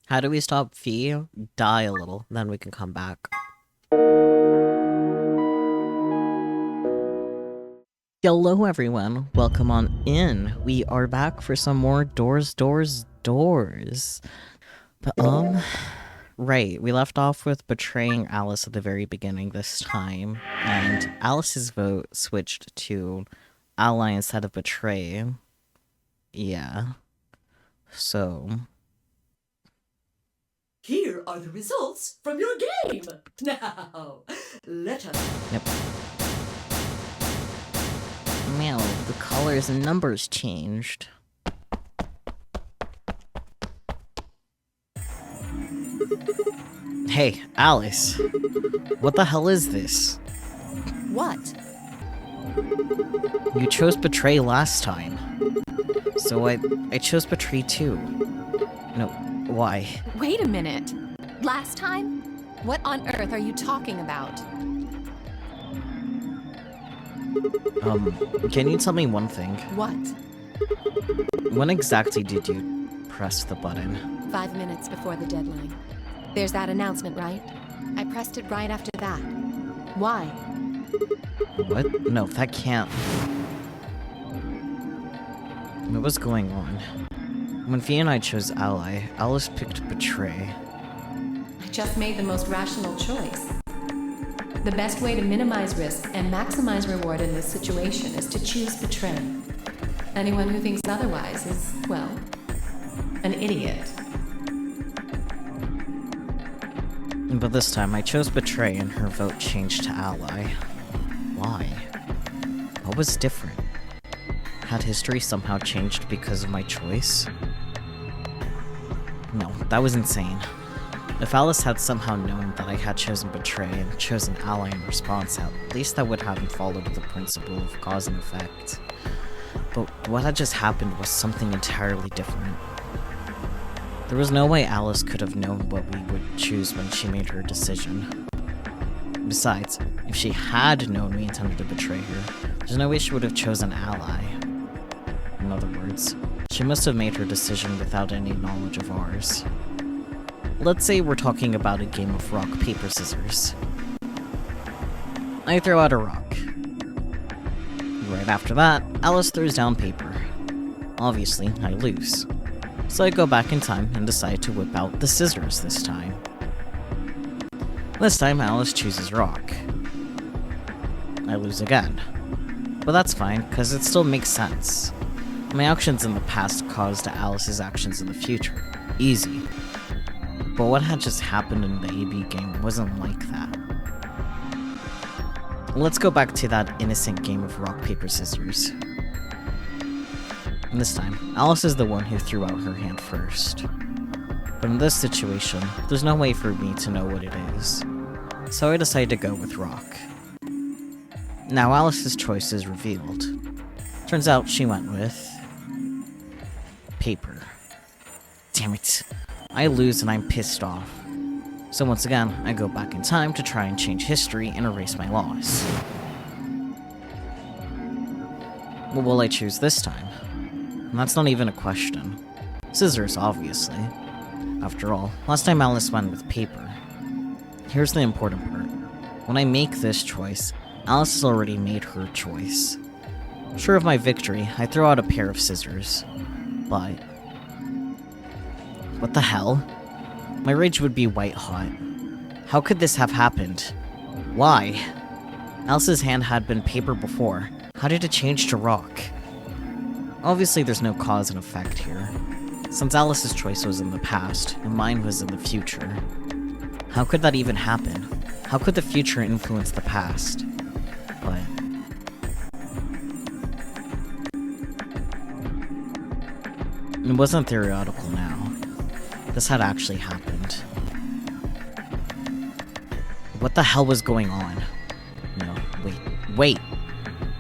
How do we stop Fee? Die a little, then we can come back. Hello everyone, welcome on in. We are back for some more doors. But right, we left off with betraying Alice at the very beginning this time, and Alice's vote switched to ally instead of betray. Yeah. So... Here are the results from your game. Now, let us... Yep. Meow, the colors and numbers changed. Hey, Alice. What the hell is this? What? You chose betray last time. So I chose betray too. No, why? Wait a minute. Last time? What on earth are you talking about? Can you tell me one thing? What? When exactly did you press the button? 5 minutes before the deadline. There's that announcement, right? I pressed it right after that. Why? What? No, that can't... What was going on? When Fee and I chose ally, Alice picked betray. I just made the most rational choice. The best way to minimize risk and maximize reward in this situation is to choose betray. Anyone who thinks otherwise is, well, an idiot. But this time, I chose betray and her vote changed to ally. Why? What was different? Had history somehow changed because of my choice? No, that was insane. If Alice had somehow known that I had chosen betray and chosen ally in response, at least I would have followed the principle of cause and effect. But what had just happened was something entirely different. There was no way Alice could have known what we would choose when she made her decision. Besides, if she had known we intended to betray her, there's no way she would have chosen ally. In other words, she must have made her decision without any knowledge of ours. Let's say we're talking about a game of rock, paper, scissors. I throw out a rock. Right after that, Alice throws down paper. Obviously, I lose. So I go back in time and decide to whip out the scissors this time. This time, Alice chooses rock. I lose again. But that's fine, because it still makes sense. My actions in the past caused Alice's actions in the future. Easy. But what had just happened in the AB game wasn't like that. Let's go back to that innocent game of rock, paper, scissors. And this time, Alice is the one who threw out her hand first. But in this situation, there's no way for me to know what it is. So I decide to go with rock. Now Alice's choice is revealed. Turns out she went with... paper. Damn it. I lose and I'm pissed off. So once again, I go back in time to try and change history and erase my loss. What will I choose this time? And that's not even a question. Scissors, obviously. After all, last time Alice went with paper. Here's the important part. When I make this choice, Alice has already made her choice. Sure of my victory, I throw out a pair of scissors. But... what the hell? My rage would be white hot. How could this have happened? Why? Alice's hand had been paper before. How did it change to rock? Obviously there's no cause and effect here, since Alice's choice was in the past, and mine was in the future. How could that even happen? How could the future influence the past? But... it wasn't theoretical now. This had actually happened. What the hell was going on? No, wait.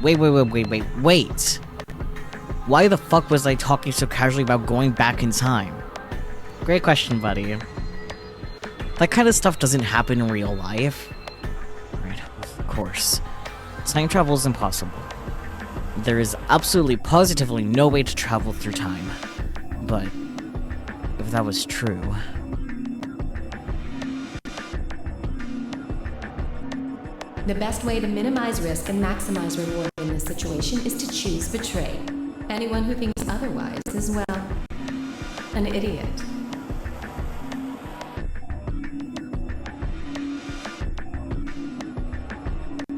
Wait! Why the fuck was I talking so casually about going back in time? Great question, buddy. That kind of stuff doesn't happen in real life. Right, of course. Time travel is impossible. There is absolutely positively no way to travel through time. But if that was true, The best way to minimize risk and maximize reward in this situation is to choose betray. Anyone who thinks otherwise is, well, an idiot.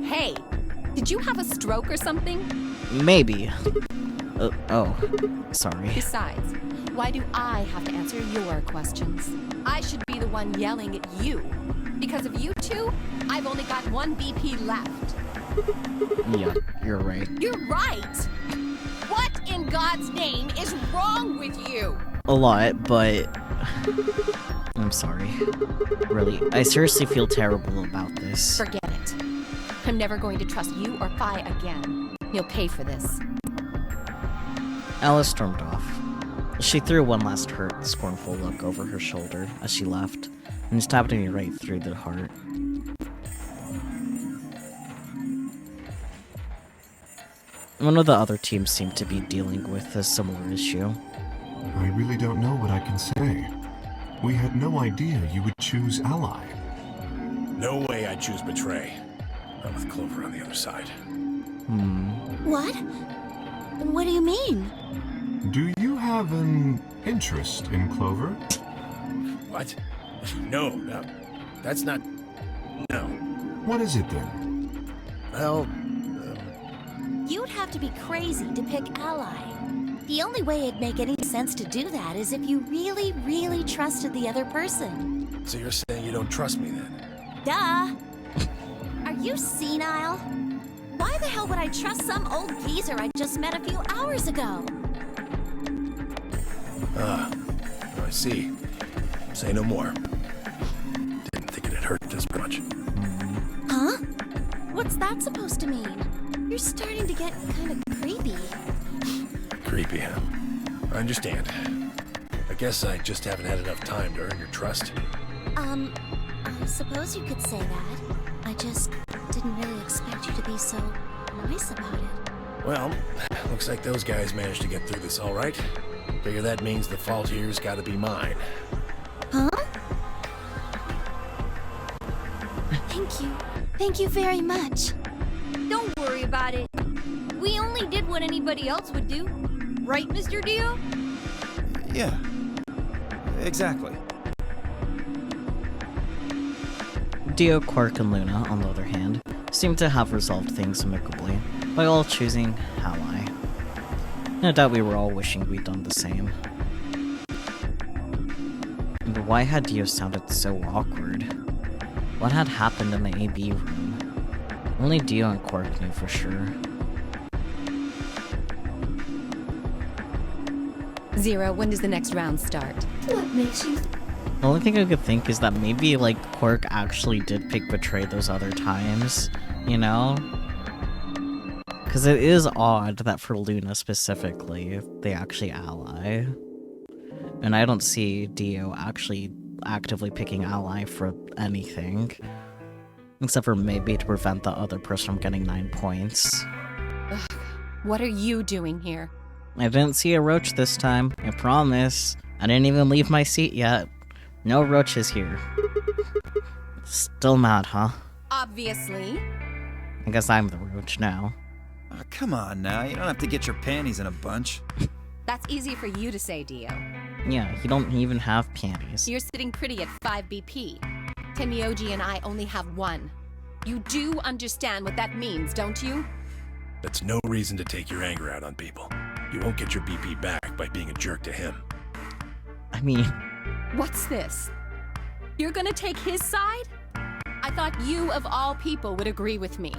Hey, did you have a stroke or something? Maybe. Oh, sorry. Besides, why do I have to answer your questions? I should be the one yelling at you. Because of you two, I've only got one BP left. Yeah, you're right. You're right! What in God's name is wrong with you? A lot, but... I'm sorry. Really, I seriously feel terrible about this. Forget it. I'm never going to trust you or Phi again. You'll pay for this. Alice stormed off. She threw one last hurt, scornful look over her shoulder as she left, and stabbed me right through the heart. One of the other teams seemed to be dealing with a similar issue. I really don't know what I can say. We had no idea you would choose ally. No way I'd choose betray. Not with Clover on the other side. What? What do you mean? Do you have an interest in Clover? What? No. That's not... No. What is it then? Well, You'd have to be crazy to pick ally. The only way it'd make any sense to do that is if you really, really trusted the other person. so you're saying you don't trust me then? Duh! Are you senile? Why the hell would I trust some old geezer I just met a few hours ago? Ah, I see. Say no more. Didn't think it'd hurt this much. Huh? What's that supposed to mean? You're starting to get kind of creepy. Creepy, huh? I understand. I guess I just haven't had enough time to earn your trust. I suppose you could say that. I just didn't really expect you to be so nice about it. Well, looks like those guys managed to get through this all right. Figure that means the fault here's gotta be mine. Huh? Thank you. Thank you very much. Don't worry about it. We only did what anybody else would do. Right, Mr. Dio? Yeah. Exactly. Dio, Quark, and Luna, on the other hand, seem to have resolved things amicably, by all choosing ally. No doubt we were all wishing we'd done the same. But why had Dio sounded so awkward? What had happened in the AB room? Only Dio and Quark knew for sure. Zero, when does the next round start? What makes you... The only thing I could think is that maybe, like, Quark actually did pick Betray those other times, you know? Because it is odd that for Luna specifically, they actually ally. And I don't see Dio actually actively picking ally for anything. Except for maybe to prevent the other person from getting 9 points. Ugh, what are you doing here? I didn't see a roach this time, I promise. I didn't even leave my seat yet. No roaches here. Still mad, huh? Obviously. I guess I'm the roach now. Oh, come on now, you don't have to get your panties in a bunch. That's easy for you to say, Dio. Yeah, you don't even have panties. You're sitting pretty at 5 BP. Temioji and I only have 1. You do understand what that means, don't you? That's no reason to take your anger out on people. You won't get your BP back by being a jerk to him. I mean... What's this? You're gonna take his side? I thought you, of all people, would agree with me.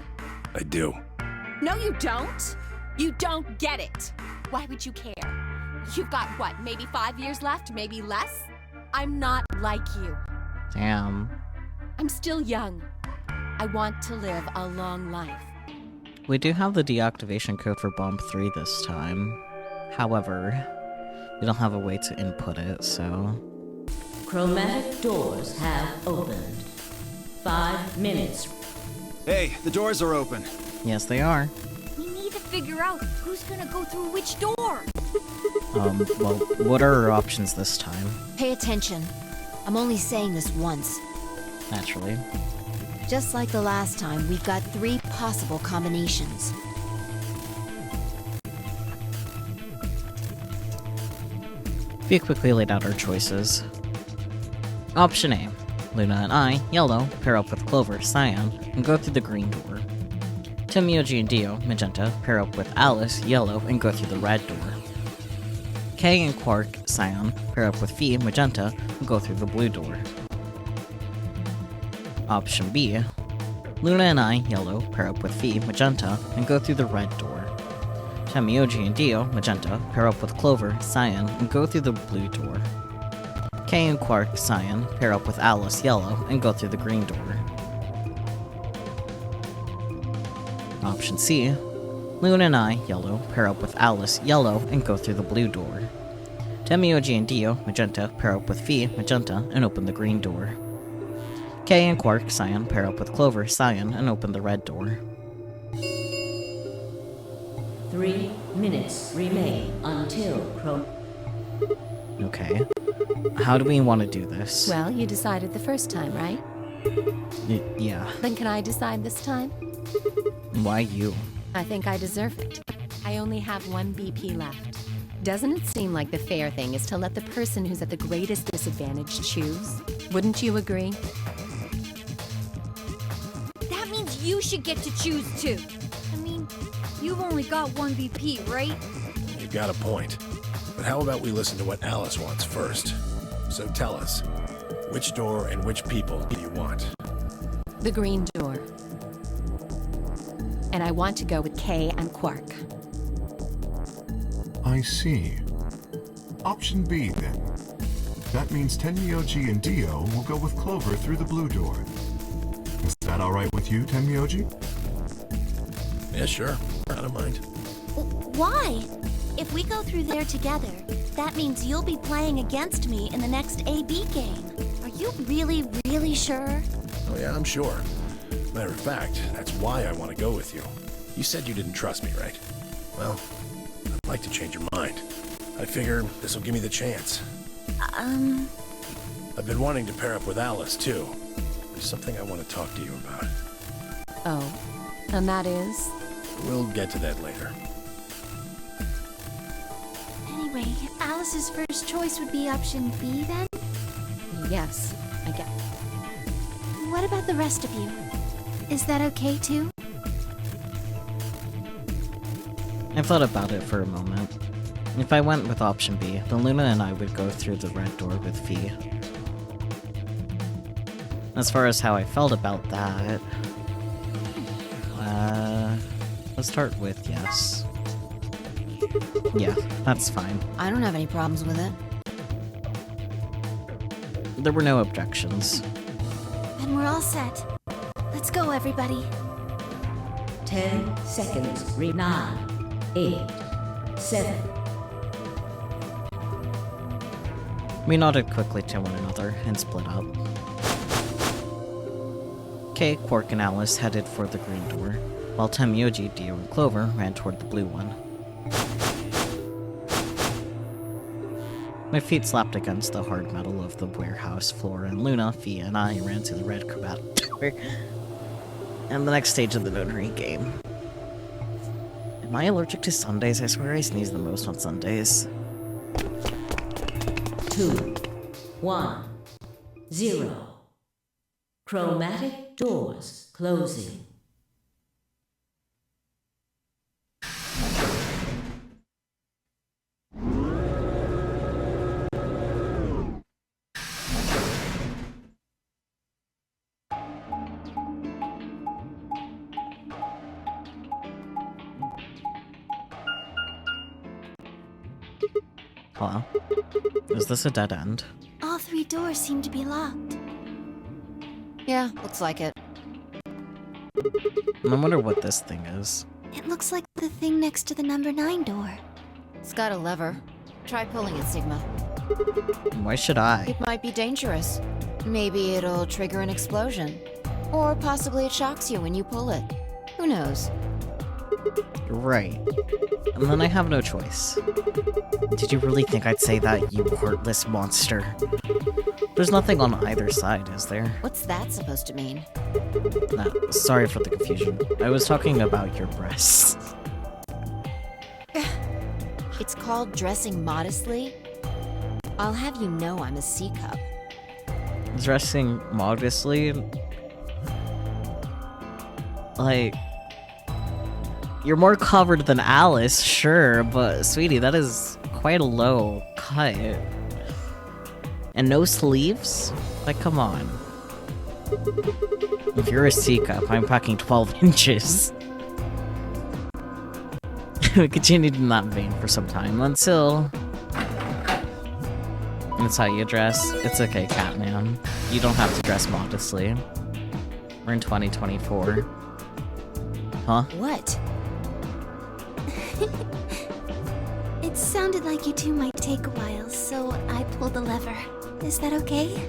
I do. No, you don't. You don't get it. Why would you care? You've got, what, maybe 5 years left, maybe less? I'm not like you. Damn. I'm still young. I want to live a long life. We do have the deactivation code for Bomb 3 this time. However, we don't have a way to input it, so... Chromatic doors have opened. 5 minutes. Hey, the doors are open. Yes, they are. We need to figure out who's gonna go through which door. Well, what are our options this time? Pay attention. I'm only saying this once. Naturally. Just like the last time, we've got 3 possible combinations. We quickly laid out our choices. Option A. Luna and I, yellow, pair up with Clover, cyan, and go through the green door. Tim, Yoji, and Dio, magenta, pair up with Alice, yellow, and go through the red door. Kay and Quark, cyan, pair up with Fee, magenta, and go through the blue door. Option B. Luna and I, yellow, pair up with Fee, magenta, and go through the red door. Tamioji and Dio, magenta, pair up with Clover, cyan, and go through the blue door. Kay and Quark, cyan, pair up with Alice, yellow, and go through the green door. Option C. Luna and I, yellow, pair up with Alice, yellow, and go through the blue door. Tamioji and Dio, magenta, pair up with Fee, magenta, and open the green door. Kay and Quark, cyan, pair up with Clover, cyan, and open the red door. 3 minutes remain until Okay. How do we want to do this? Well, you decided the first time, right? Yeah. Then can I decide this time? Why you? I think I deserve it. I only have 1 BP left. Doesn't it seem like the fair thing is to let the person who's at the greatest disadvantage choose? Wouldn't you agree? That means you should get to choose too. I mean, you've only got 1 BP, right? You've got a point. But how about we listen to what Alice wants first? So tell us, which door and which people do you want? The green door. And I want to go with Kay and Quark. I see. Option B, then. That means Tenmyoji and Dio will go with Clover through the blue door. Is that alright with you, Tenmyoji? Yeah, sure. I don't mind. Why? If we go through there together, that means you'll be playing against me in the next AB game. Are you really, really sure? Oh yeah, I'm sure. Matter of fact, that's why I want to go with you. You said you didn't trust me, right? Well, I'd like to change your mind. I figure this will give me the chance. I've been wanting to pair up with Alice, too. There's something I want to talk to you about. Oh, and that is? We'll get to that later. Anyway, Alice's first choice would be option B, then? Yes, I get. What about the rest of you? Is that okay, too? I thought about it for a moment. If I went with option B, then Luna and I would go through the red door with Fee. As far as how I felt about that... let's start with yes. Yeah, that's fine. I don't have any problems with it. There were no objections. Then we're all set. Let's go, everybody. 10 seconds. 9, 8, 7. We nodded quickly to one another and split up. Kay, Quark, and Alice headed for the green door, while Tamioji, Dio, and Clover ran toward the blue one. My feet slapped against the hard metal of the warehouse floor, and Luna, Fee, and I ran to the red combat door and the next stage of the notary game. Am I allergic to Sundays? I swear I sneeze the most on Sundays. 2, 1, 0. Chromatic doors closing. Hello? Is this a dead end? All 3 doors seem to be locked. Yeah, looks like it. I wonder what this thing is. It looks like the thing next to the number 9 door. It's got a lever. Try pulling it, Sigma. Why should I? It might be dangerous. Maybe it'll trigger an explosion. Or possibly it shocks you when you pull it. Who knows? Right. And then I have no choice. Did you really think I'd say that, you heartless monster? There's nothing on either side, is there? What's that supposed to mean? Sorry for the confusion. I was talking about your breasts. It's called dressing modestly? I'll have you know I'm a C-cup. Dressing modestly? Like... You're more covered than Alice, sure, but sweetie, that is quite a low cut. And no sleeves? Like, come on. If you're a C-cup, I'm packing 12 inches. We continued in that vein for some time, until... That's how you dress. It's okay, Catman. You don't have to dress modestly. We're in 2024. Huh? What? It sounded like you two might take a while, so I pulled the lever. Is that okay?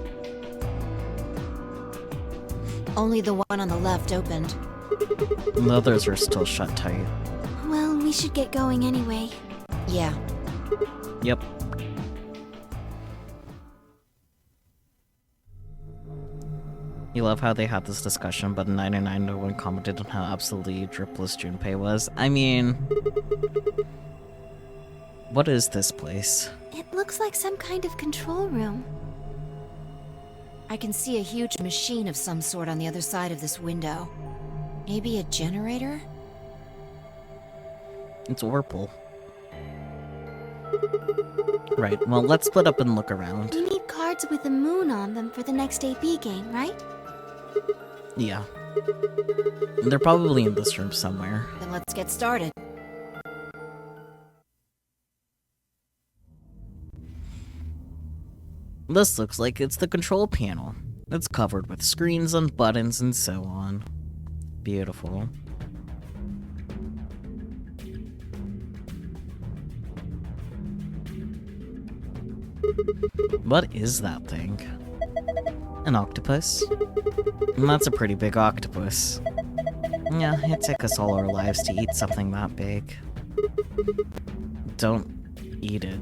Only the one on the left opened. The others are still shut tight. Well, we should get going anyway. Yeah. Yep. You love how they had this discussion, but in 99 no one commented on how absolutely dripless Junpei was. I mean... What is this place? It looks like some kind of control room. I can see a huge machine of some sort on the other side of this window. Maybe a generator? It's Orpal. Right, well, let's split up and look around. You need cards with the moon on them for the next AP game, right? Yeah. They're probably in this room somewhere. Then let's get started. This looks like it's the control panel. It's covered with screens and buttons and so on. Beautiful. What is that thing? An octopus? And that's a pretty big octopus. Yeah, it took us all our lives to eat something that big. Don't eat it.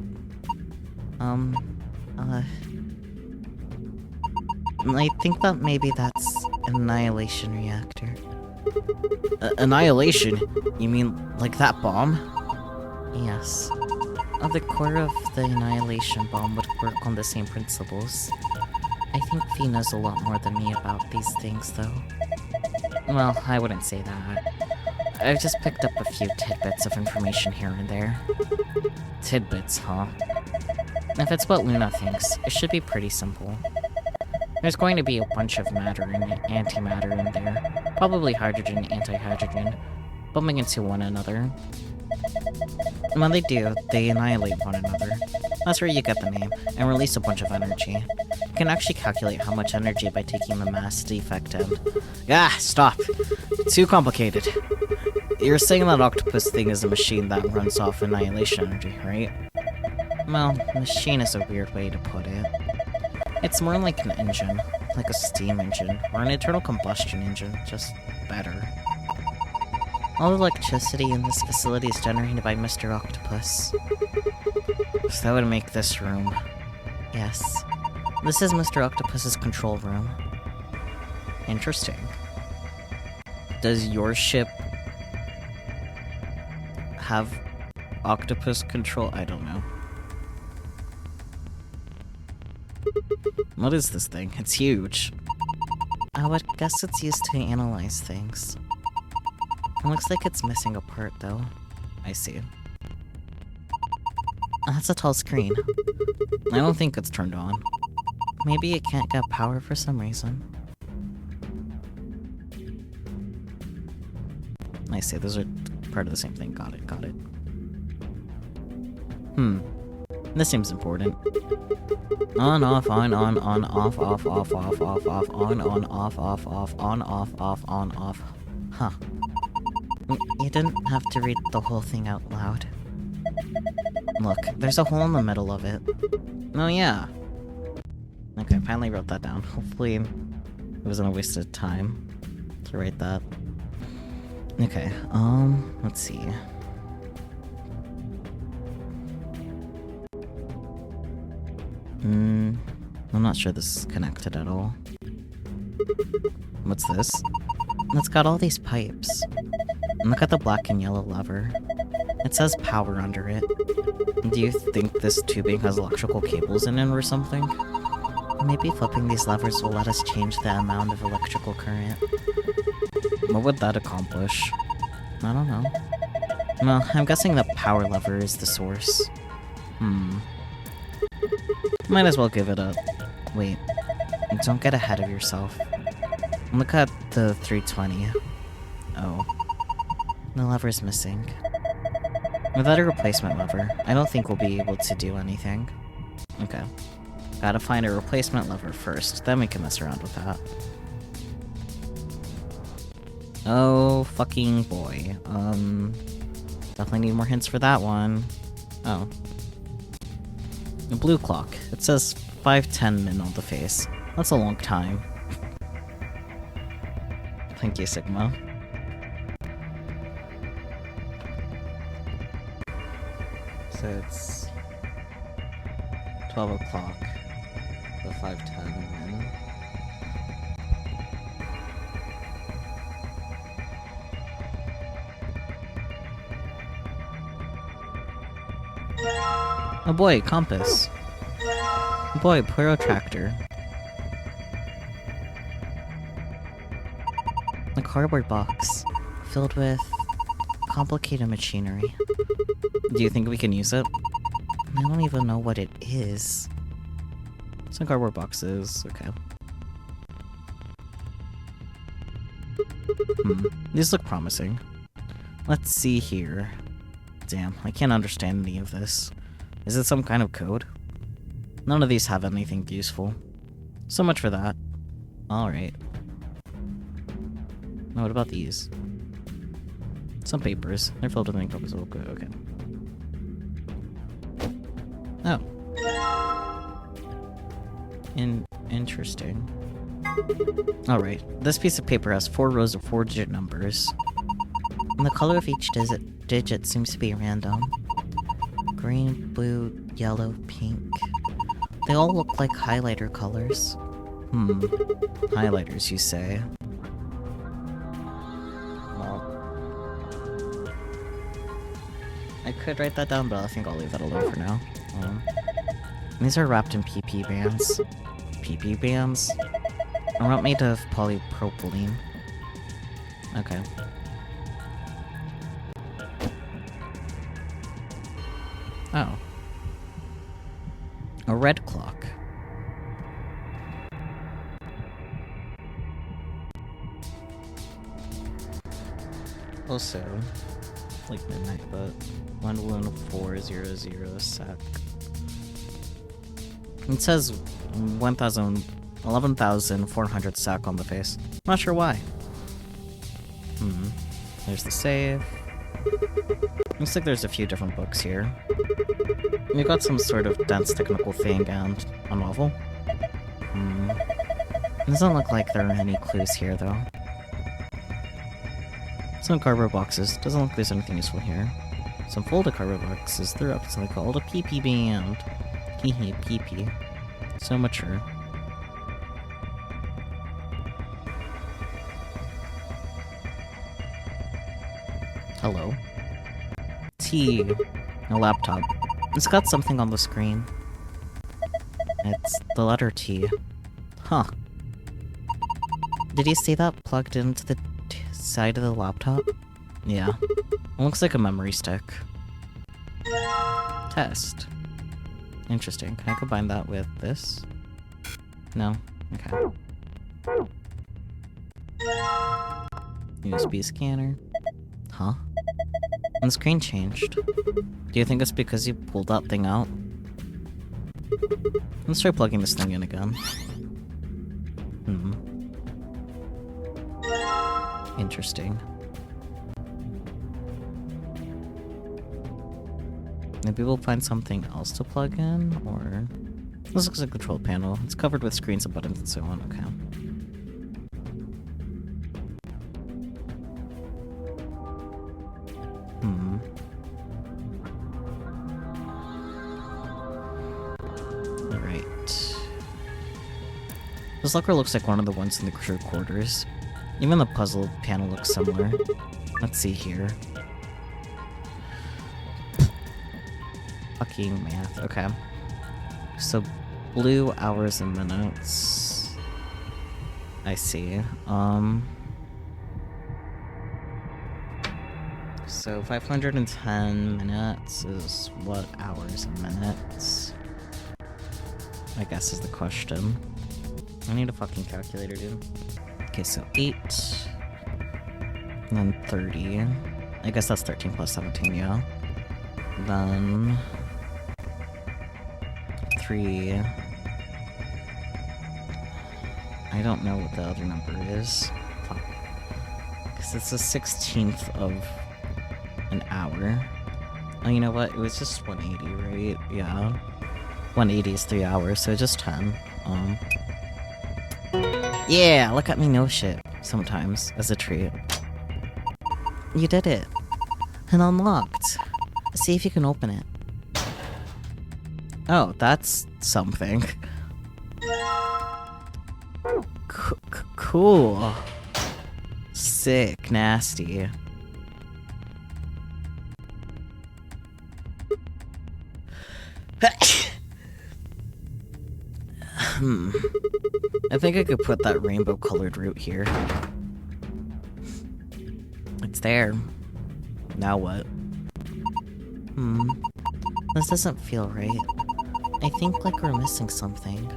I think that maybe that's an annihilation reactor. Annihilation? You mean like that bomb? Yes. The core of the annihilation bomb would work on the same principles. I think Fee knows a lot more than me about these things, though. Well, I wouldn't say that. I've just picked up a few tidbits of information here and there. Tidbits, huh? If it's what Luna thinks, it should be pretty simple. There's going to be a bunch of matter and antimatter in there. Probably hydrogen, anti-hydrogen, bumping into one another. And when they do, they annihilate one another. That's where you get the name, and release a bunch of energy. You can actually calculate how much energy by taking the mass defect and... Ah, stop! Too complicated. You're saying that octopus thing is a machine that runs off annihilation energy, right? Well, machine is a weird way to put it. It's more like an engine, like a steam engine, or an internal combustion engine, just better. All the electricity in this facility is generated by Mr. Octopus. So that would make this room. Yes. This is Mr. Octopus's control room. Interesting. Does your ship have octopus control? I don't know. What is this thing? It's huge. Oh, I guess it's used to analyze things. It looks like it's missing a part, though. I see. That's a tall screen. I don't think it's turned on. Maybe it can't get power for some reason. I see, those are part of the same thing. Got it, got it. This seems important. On, off, on, off, off, off, off, off, off, on, off, off, off, on, off, on, off. Huh. You didn't have to read the whole thing out loud. Look, there's a hole in the middle of it. Oh yeah. Okay, I finally wrote that down. Hopefully it wasn't a waste of time to write that. Okay, let's see. I'm not sure this is connected at all. What's this? It's got all these pipes. And look at the black and yellow lever. It says power under it. Do you think this tubing has electrical cables in it or something? Maybe flipping these levers will let us change the amount of electrical current. What would that accomplish? I don't know. Well, I'm guessing the power lever is the source. Might as well give it a... Wait. Don't get ahead of yourself. Look at the 320. Oh. The lever's missing. Without a replacement lever, I don't think we'll be able to do anything. Okay. Gotta find a replacement lever first, then we can mess around with that. Oh, fucking boy. Definitely need more hints for that one. Oh. A blue clock. It says 5:10 min on the face. That's a long time. Thank you, Sigma. So it's 12 o'clock. The 5:10 min. Oh boy, compass. Oh boy, protractor. A cardboard box filled with complicated machinery. Do you think we can use it? I don't even know what it is. Some cardboard boxes, okay. These look promising. Let's see here. Damn, I can't understand any of this. Is it some kind of code? None of these have anything useful. So much for that. Alright. Now what about these? Some papers. They're filled with ink purpose. Okay. Oh. Interesting. Alright. This piece of paper has 4 rows of 4-digit numbers. And the color of each digit seems to be random. Green, blue, yellow, pink. They all look like highlighter colors. Highlighters, you say? Well... I could write that down, but I think I'll leave that alone for now. These are wrapped in PP bands. PP bands? Are not made of polypropylene. Okay. Oh. A red clock. Also, like midnight, but 11400 sec. It says 11,400 sec on the face. Not sure why. There's the save. Looks like there's a few different books here. We got some sort of dense technical thing and a novel. Doesn't look like there are any clues here, though. Some cardboard boxes. Doesn't look like there's anything useful here. Some folded cardboard boxes. They're up to something called a PP band. Hehe, PP. So mature. Hello. T. A laptop. It's got something on the screen. It's the letter T. Huh. Did you see that plugged into the side of the laptop? Yeah. It looks like a memory stick. Test. Interesting. Can I combine that with this? No? Okay. USB scanner. Huh? And the screen changed. Do you think it's because you pulled that thing out? Let's try plugging this thing in again. Interesting. Maybe we'll find something else to plug in, or... This looks like a control panel. It's covered with screens and buttons and so on, This locker looks like one of the ones in the crew quarters. Even the puzzle panel looks similar. Let's see here. Fucking math. Okay. So, blue hours and minutes. I see. So 510 minutes is what hours and minutes? I guess is the question. I need a fucking calculator, dude. Okay, so 8. And then 30. I guess that's 13 plus 17, yeah. Then 3. I don't know what the other number is. Fuck. Because it's the 16th of an hour. Oh, you know what? It was just 180, right? Yeah. 180 is 3 hours, so just 10. Yeah, look at me know shit sometimes as a treat. You did it. And unlocked. See if you can open it. Oh, that's something. Cool. Sick, nasty. I think I could put that rainbow-colored root here. It's there. Now what? This doesn't feel right. I think like we're missing something.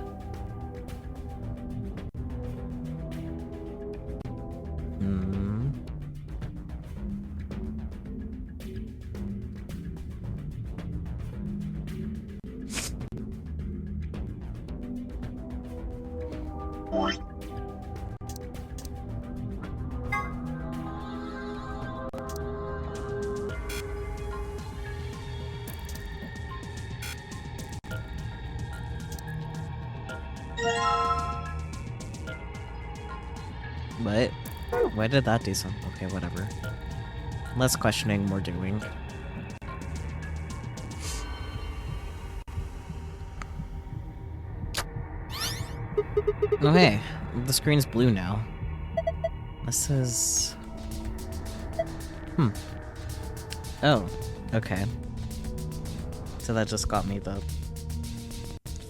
What? Why did that do something? Okay, whatever. Less questioning, more doing. Oh hey, the screen's blue now. This is... Oh, okay. So that just got me the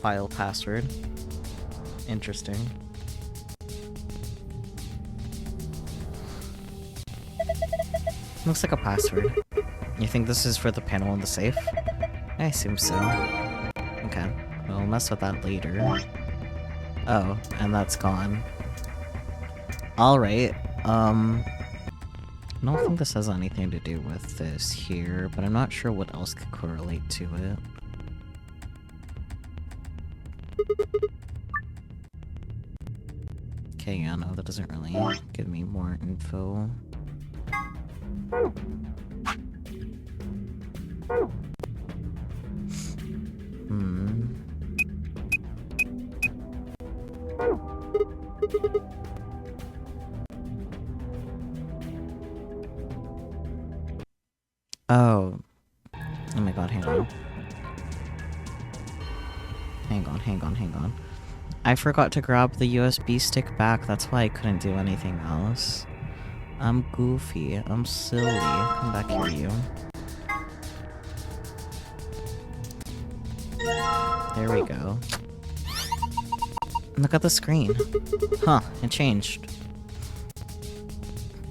file password. Interesting. Looks like a password. You think this is for the panel in the safe? I assume so. Okay, we'll mess with that later. Oh, and that's gone. Alright, I don't think this has anything to do with this here, but I'm not sure what else could correlate to it. Okay, yeah, no, that doesn't really give me more info. Oh. Oh my god, hang on. Hang on. I forgot to grab the USB stick back, that's why I couldn't do anything else. I'm goofy, I'm silly. Come back here, you. There we go. Look at the screen. Huh, it changed.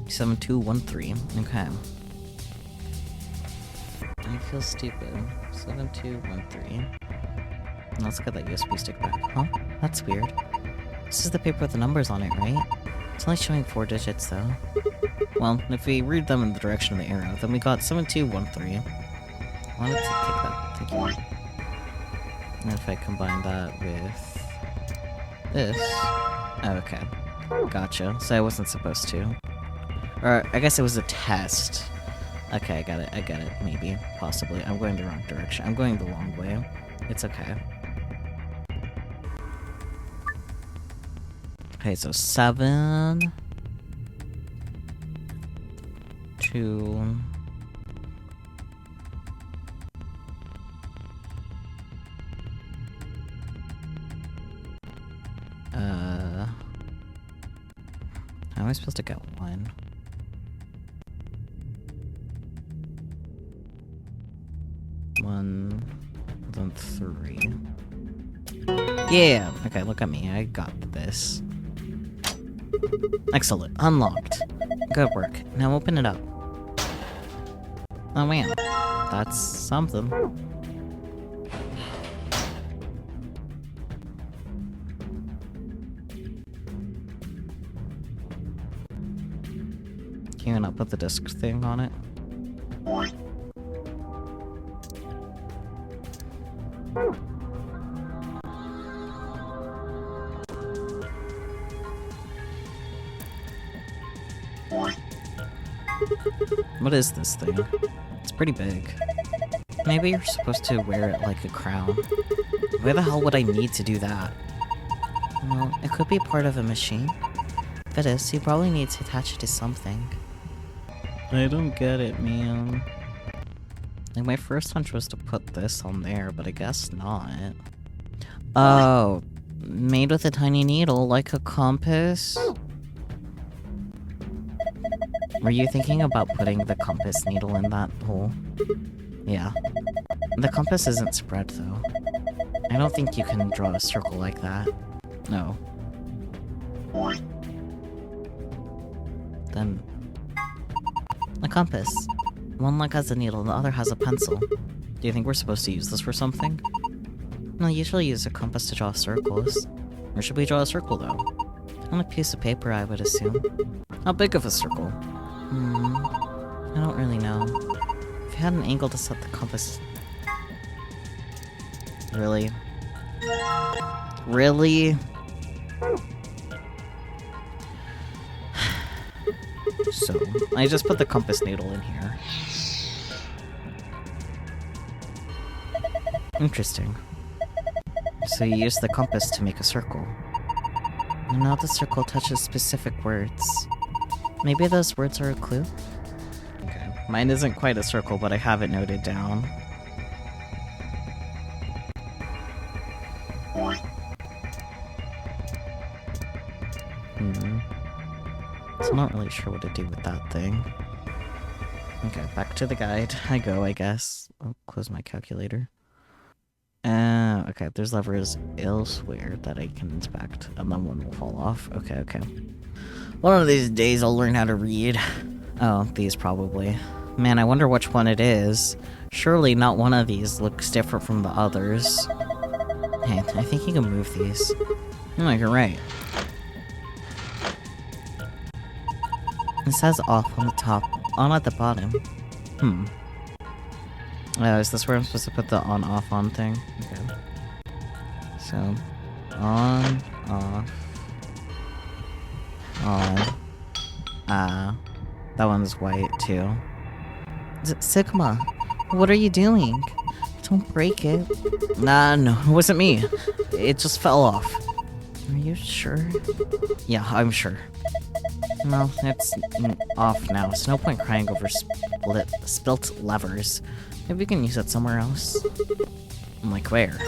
7213, okay. I feel stupid. 7213. Let's get that USB stick back. Huh? That's weird. This is the paper with the numbers on it, right? It's only showing 4 digits, though. Well, if we read them in the direction of the arrow, then we got 7213. I wanted to take that. Thank you. And if I combine that with this... Oh, okay. Gotcha. So I wasn't supposed to. Or, I guess it was a test. Okay, I get it, maybe, possibly. I'm going the wrong direction. I'm going the long way. It's okay. Okay, so 7... 2... I supposed to get one? One, then 3. Yeah! Okay, look at me. I got this. Excellent. Unlocked. Good work. Now open it up. Oh man. That's something. Can you not put the disc thing on it? What is this thing? It's pretty big. Maybe you're supposed to wear it like a crown. Why the hell would I need to do that? Well, it could be part of a machine. If it is, you probably need to attach it to something. I don't get it, man. Like, my first hunch was to put this on there, but I guess not. Oh, made with a tiny needle, like a compass? Were you thinking about putting the compass needle in that hole? Yeah. The compass isn't spread, though. I don't think you can draw a circle like that. No. Then... a compass. One leg has a needle, the other has a pencil. Do you think we're supposed to use this for something? No, I usually use a compass to draw circles. Or should we draw a circle, though? On a piece of paper, I would assume. How big of a circle? I don't really know. If you had an angle to set the compass... Really? Really? So, I just put the compass needle in here. Interesting. So you use the compass to make a circle. And now the circle touches specific words. Maybe those words are a clue? Okay. Mine isn't quite a circle, but I have it noted down. So I'm not really sure what to do with that thing. Okay, back to the guide. I go, I guess. I'll close my calculator. Okay, there's levers elsewhere that I can inspect, and then one will fall off. Okay. One of these days I'll learn how to read. Oh, these probably. Man, I wonder which one it is. Surely not one of these looks different from the others. Hey, I think you can move these. Oh, you're right. It says off on the top, on at the bottom. Is this where I'm supposed to put the on-off on thing? Okay. So, on, off, on. That one's white too. Sigma, what are you doing? Don't break it. Nah, no, it wasn't me. It just fell off. Are you sure? Yeah, I'm sure. Well, it's off now, so no point crying over spilt levers. Maybe we can use it somewhere else. I'm like, where?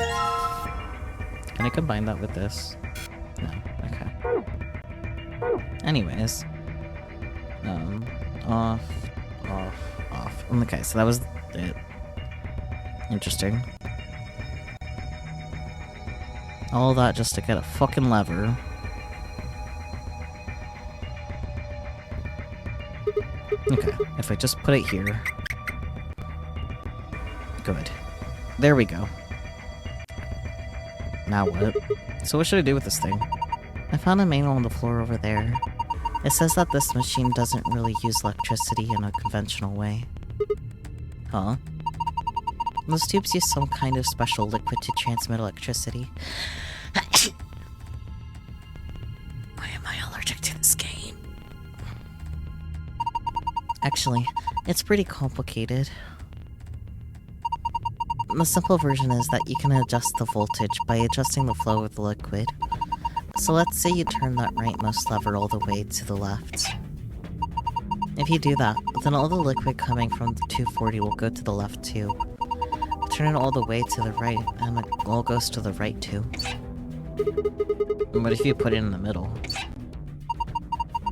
Can I combine that with this? No, okay. Anyways. Off. Okay, so that was it. Interesting. All that just to get a fucking lever. Okay, if I just put it here. Good. There we go. Now what? So what should I do with this thing? I found a manual on the floor over there. It says that this machine doesn't really use electricity in a conventional way. Huh? Those tubes use some kind of special liquid to transmit electricity. Why am I allergic to this game? Actually, it's pretty complicated. The simple version is that you can adjust the voltage by adjusting the flow of the liquid. So let's say you turn that rightmost lever all the way to the left. If you do that, then all the liquid coming from the 240 will go to the left too. Turn it all the way to the right, and it all goes to the right too. What if you put it in the middle?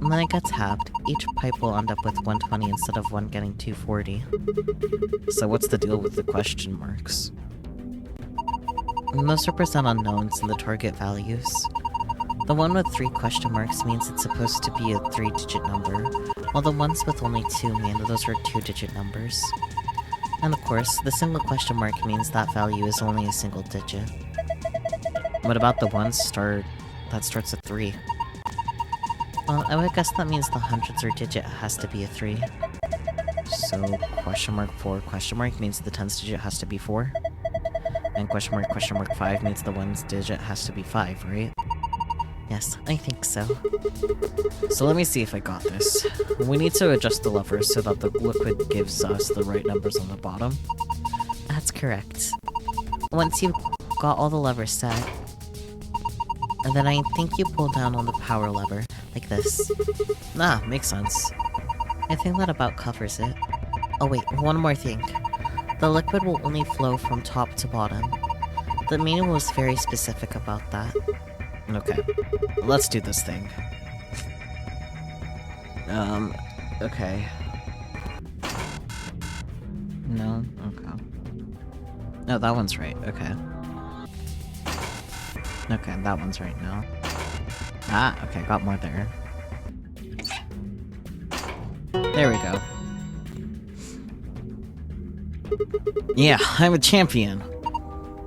And then it gets halved. Each pipe will end up with 120 instead of one getting 240. So what's the deal with the question marks? Those represent unknowns in the target values. The one with 3 question marks means it's supposed to be a 3-digit number, while the ones with only 2 mean that those are 2-digit numbers. And of course, the single question mark means that value is only a single digit. What about the ones that starts at 3? Well, I would guess that means the hundreds or digit has to be a 3. So, question mark 4 question mark means the tens digit has to be 4. And question mark 5 means the ones digit has to be 5, right? Yes, I think so. So let me see if I got this. We need to adjust the levers so that the liquid gives us the right numbers on the bottom. That's correct. Once you've got all the levers set, and then I think you pull down on the power lever, like this. Ah, makes sense. I think that about covers it. Oh wait, one more thing. The liquid will only flow from top to bottom. The manual was very specific about that. Okay, let's do this thing. Okay. No? Okay. No, that one's right, okay. Okay, that one's right now. Ah, okay, got more there. There we go. Yeah, I'm a champion!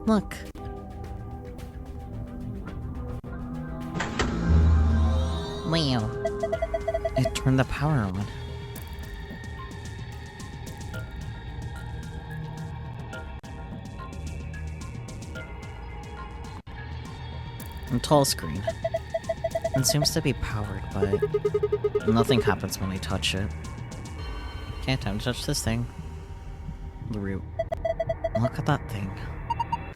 Look. Wow. It turned the power on. A tall screen. It seems to be powered, but nothing happens when I touch it. Okay, time to touch this thing. The root. Look at that thing.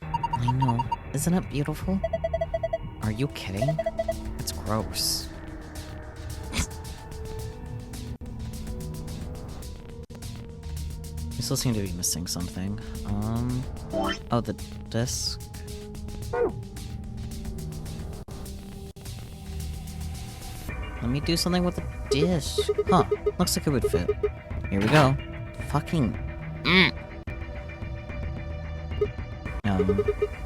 I know. Isn't it beautiful? Are you kidding? It's gross. I still seem to be missing something. Oh, the disc. Let me do something with the dish. Huh, looks like it would fit. Here we go. Fucking...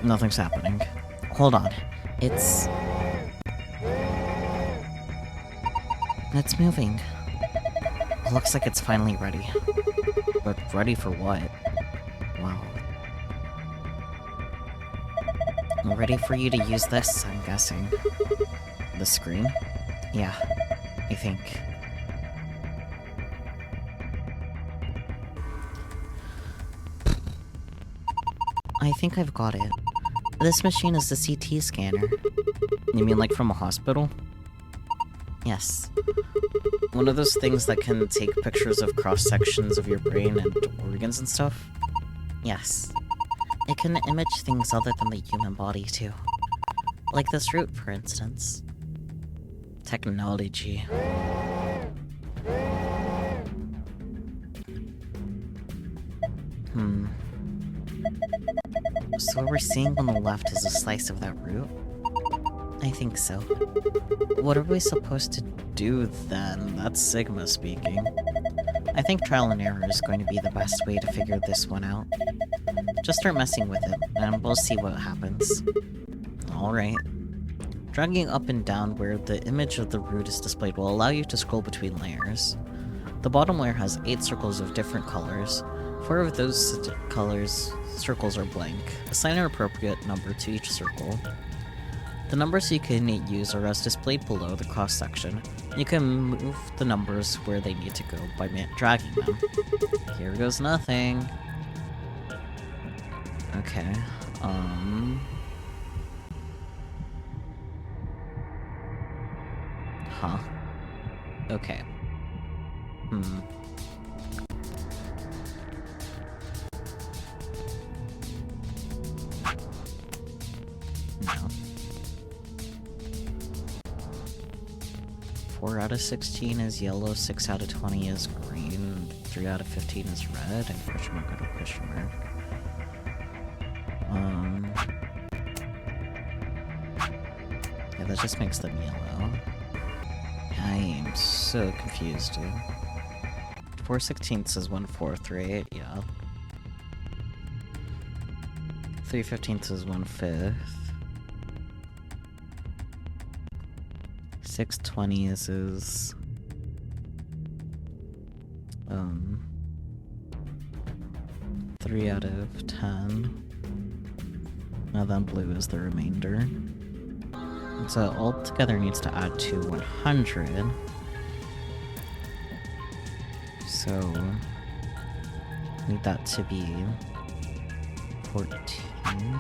nothing's happening. Hold on. It's moving. It looks like it's finally ready. But ready for what? Wow. Ready for you to use this, I'm guessing. The screen? Yeah, I think. I think I've got it. This machine is a CT scanner. You mean like from a hospital? Yes. One of those things that can take pictures of cross-sections of your brain and organs and stuff? Yes. It can image things other than the human body, too. Like this root, for instance. Technology. So what we're seeing on the left is a slice of that root? I think so. What are we supposed to do then? That's Sigma speaking. I think trial and error is going to be the best way to figure this one out. Just start messing with it, and we'll see what happens. Alright. Dragging up and down where the image of the root is displayed will allow you to scroll between layers. The bottom layer has 8 circles of different colors. 4 of those circles are blank. Assign an appropriate number to each circle. The numbers you can use are as displayed below the cross-section. You can move the numbers where they need to go by dragging them. Here goes nothing. Okay, Huh. Okay. No. 4 out of 16 is yellow, 6 out of 20 is green, 3 out of 15 is red, and question mark out of question mark. Yeah, that just makes them yellow. I am so confused, dude. 4/16 is 1/4, right? Yeah. 3/15 is 1/5. 6/20 is 3 out of 10. Now then blue is the remainder. So altogether needs to add to 100. So need that to be 14,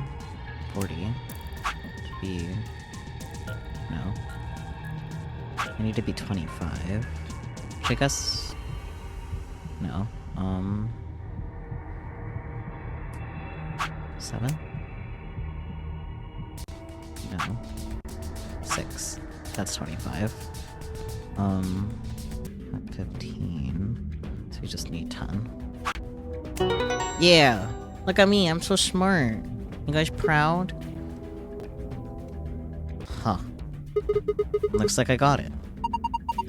40, to be, no, I need to be 25, which I guess, no, 7? No. 6. That's 25. 15. So we just need 10. Yeah! Look at me, I'm so smart. You guys proud? Huh. Looks like I got it.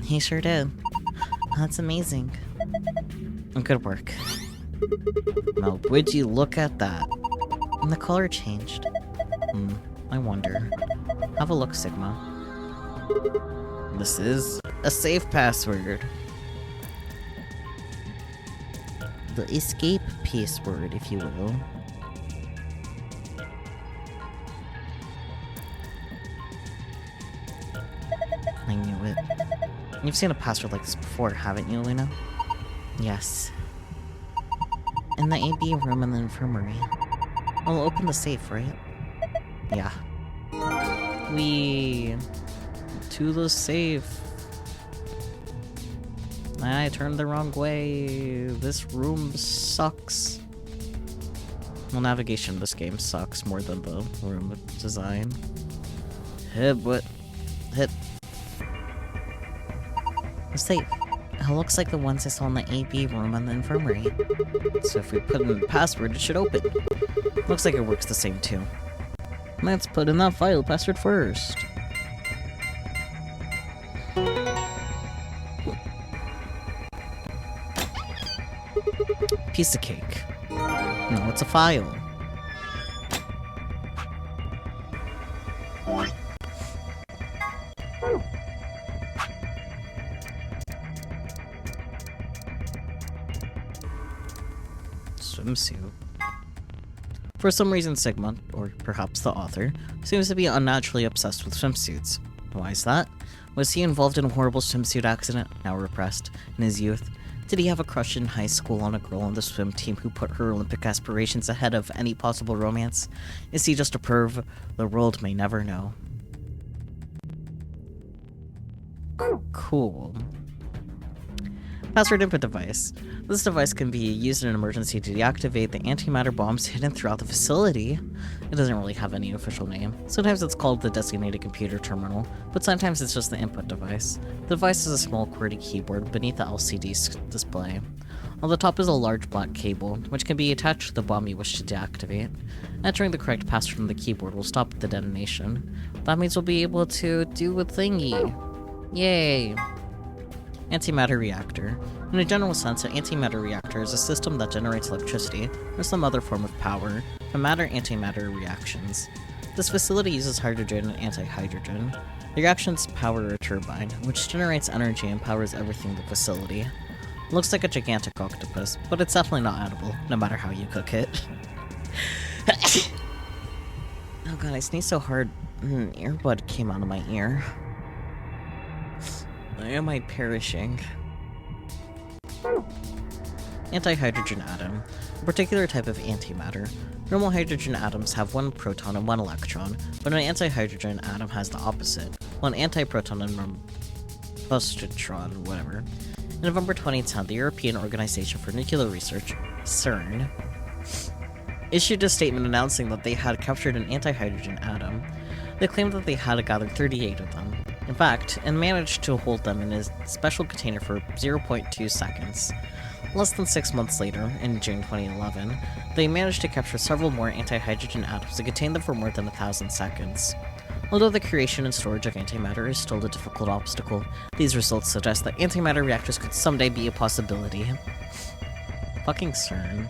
He sure did. That's amazing. Good work. Now, would you look at that? And the color changed. I wonder. Have a look, Sigma. This is a safe password. The escape password, if you will. I knew it. You've seen a password like this before, haven't you, Luna? Yes. In the AB room in the infirmary. I'll open the safe, right? Yeah. To the safe. I turned the wrong way. This room sucks. Well, navigation in this game sucks more than the room design. Hit what? Hit. The safe. It looks like the ones I saw in the AB room in the infirmary. So if we put in the password, it should open. Looks like it works the same too. Let's put in that file password first. Piece of cake. No, it's a file. Swimsuit. For some reason, Sigma, or perhaps the author, seems to be unnaturally obsessed with swimsuits. Why is that? Was he involved in a horrible swimsuit accident, now repressed, in his youth? Did he have a crush in high school on a girl on the swim team who put her Olympic aspirations ahead of any possible romance? Is he just a perv? The world may never know. Cool. Password input device. This device can be used in an emergency to deactivate the antimatter bombs hidden throughout the facility. It doesn't really have any official name. Sometimes it's called the designated computer terminal, but sometimes it's just the input device. The device is a small QWERTY keyboard beneath the LCD display. On the top is a large black cable, which can be attached to the bomb you wish to deactivate. Entering the correct password from the keyboard will stop the detonation. That means we'll be able to do a thingy. Yay! Antimatter reactor. In a general sense, an antimatter reactor is a system that generates electricity, or some other form of power, from matter-antimatter reactions. This facility uses hydrogen and antihydrogen. The reactions power a turbine, which generates energy and powers everything in the facility. It looks like a gigantic octopus, but it's definitely not edible, no matter how you cook it. Oh god, I sneezed so hard, an earbud came out of my ear. Am I perishing? Antihydrogen atom. A particular type of antimatter. Normal hydrogen atoms have one proton and one electron, but an antihydrogen atom has the opposite. One antiproton and positron, whatever. In November 2010, the European Organization for Nuclear Research, CERN, issued a statement announcing that they had captured an antihydrogen atom. They claimed that they had gathered 38 of them. In fact, and managed to hold them in a special container for 0.2 seconds. Less than 6 months later, in June 2011, they managed to capture several more antihydrogen atoms and contain them for more than 1,000 seconds. Although the creation and storage of antimatter is still a difficult obstacle, these results suggest that antimatter reactors could someday be a possibility. Fucking CERN.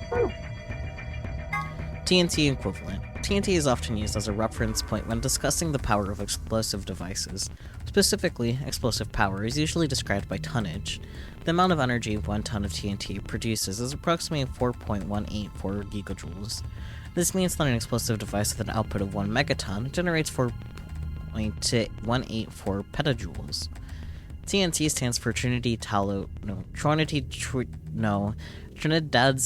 TNT equivalent. TNT is often used as a reference point when discussing the power of explosive devices. Specifically, explosive power is usually described by tonnage. The amount of energy 1 ton of TNT produces is approximately 4.184 gigajoules. This means that an explosive device with an output of 1 megaton generates 4.184 petajoules. TNT stands for Trinidad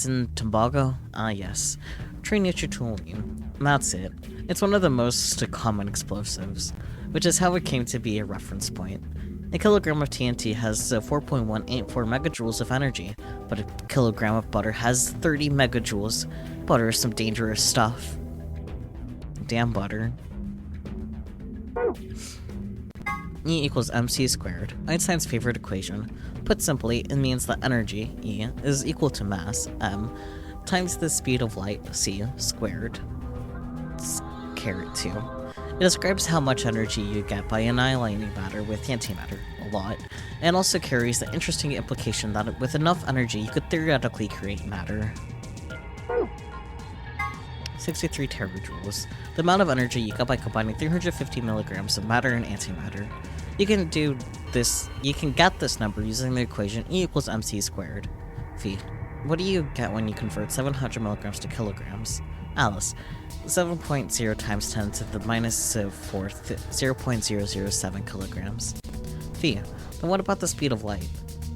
and Tobago? Ah, yes. Trinitrotoluene. That's it. It's one of the most common explosives, which is how it came to be a reference point. A kilogram of TNT has 4.184 megajoules of energy, but a kilogram of butter has 30 megajoules. Butter is some dangerous stuff. Damn butter. E equals mc squared, Einstein's favorite equation. Put simply, it means that energy, E, is equal to mass, m, times the speed of light, c, squared, caret 2. It describes how much energy you get by annihilating matter with antimatter, a lot, and also carries the interesting implication that with enough energy you could theoretically create matter. 63 terajoules, the amount of energy you get by combining 350 milligrams of matter and antimatter. You can get this number using the equation E equals mc squared. Phi. What do you get when you convert 700 milligrams to kilograms? Alice. 7.0 times 10 to the minus 4th, 0.007 kilograms. Phi. Then what about the speed of light?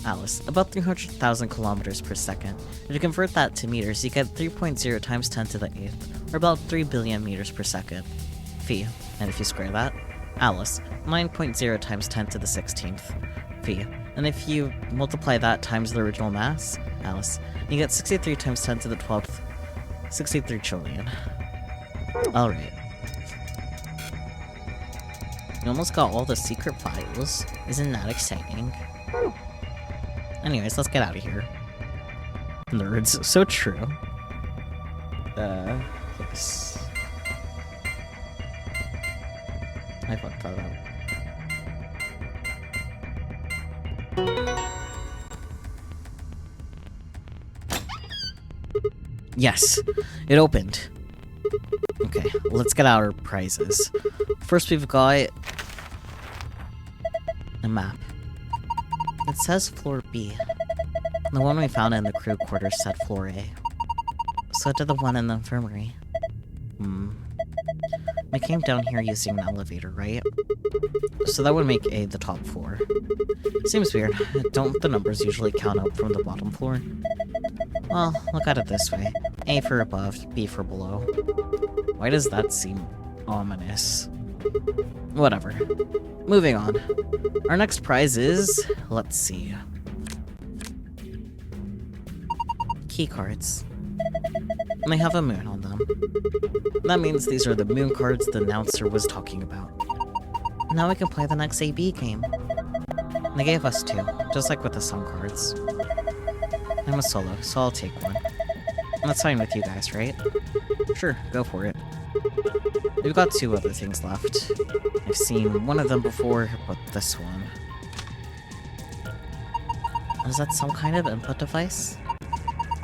Alice. About 300,000 kilometers per second. If you convert that to meters, you get 3.0 times 10 to the 8th, or about 3 billion meters per second. Phi. And if you square that? Alice. 9.0 times 10 to the 16th. Phi. And if you multiply that times the original mass? Alice. You get 63 times 10 to the 12th. 63 trillion. Alright. You almost got all the secret files. Isn't that exciting? Anyways, let's get out of here. Nerds. So true. Yes. I fucked that up. Yes! It opened. Okay, let's get out our prizes. First we've got a map. It says floor B. The one we found in the crew quarters said floor A. So did the one in the infirmary. We came down here using an elevator, right? So that would make A the top floor. Seems weird. Don't the numbers usually count up from the bottom floor? Well, look at it this way. A for above, B for below. Why does that seem ominous? Whatever. Moving on. Our next prize is... let's see. Key cards. And they have a moon on them. That means these are the moon cards the announcer was talking about. Now we can play the next AB game. And they gave us 2, just like with the sun cards. I'm a solo, so I'll take one. And that's fine with you guys, right? Sure, go for it. We've got 2 other things left. I've seen one of them before, but this one. Is that some kind of input device?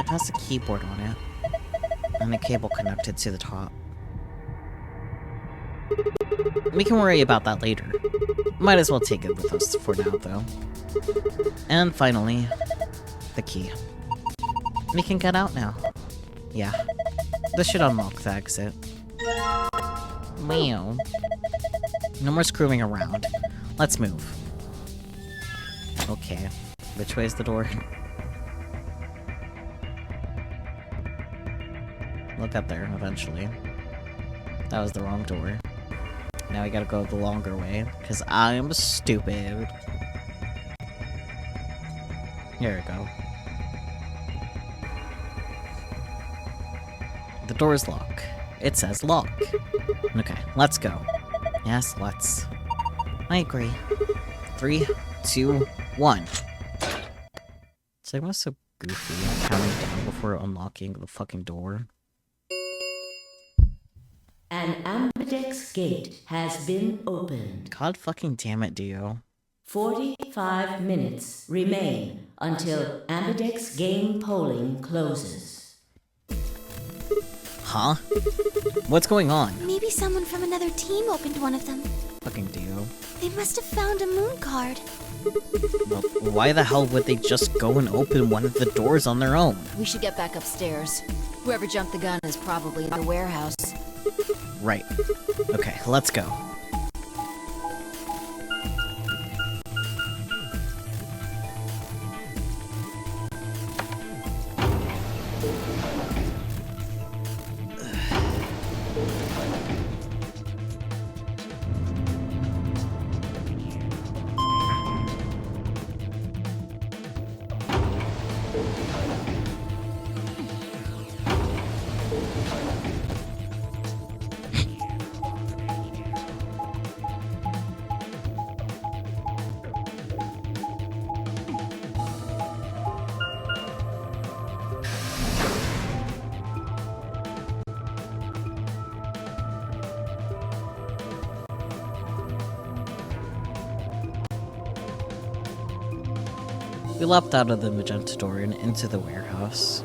It has a keyboard on it. And a cable connected to the top. We can worry about that later. Might as well take it with us for now, though. And finally, the key. We can get out now. Yeah. This should unlock the exit. Wow. No more screwing around. Let's move. Okay. Which way is the door? We'll get there eventually. That was the wrong door. Now we gotta go the longer way, because I'm stupid. Here we go. The door's locked. It says lock. Okay, let's go. Yes, let's. I agree. 3, 2, 1. Sigma's so goofy, counting down before unlocking the fucking door. An ambidex gate has been opened. God fucking damn it, Dio. 45 minutes remain until ambidex game polling closes. Huh? What's going on? Maybe someone from another team opened one of them. Fucking Dio. They must have found a moon card. Well, why the hell would they just go and open one of the doors on their own? We should get back upstairs. Whoever jumped the gun is probably in the warehouse. Right. Okay, let's go. We leapt out of the magenta door and into the warehouse.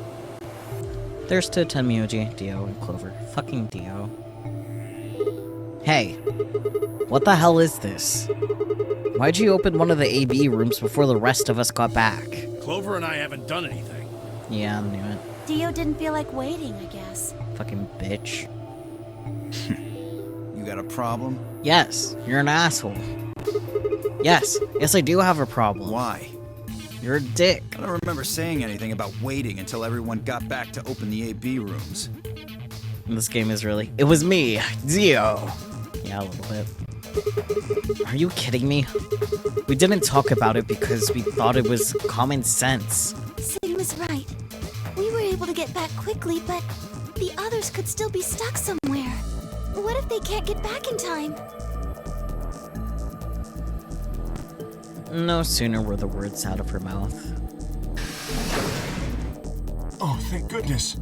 There stood Tenmyoji, Dio, and Clover. Fucking Dio. Hey, what the hell is this? Why'd you open one of the AB rooms before the rest of us got back? Clover and I haven't done anything. Yeah, I knew it. Dio didn't feel like waiting, I guess. Fucking bitch. You got a problem? Yes, you're an asshole. Yes, I do have a problem. Why? You're a dick. I don't remember saying anything about waiting until everyone got back to open the AB rooms. And this game is really... It was me, Dio. Yeah, a little bit. Are you kidding me? We didn't talk about it because we thought it was common sense. Sigma's right. We were able to get back quickly, but the others could still be stuck somewhere. What if they can't get back in time? No sooner were the words out of her mouth. Oh, thank goodness.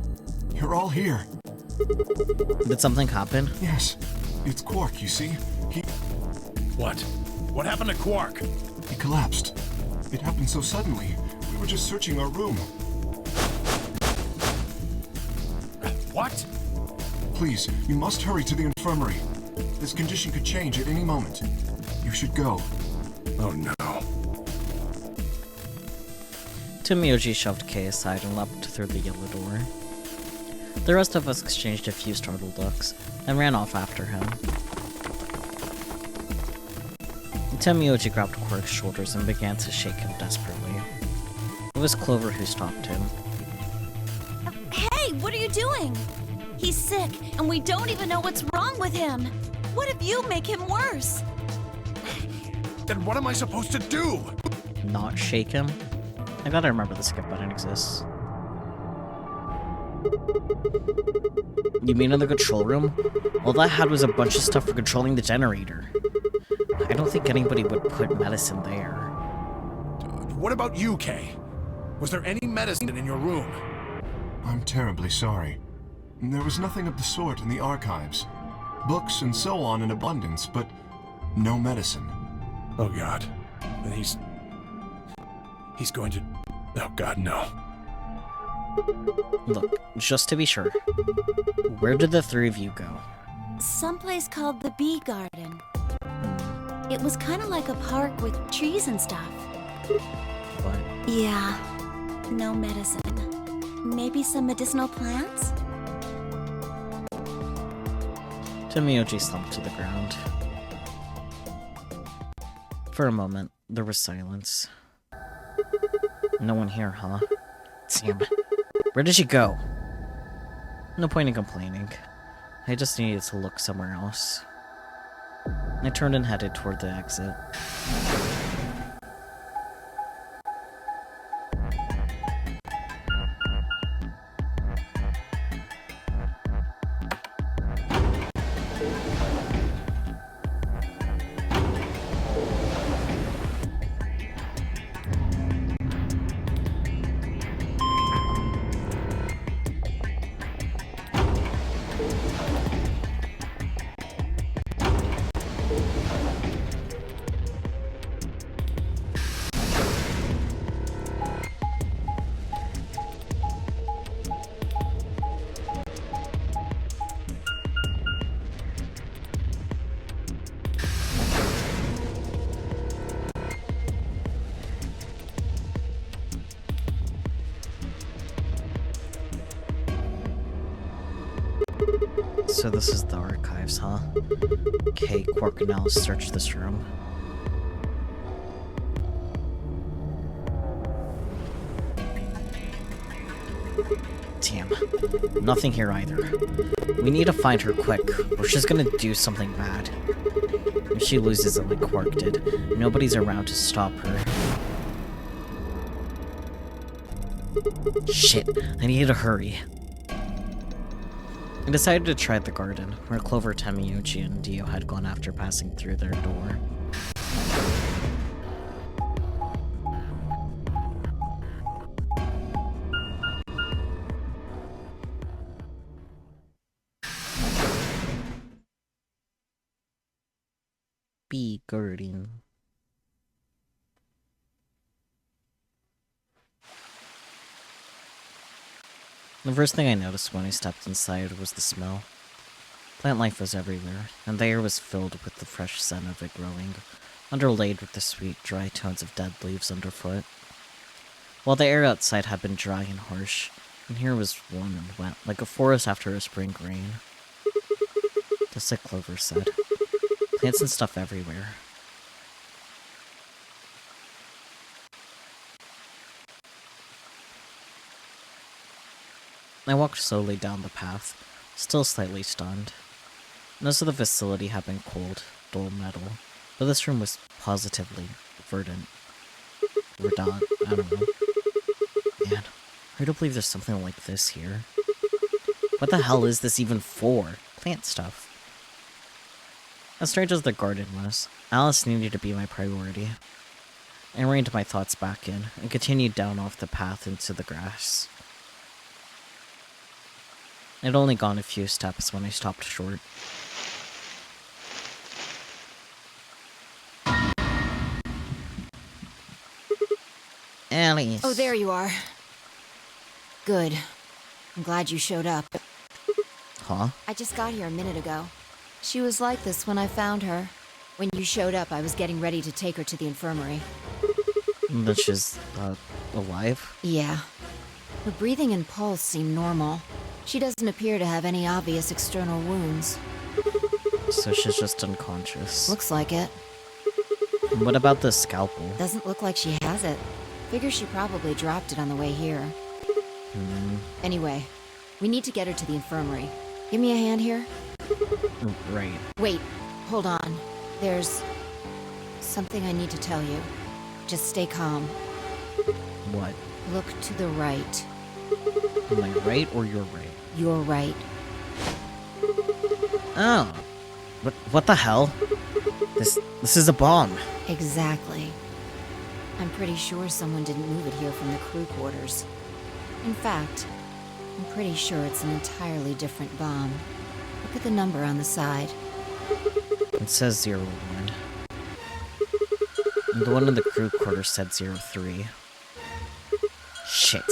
You're all here. Did something happen? Yes. It's Quark, you see. What? What happened to Quark? He collapsed. It happened so suddenly. We were just searching our room. What? Please, you must hurry to the infirmary. This condition could change at any moment. You should go. Oh no. Tenmyoji shoved Kei aside and leapt through the yellow door. The rest of us exchanged a few startled looks and ran off after him. Tenmyoji grabbed Quark's shoulders and began to shake him desperately. It was Clover who stopped him. Hey, what are you doing? He's sick, and we don't even know what's wrong with him. What if you make him worse? Then what am I supposed to do? Not shake him? I gotta remember the skip button exists. You mean in the control room? All that had was a bunch of stuff for controlling the generator. I don't think anybody would put medicine there. What about you, Kay? Was there any medicine in your room? I'm terribly sorry. There was nothing of the sort in the archives. Books and so on in abundance, but no medicine. Oh God. Then he's going to... Oh God, no. Look, just to be sure, where did the three of you go? Someplace called the Bee Garden. It was kind of like a park with trees and stuff. But Yeah, no medicine. Maybe some medicinal plants? Tenmyoji slumped to the ground. For a moment, there was silence. No one here, huh? Damn it. Where did she go? No point in complaining. I just needed to look somewhere else. I turned and headed toward the exit. So this is the archives, huh? Okay, Quark and Alice search this room. Damn. Nothing here either. We need to find her quick, or she's gonna do something bad. If she loses it like Quark did, nobody's around to stop her. Shit, I need to hurry. I decided to try the garden, where Clover, Tenmyoji, and Dio had gone after passing through their door. Be garden. The first thing I noticed when I stepped inside was the smell. Plant life was everywhere, and the air was filled with the fresh scent of it growing, underlaid with the sweet, dry tones of dead leaves underfoot. While the air outside had been dry and harsh, in here was warm and wet, like a forest after a spring rain. Just like Clover said. Plants and stuff everywhere. I walked slowly down the path, still slightly stunned. Most of the facility had been cold, dull metal, but this room was positively verdant. Verdant, I don't know. Man, hard to believe there's something like this here. What the hell is this even for? Plant stuff. As strange as the garden was, Alice needed to be my priority. I reined my thoughts back in, and continued down off the path into the grass. I'd only gone a few steps when I stopped short. Alice. Oh, there you are. Good. I'm glad you showed up. Huh? I just got here a minute ago. She was like this when I found her. When you showed up, I was getting ready to take her to the infirmary. But she's, alive? Yeah. Her breathing and pulse seem normal. She doesn't appear to have any obvious external wounds. So she's just unconscious. Looks like it. What about the scalpel? Doesn't look like she has it. Figure she probably dropped it on the way here. Anyway, we need to get her to the infirmary. Give me a hand here. Right. Wait, hold on. There's something I need to tell you. Just stay calm. What? Look to the right. Am I right or you're right? You're right. Oh. What the hell? This is a bomb. Exactly. I'm pretty sure someone didn't move it here from the crew quarters. In fact, I'm pretty sure it's an entirely different bomb. Look at the number on the side. It says 01. And the one in the crew quarters said 03. Shit.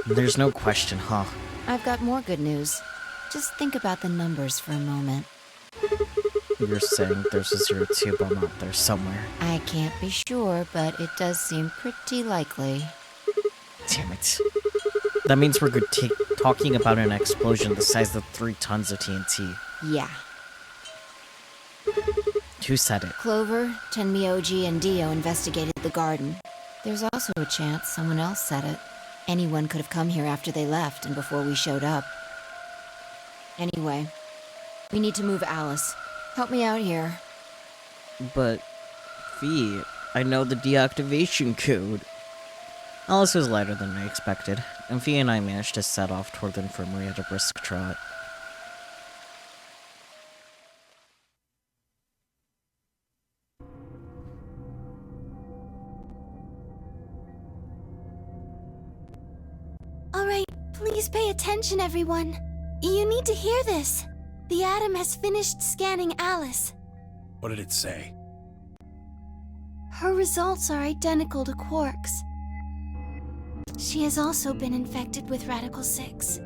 There's no question, huh? I've got more good news. Just think about the numbers for a moment. You're saying there's a 02 bomb out there somewhere. I can't be sure, but it does seem pretty likely. Damn it. That means we're talking about an explosion the size of 3 tons of TNT. Yeah. Who said it? Clover, Tenmyoji, and Dio investigated the garden. There's also a chance someone else said it. Anyone could have come here after they left and before we showed up. Anyway, we need to move Alice. Help me out here. But, V, I know the deactivation code. Alice was lighter than I expected, and V and I managed to set off toward the infirmary at a brisk trot. Alright, please pay attention, everyone. You need to hear this. The Atom has finished scanning Alice. What did it say? Her results are identical to Quark's. She has also been infected with Radical 6.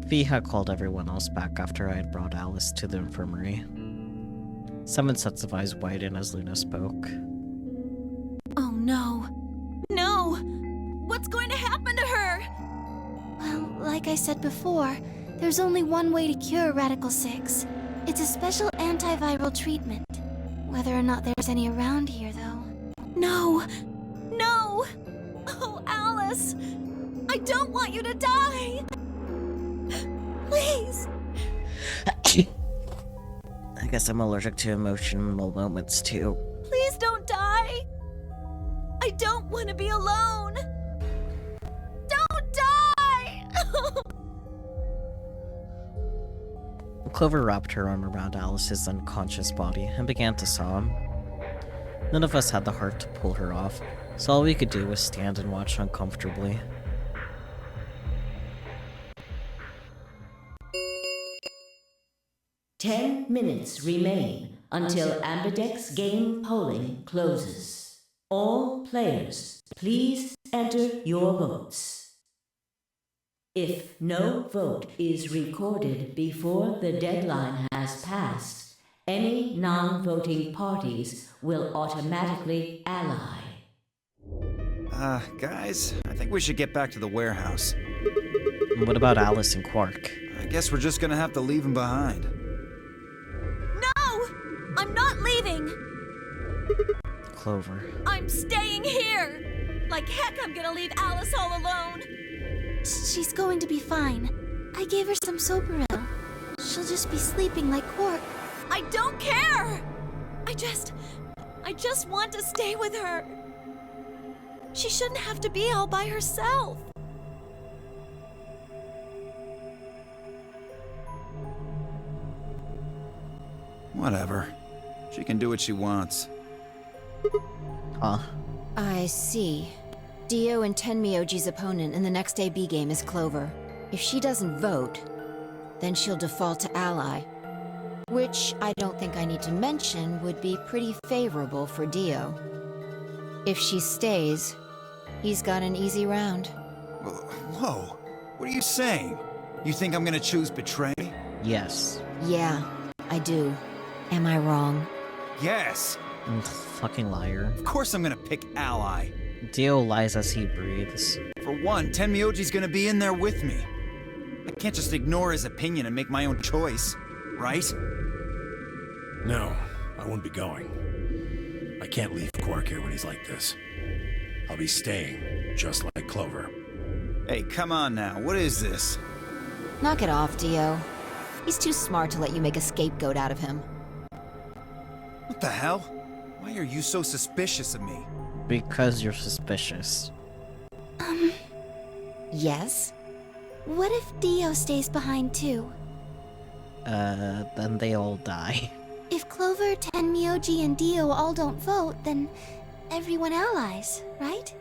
V had called everyone else back after I had brought Alice to the infirmary. 7 sets of eyes widened as Luna spoke. Oh no. No! What's going to happen to her? Well, Like I said before, there's only one way to cure Radical 6. It's a special antiviral treatment. Whether or not there's any around here, though. No! No! Oh, Alice! I don't want you to die! Please! I guess I'm allergic to emotional moments too. Please don't die! I don't want to be alone! Don't die! Clover wrapped her arm around Alice's unconscious body and began to sob. None of us had the heart to pull her off, so all we could do was stand and watch uncomfortably. Ten minutes remain until Ambidex game polling closes. All players, please enter your votes. If no vote is recorded before the deadline has passed, any non-voting parties will automatically ally. Guys, I think we should get back to the warehouse. What about Alice and Quark? I guess we're just gonna have to leave them behind. No! I'm not leaving! Clover. I'm staying here! Like heck I'm gonna leave Alice all alone! She's going to be fine. I gave her some Soberil. She'll just be sleeping like Quark. I don't care! I just want to stay with her. She shouldn't have to be all by herself. Whatever. She can do what she wants. Huh. I see. DIO and Tenmyoji's opponent in the next AB game is Clover. If she doesn't vote, then she'll default to ally. Which I don't think I need to mention would be pretty favorable for DIO. If she stays, he's got an easy round. Whoa, what are you saying? You think I'm gonna choose Betray? Yes. Yeah, I do. Am I wrong? Yes! Fucking liar. Of course I'm gonna pick Ally. DIO lies as he breathes. For one, Tenmyoji's gonna be in there with me. I can't just ignore his opinion and make my own choice, right? No, I won't be going. I can't leave Quark here when he's like this. I'll be staying, just like Clover. Hey, come on now, what is this? Knock it off, DIO. He's too smart to let you make a scapegoat out of him. What the hell? Why are you so suspicious of me? Because you're suspicious. Yes? What if DIO stays behind too? Then they all die. If Clover, Tenmyoji, and DIO all don't vote, then everyone allies, right?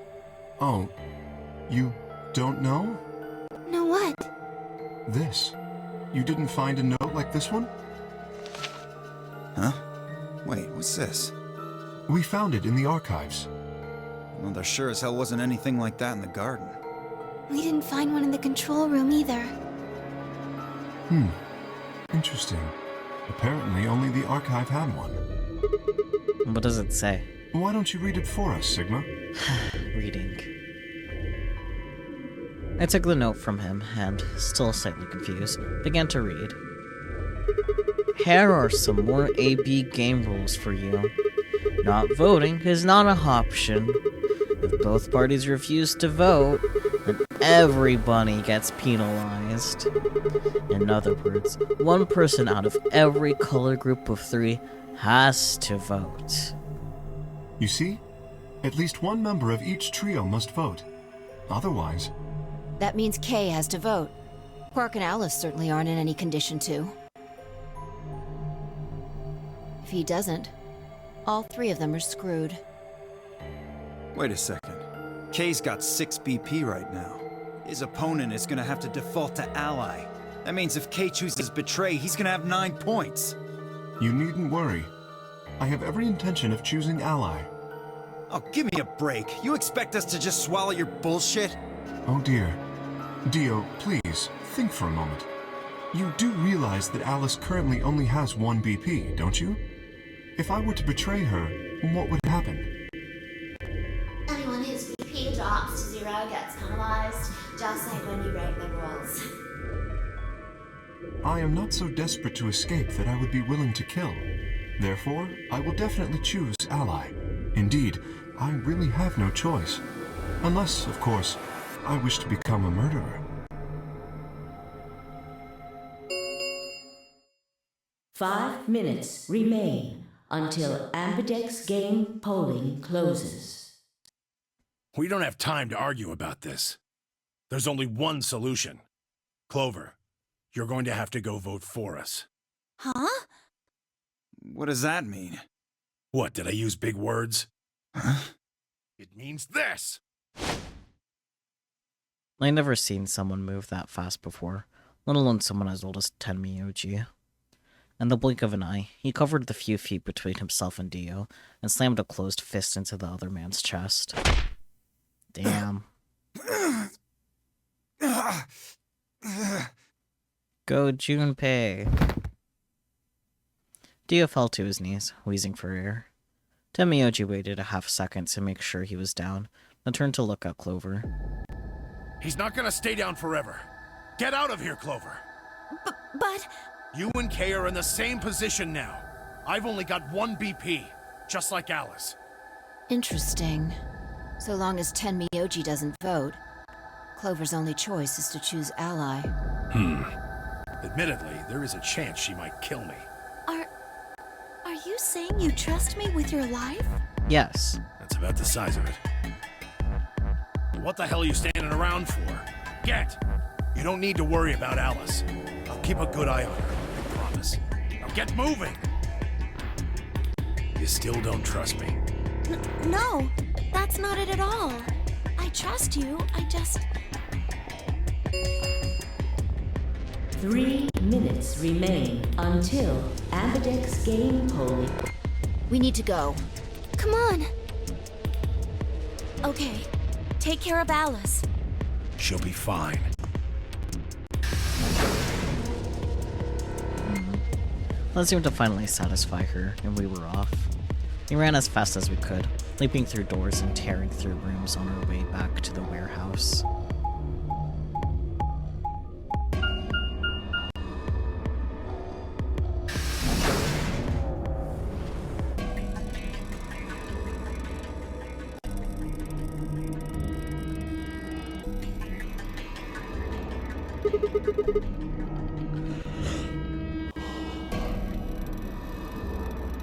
Oh, you don't know? Know what? This. You didn't find a note like this one? Huh? Wait, what's this? We found it in the archives. Well, there sure as hell wasn't anything like that in the garden. We didn't find one in the control room either. Interesting. Apparently only the archive had one. What does it say? Why don't you read it for us, Sigma? Reading. I took the note from him and, still slightly confused, began to read. Here are some more AB game rules for you. Not voting is not an option. If both parties refuse to vote, then everybody gets penalized. In other words, one person out of every color group of 3 has to vote. You see? At least one member of each trio must vote. Otherwise... That means Kay has to vote. Quark and Alice certainly aren't in any condition to. If he doesn't, all 3 of them are screwed. Wait a second. Kay's got 6 BP right now. His opponent is gonna have to default to ally. That means if Kay chooses Betray, he's gonna have 9 points. You needn't worry. I have every intention of choosing ally. Oh, give me a break. You expect us to just swallow your bullshit? Oh dear. DIO, please, think for a moment. You do realize that Alice currently only has 1 BP, don't you? If I were to betray her, what would happen? Anyone whose BP drops to 0 gets penalized. Just like when you break the rules. I am not so desperate to escape that I would be willing to kill. Therefore, I will definitely choose Ally. Indeed, I really have no choice. Unless, of course, I wish to become a murderer. 5 minutes remain until Ambidex game polling closes. We don't have time to argue about this. There's only one solution. Clover, you're going to have to go vote for us. Huh? What does that mean? What, did I use big words? Huh? It means this! I've never seen someone move that fast before, let alone someone as old as Tenmyoji. In the blink of an eye, he covered the few feet between himself and Dio, and slammed a closed fist into the other man's chest. Damn. Go Junpei. Dio fell to his knees, wheezing for air. Tenmyoji waited a half second to make sure he was down, then turned to look at Clover. He's not gonna stay down forever. Get out of here, Clover. But... You and Kay are in the same position now. I've only got 1 BP, just like Alice. Interesting. So long as Tenmyoji doesn't vote, Clover's only choice is to choose Ally. Admittedly, there is a chance she might kill me. Are you saying you trust me with your life? Yes. That's about the size of it. What the hell are you standing around for? Get! You don't need to worry about Alice. I'll keep a good eye on her, I promise. Now get moving! You still don't trust me? No, that's not it at all. I trust you, I just... 3 minutes remain until Ambidex game polling. We need to go. Come on. Okay, take care of Alice. She'll be fine. That seemed to finally satisfy her, and we were off. We ran as fast as we could, leaping through doors and tearing through rooms on our way back to the warehouse.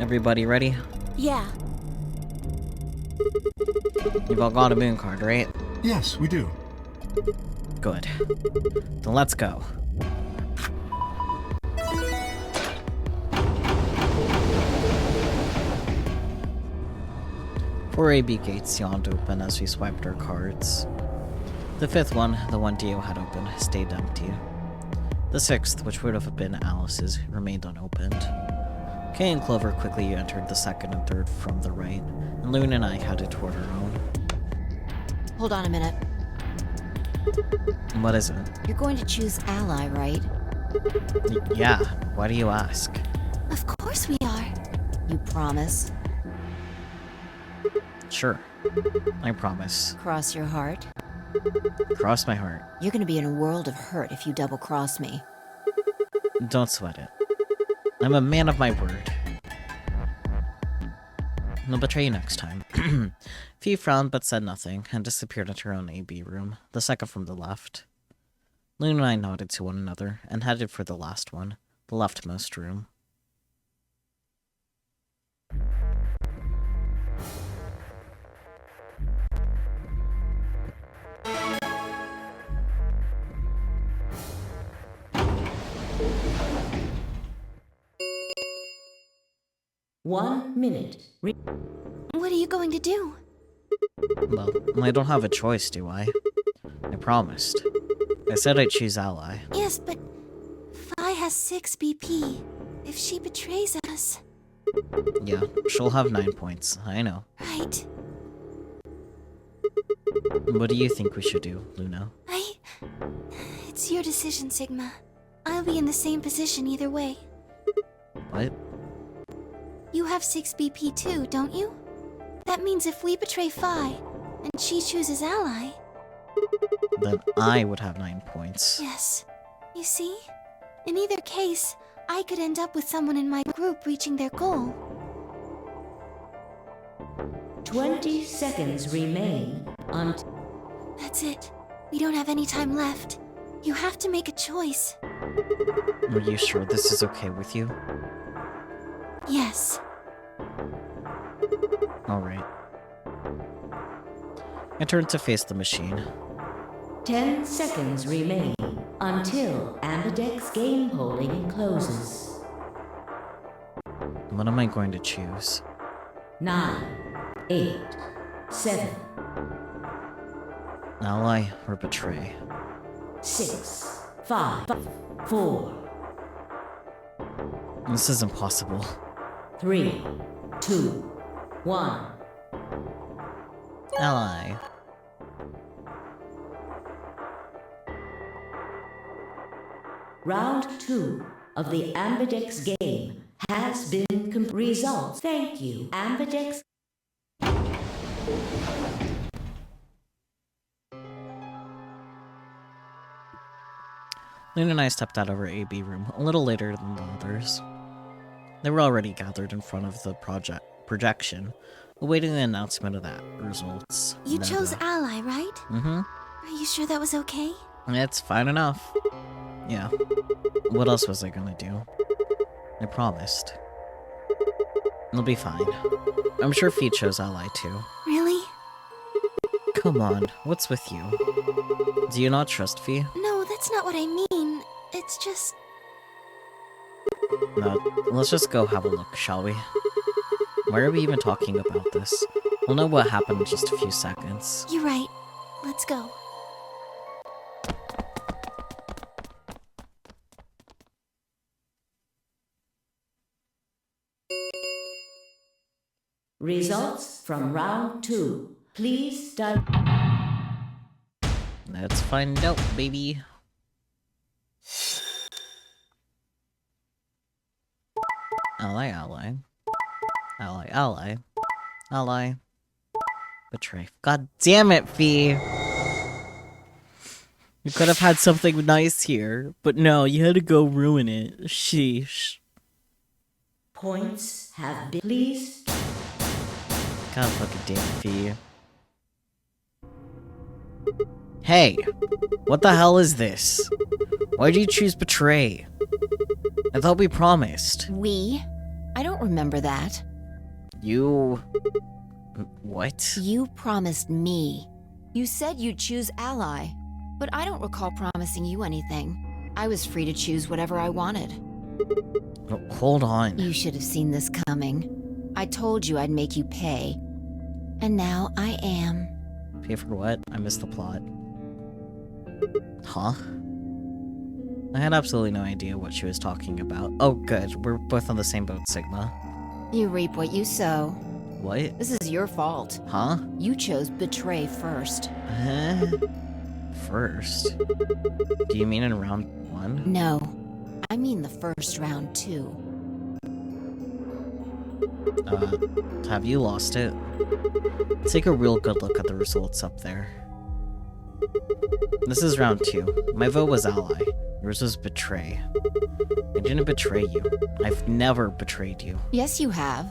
Everybody ready? Yeah. You've all got a moon card, right? Yes, we do. Good. Then let's go. 4 AB gates yawned open as we swiped our cards. The 5th one, the one Dio had opened, stayed empty. The 6th, which would have been Alice's, remained unopened. Kay and Clover quickly entered the 2nd and 3rd from the right, and Loon and I headed toward our own. Hold on a minute. What is it? You're going to choose Ally, right? Yeah, why do you ask? Of course we are. You promise? Sure. I promise. Cross your heart? Cross my heart. You're gonna be in a world of hurt if you double-cross me. Don't sweat it. I'm a man of my word. I'll betray you next time. Fee frowned but said nothing, and disappeared into her own AB room, the 2nd from the left. Loon and I nodded to one another, and headed for the last one, the leftmost room. One minute. What are you going to do? Well, I don't have a choice, do I? I promised. I said I'd choose Ally. Yes, but Phi has 6 BP. If she betrays us... Yeah, she'll have 9 points, I know. Right. What do you think we should do, Luna? It's your decision, Sigma. I'll be in the same position either way. What? You have 6 BP too, don't you? That means if we betray Phi, and she chooses Ally... then I would have 9 points. Yes. You see? In either case, I could end up with someone in my group reaching their goal. 20 seconds remain on... That's it. We don't have any time left. You have to make a choice. Are you sure this is okay with you? Yes. Alright. I turn to face the machine. 10 seconds remain until Ambidex game polling closes. What am I going to choose? 9, 8, 7, Ally or betray? 6, 5, 4, This is impossible. 3, 2, 1. Ally. Round 2 of the Ambidex game has been results. Thank you, Ambidex. Luna and I stepped out of our AB room a little later than the others. They were already gathered in front of the projection, awaiting the announcement of that results. You chose Ally, right? Mm-hmm. Are you sure that was okay? It's fine enough. Yeah. What else was I gonna do? I promised. It'll be fine. I'm sure Fee chose Ally too. Really? Come on, what's with you? Do you not trust Fee? No, that's not what I mean. It's just... No, let's just go have a look, shall we? Why are we even talking about this? We'll know what happened in just a few seconds. You're right. Let's go. Results from round 2. Please study. Let's find out, baby. Ally, ally. Ally, ally. Ally. Betray. God damn it, Fee! You could have had something nice here, but no, you had to go ruin it. Sheesh. Points have been... Please... God fucking damn it, Fee. Hey! What the hell is this? Why'd you choose Betray? I thought we promised. We? I don't remember that. You... What? You promised me. You said you'd choose Ally, but I don't recall promising you anything. I was free to choose whatever I wanted. Oh, hold on. You should have seen this coming. I told you I'd make you pay. And now I am. Pay for what? I missed the plot. Huh? I had absolutely no idea what she was talking about. Oh, good. We're both on the same boat, Sigma. You reap what you sow. What? This is your fault. Huh? You chose Betray first. Huh? First? Do you mean in round 1? No. I mean the first round, too. Have you lost it? Take a real good look at the results up there. This is round 2. My vote was Ally. Yours was Betray. I didn't betray you. I've never betrayed you. Yes, you have.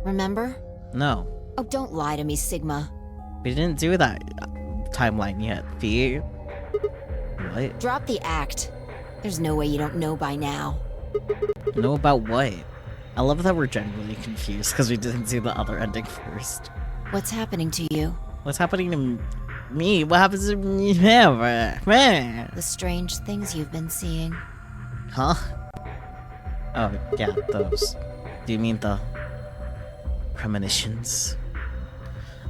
Remember? No. Oh, don't lie to me, Sigma. We didn't do that timeline yet, Fee. What? Drop the act. There's no way you don't know by now. Know about what? I love that we're genuinely confused because we didn't do the other ending first. What's happening to you? What's happening to me? What happens to me? The strange things you've been seeing. Huh? Oh, yeah, those. Do you mean the premonitions?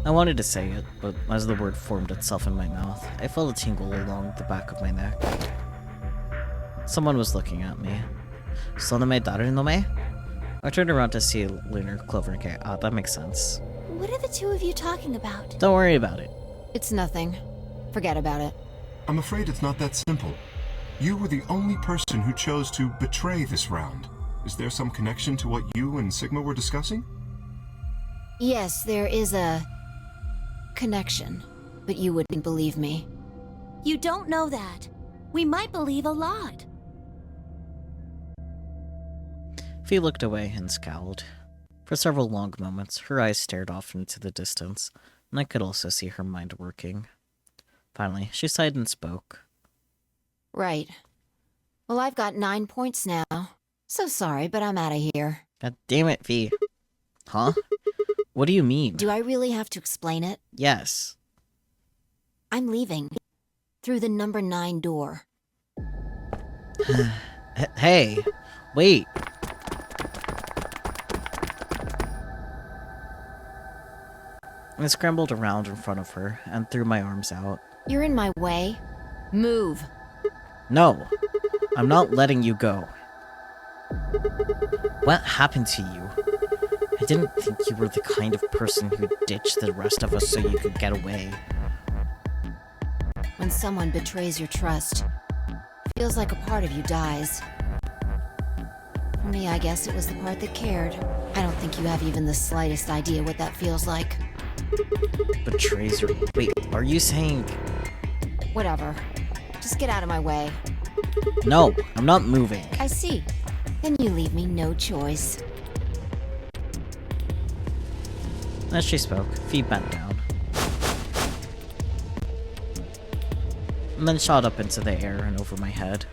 I wanted to say it, but as the word formed itself in my mouth, I felt a tingle along the back of my neck. Someone was looking at me. Sonome daru no me? I turned around to see Lunar, Clover, and Kay. Ah, that makes sense. What are the two of you talking about? Don't worry about it. It's nothing. Forget about it. I'm afraid it's not that simple. You were the only person who chose to betray this round. Is there some connection to what you and Sigma were discussing? Yes, there is a... connection. But you wouldn't believe me. You don't know that. We might believe a lot. Fee looked away and scowled. For several long moments, her eyes stared off into the distance, and I could also see her mind working. Finally, she sighed and spoke. Right. Well, I've got 9 points now. So sorry, but I'm out of here. God damn it, Fee. Huh? What do you mean? Do I really have to explain it? Yes. I'm leaving. Through the number 9 door. Hey, wait. I scrambled around in front of her and threw my arms out. You're in my way. Move. No, I'm not letting you go. What happened to you? I didn't think you were the kind of person who'd ditch the rest of us so you could get away. When someone betrays your trust, feels like a part of you dies. For me, I guess it was the part that cared. I don't think you have even the slightest idea what that feels like. Betrays your... Wait, are you saying... Whatever. Just get out of my way. No, I'm not moving. I see. Then you leave me no choice. As she spoke, Fee bent down. And then shot up into the air and over my head.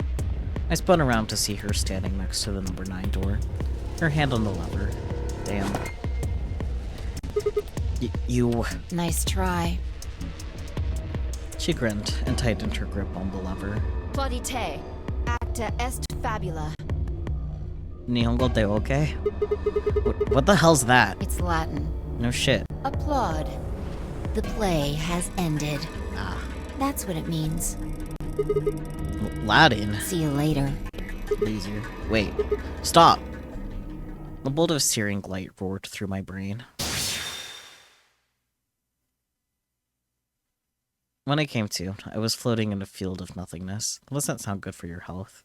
I spun around to see her standing next to the number 9 door, her hand on the lever. Damn. You... Nice try. She grinned and tightened her grip on the lever. Plaudite, acta est fabula. Nihongo de oke? What the hell's that? It's Latin. No shit. Applaud. The play has ended. Ah. That's what it means. Latin? See you later. Loser. Wait. Stop! A bolt of searing light roared through my brain. When I came to, I was floating in a field of nothingness. Doesn't that sound good for your health?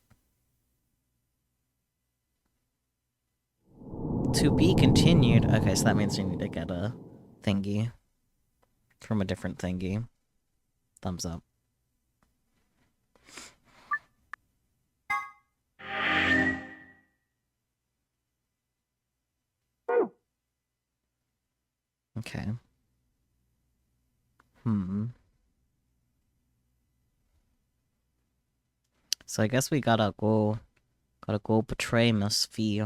To be continued. Okay, so that means you need to get a thingy from a different thingy. Thumbs up. Okay. So I guess we gotta go betray Miss Fee.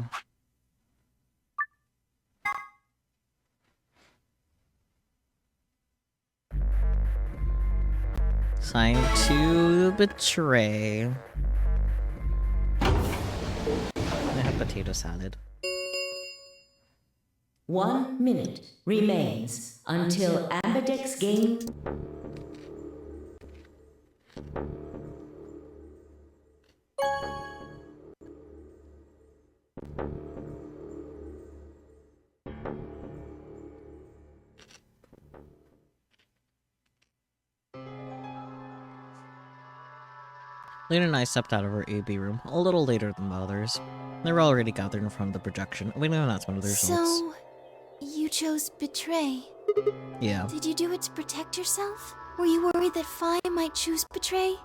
Time to betray. I have potato salad. 1 minute remains until Ambidex game. Lena and I stepped out of our AB room a little later than the others. They were already gathered in front of the projection, waiting on announcement of the results. So, you chose betray. Yeah. Did you do it to protect yourself? Were you worried that Fi might choose betray?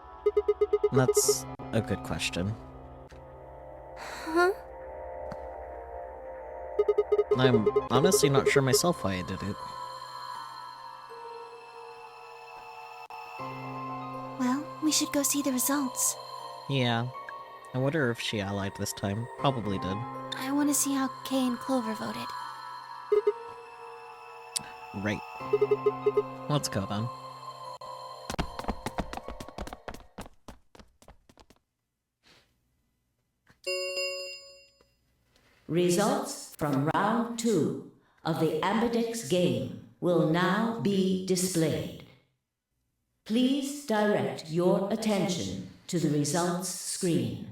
That's a good question. Huh? I'm honestly not sure myself why I did it. Well, we should go see the results. Yeah. I wonder if she allied this time. Probably did. I want to see how Kay and Clover voted. Right. Let's go then. Results from round 2 of the Ambidex game will now be displayed. Please direct your attention to the results screen.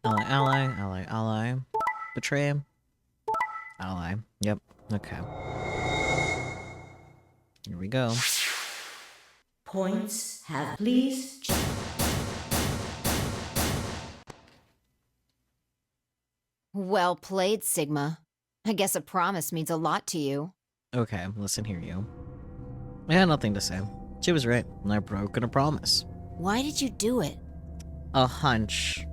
Ally. Betray him. Ally. Yep. Okay. Here we go. Points have please. Well played, Sigma. I guess a promise means a lot to you. Okay, listen here, you. I had nothing to say. She was right, and I broken a promise. Why did you do it? A hunch.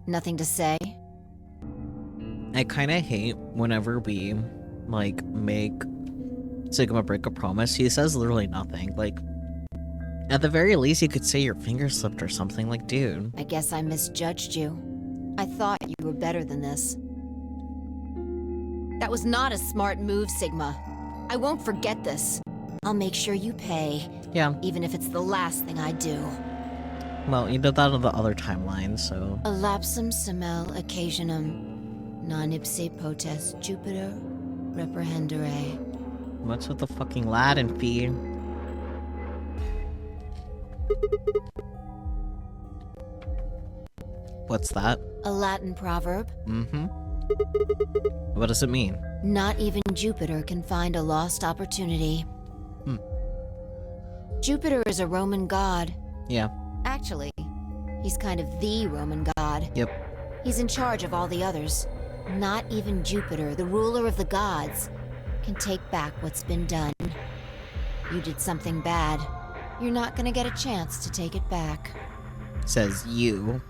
Nothing to say? I kinda hate whenever we, like, make Sigma break a promise. He says literally nothing. Like, at the very least, you could say your finger slipped or something. Like, dude. I guess I misjudged you. I thought you were better than this. That was not a smart move, Sigma. I won't forget this. I'll make sure you pay. Yeah. Even if it's the last thing I do. Well, you did that on the other timeline, so... A lapsum semel occasionum non ipse potest Jupiter reprehendere. What's with the fucking Latin fee? What's that? A Latin proverb. Mm-hmm. What does it mean? Not even Jupiter can find a lost opportunity. Jupiter is a Roman god. Yeah. Actually, he's kind of the Roman god. Yep. He's in charge of all the others. Not even Jupiter, the ruler of the gods, can take back what's been done. You did something bad. You're not gonna get a chance to take it back. Says you.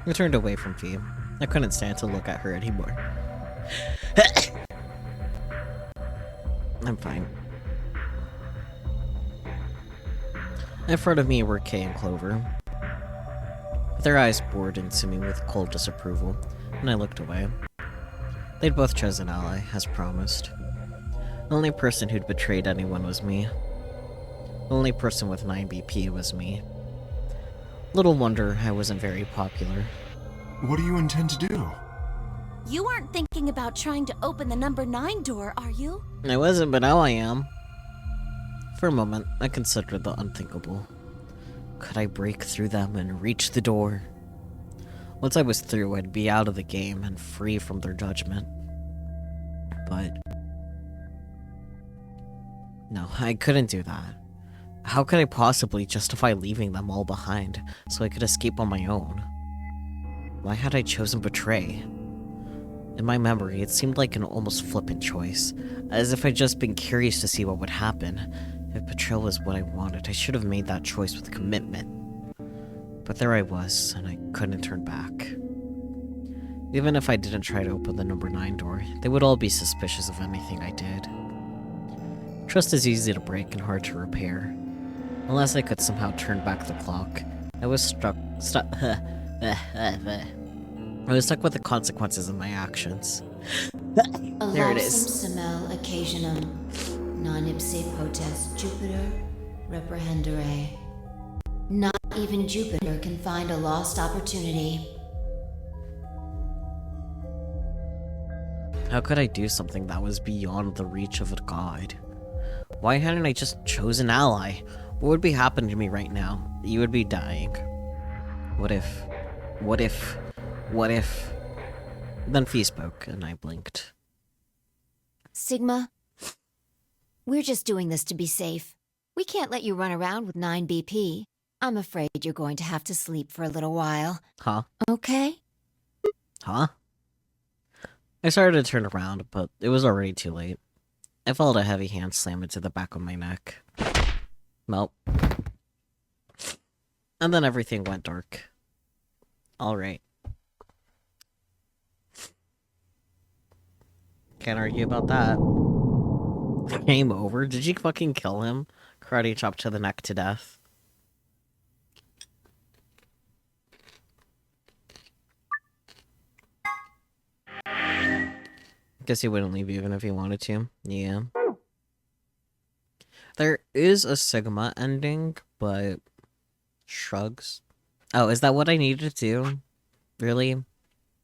I turned away from Fee. I couldn't stand to look at her anymore. I'm fine. In front of me were Kay and Clover. Their eyes bored into me with cold disapproval, and I looked away. They'd both chosen ally, as promised. The only person who'd betrayed anyone was me. The only person with 9 BP was me. Little wonder I wasn't very popular. What do you intend to do? You aren't thinking about trying to open the number 9 door, are you? I wasn't, but now I am. For a moment, I considered the unthinkable. Could I break through them and reach the door? Once I was through, I'd be out of the game and free from their judgment. But... no, I couldn't do that. How could I possibly justify leaving them all behind so I could escape on my own? Why had I chosen Betray? In my memory, it seemed like an almost flippant choice, as if I'd just been curious to see what would happen. If betrayal was what I wanted, I should have made that choice with commitment. But there I was, and I couldn't turn back. Even if I didn't try to open the number 9 door, they would all be suspicious of anything I did. Trust is easy to break and hard to repair. Unless I could somehow turn back the clock, I was stuck with the consequences of my actions. There it is. Semel occasionum non ipse potest Jupiter reprehendere. Not even Jupiter can find a lost opportunity. How could I do something that was beyond the reach of a god? Why hadn't I just chosen ally? What would be happening to me right now? You would be dying. What if? Then Fee spoke, and I blinked. Sigma, we're just doing this to be safe. We can't let you run around with 9 BP. I'm afraid you're going to have to sleep for a little while. Huh? Okay? Huh? I started to turn around, but it was already too late. I felt a heavy hand slam into the back of my neck. Nope. And then everything went dark. Alright. Can't argue about that. Game over? Did you fucking kill him? Karate chop to the neck to death. Guess he wouldn't leave even if he wanted to. Yeah. There is a Sigma ending, but... shrugs. Oh, is that what I needed to do? Really?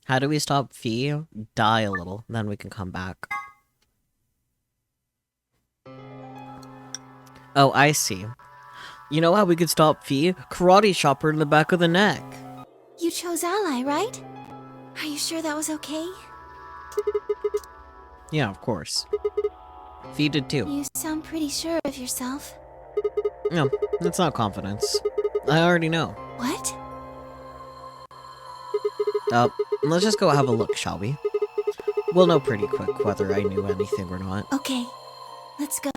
How do we stop Fee? Die a little, then we can come back. Oh, I see. You know how we could stop Fee? Karate chop her in the back of the neck. You chose ally, right? Are you sure that was okay? Yeah, of course. Fee did too. You sound pretty sure of yourself. No, it's not confidence. I already know. What? Let's just go have a look, shall we? We'll know pretty quick whether I knew anything or not. Okay, let's go.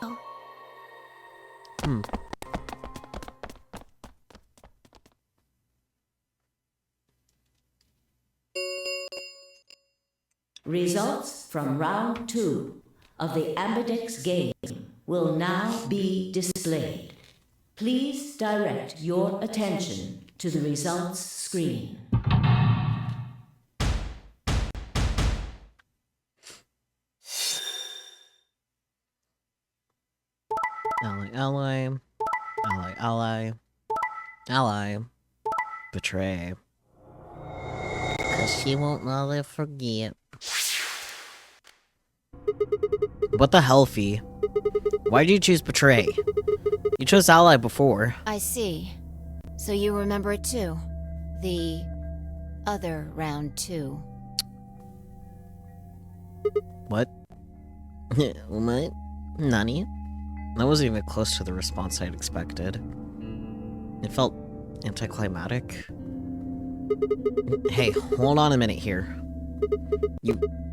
Results from round 2 of the Ambidex game will now be displayed. Please direct your attention to the results screen. Ally. Ally. Betray. 'Cause she won't never forget. What the hell, Fee? Why did you choose Betray? You chose Ally before. I see. So you remember it too? The other round 2. What? What? Nani? That wasn't even close to the response I'd expected. It felt anticlimactic. Hey, hold on a minute here.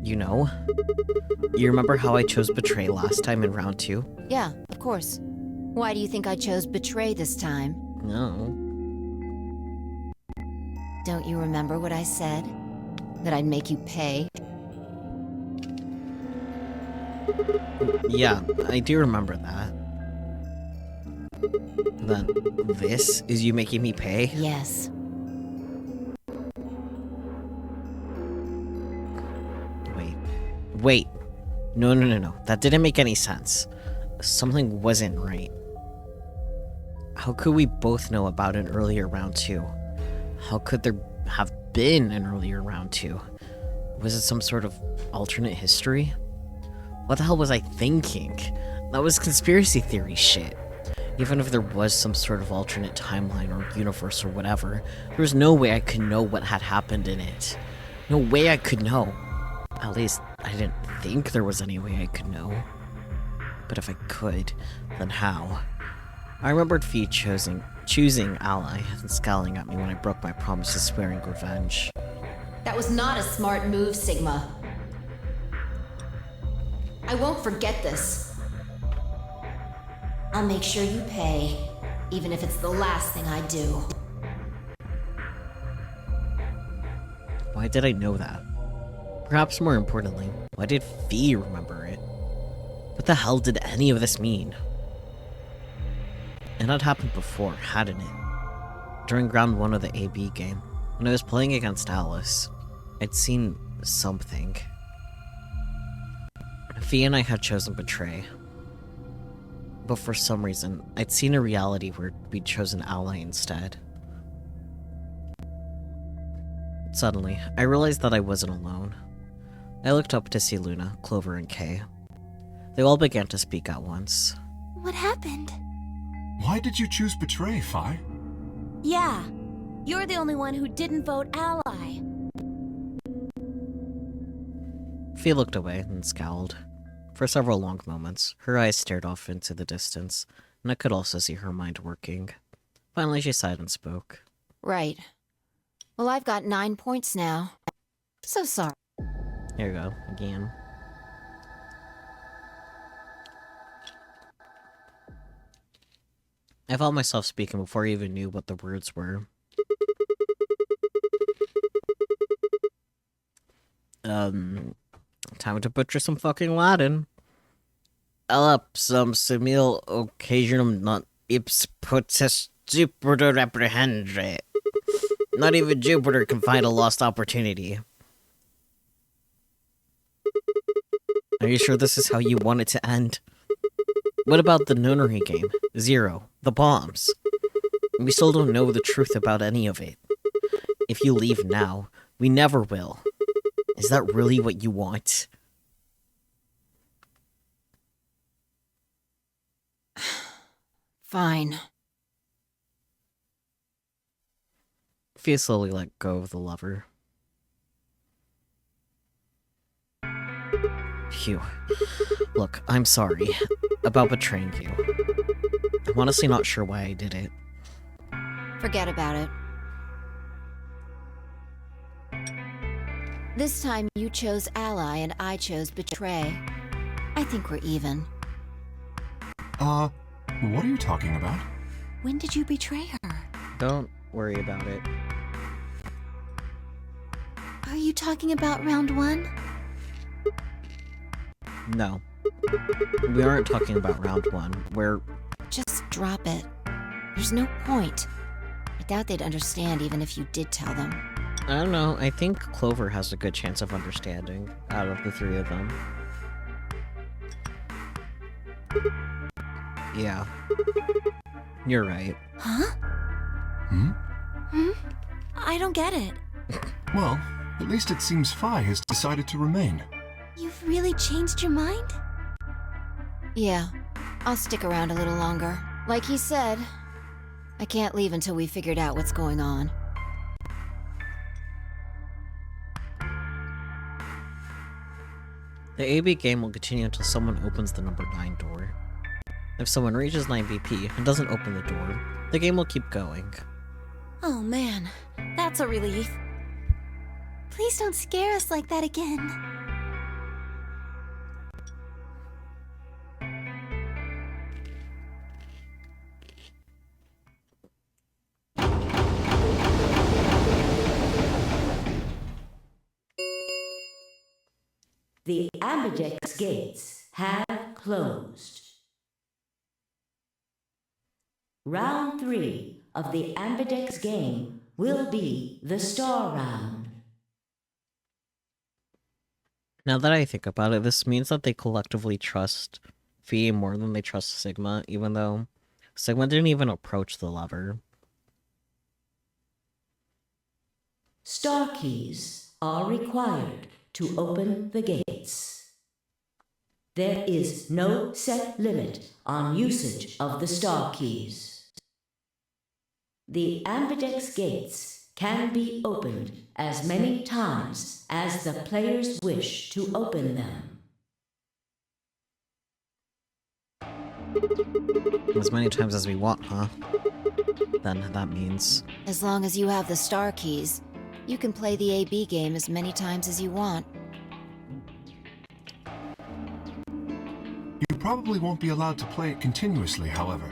You know? You remember how I chose Betray last time in round 2? Yeah, of course. Why do you think I chose Betray this time? No. Don't you remember what I said? That I'd make you pay? Yeah, I do remember that. Then, this is you making me pay? Yes. Wait. No. That didn't make any sense. Something wasn't right. How could we both know about an earlier round 2? How could there have been an earlier round 2? Was it some sort of alternate history? What the hell was I thinking? That was conspiracy theory shit. Even if there was some sort of alternate timeline or universe or whatever, there was no way I could know what had happened in it. No way I could know. At least, I didn't think there was any way I could know. But if I could, then how? I remembered Fee choosing Ally and scowling at me when I broke my promise of swearing revenge. That was not a smart move, Sigma. I won't forget this. I'll make sure you pay, Even if it's the last thing I do. Why did I know that? Perhaps more importantly, why did Fee remember it? What the hell did any of this mean? It had happened before, hadn't it? During round 1 of the AB game, when I was playing against Alice, I'd seen something. Fee and I had chosen Betray. But for some reason, I'd seen a reality where we'd chosen Ally instead. Suddenly, I realized that I wasn't alone. I looked up to see Luna, Clover, and Kay. They all began to speak at once. What happened? Why did you choose Betray, Fi? Yeah, you're the only one who didn't vote Ally. Fee looked away and scowled. For several long moments, her eyes stared off into the distance, and I could also see her mind working. Finally, she sighed and spoke. Right. Well, I've got 9 points now. So sorry. Here you go, again. I felt myself speaking before I even knew what the words were. Time to butcher some fucking Latin. Elapsum simil occasionum non ips potest Jupiter apprehendre. Not even Jupiter can find a lost opportunity. Are you sure this is how you want it to end? What about the nunnery game? Zero. The bombs. We still don't know the truth about any of it. If you leave now, we never will. Is that really what you want? Fine. Fia slowly let go of the lever. Phew. Look, I'm sorry about betraying you. I'm honestly not sure why I did it. Forget about it. This time you chose ally and I chose betray. I think we're even. What are you talking about? When did you betray her? Don't worry about it. Are you talking about round 1? No. We aren't talking about round 1. We're... Just drop it. There's no point. I doubt they'd understand even if you did tell them. I don't know, I think Clover has a good chance of understanding out of the 3 of them. Yeah. You're right. Huh? Hmm? I don't get it. Well, at least it seems Phi has decided to remain. You've really changed your mind? Yeah. I'll stick around a little longer. Like he said, I can't leave until we figured out what's going on. The AB game will continue until someone opens the number 9 door. If someone reaches 9 BP and doesn't open the door, the game will keep going. Oh man, that's a relief. Please don't scare us like that again. The Ambidex gates have closed. Round 3 of the Ambidex game will be the Star Round. Now that I think about it, this means that they collectively trust Phi more than they trust Sigma, even though Sigma didn't even approach the lever. Star keys are required to open the gates. There is no set limit on usage of the star keys. The Ambidex gates can be opened as many times as the players wish to open them. As many times as we want, huh? Then that means... As long as you have the star keys, you can play the AB game as many times as you want. You probably won't be allowed to play it continuously, however.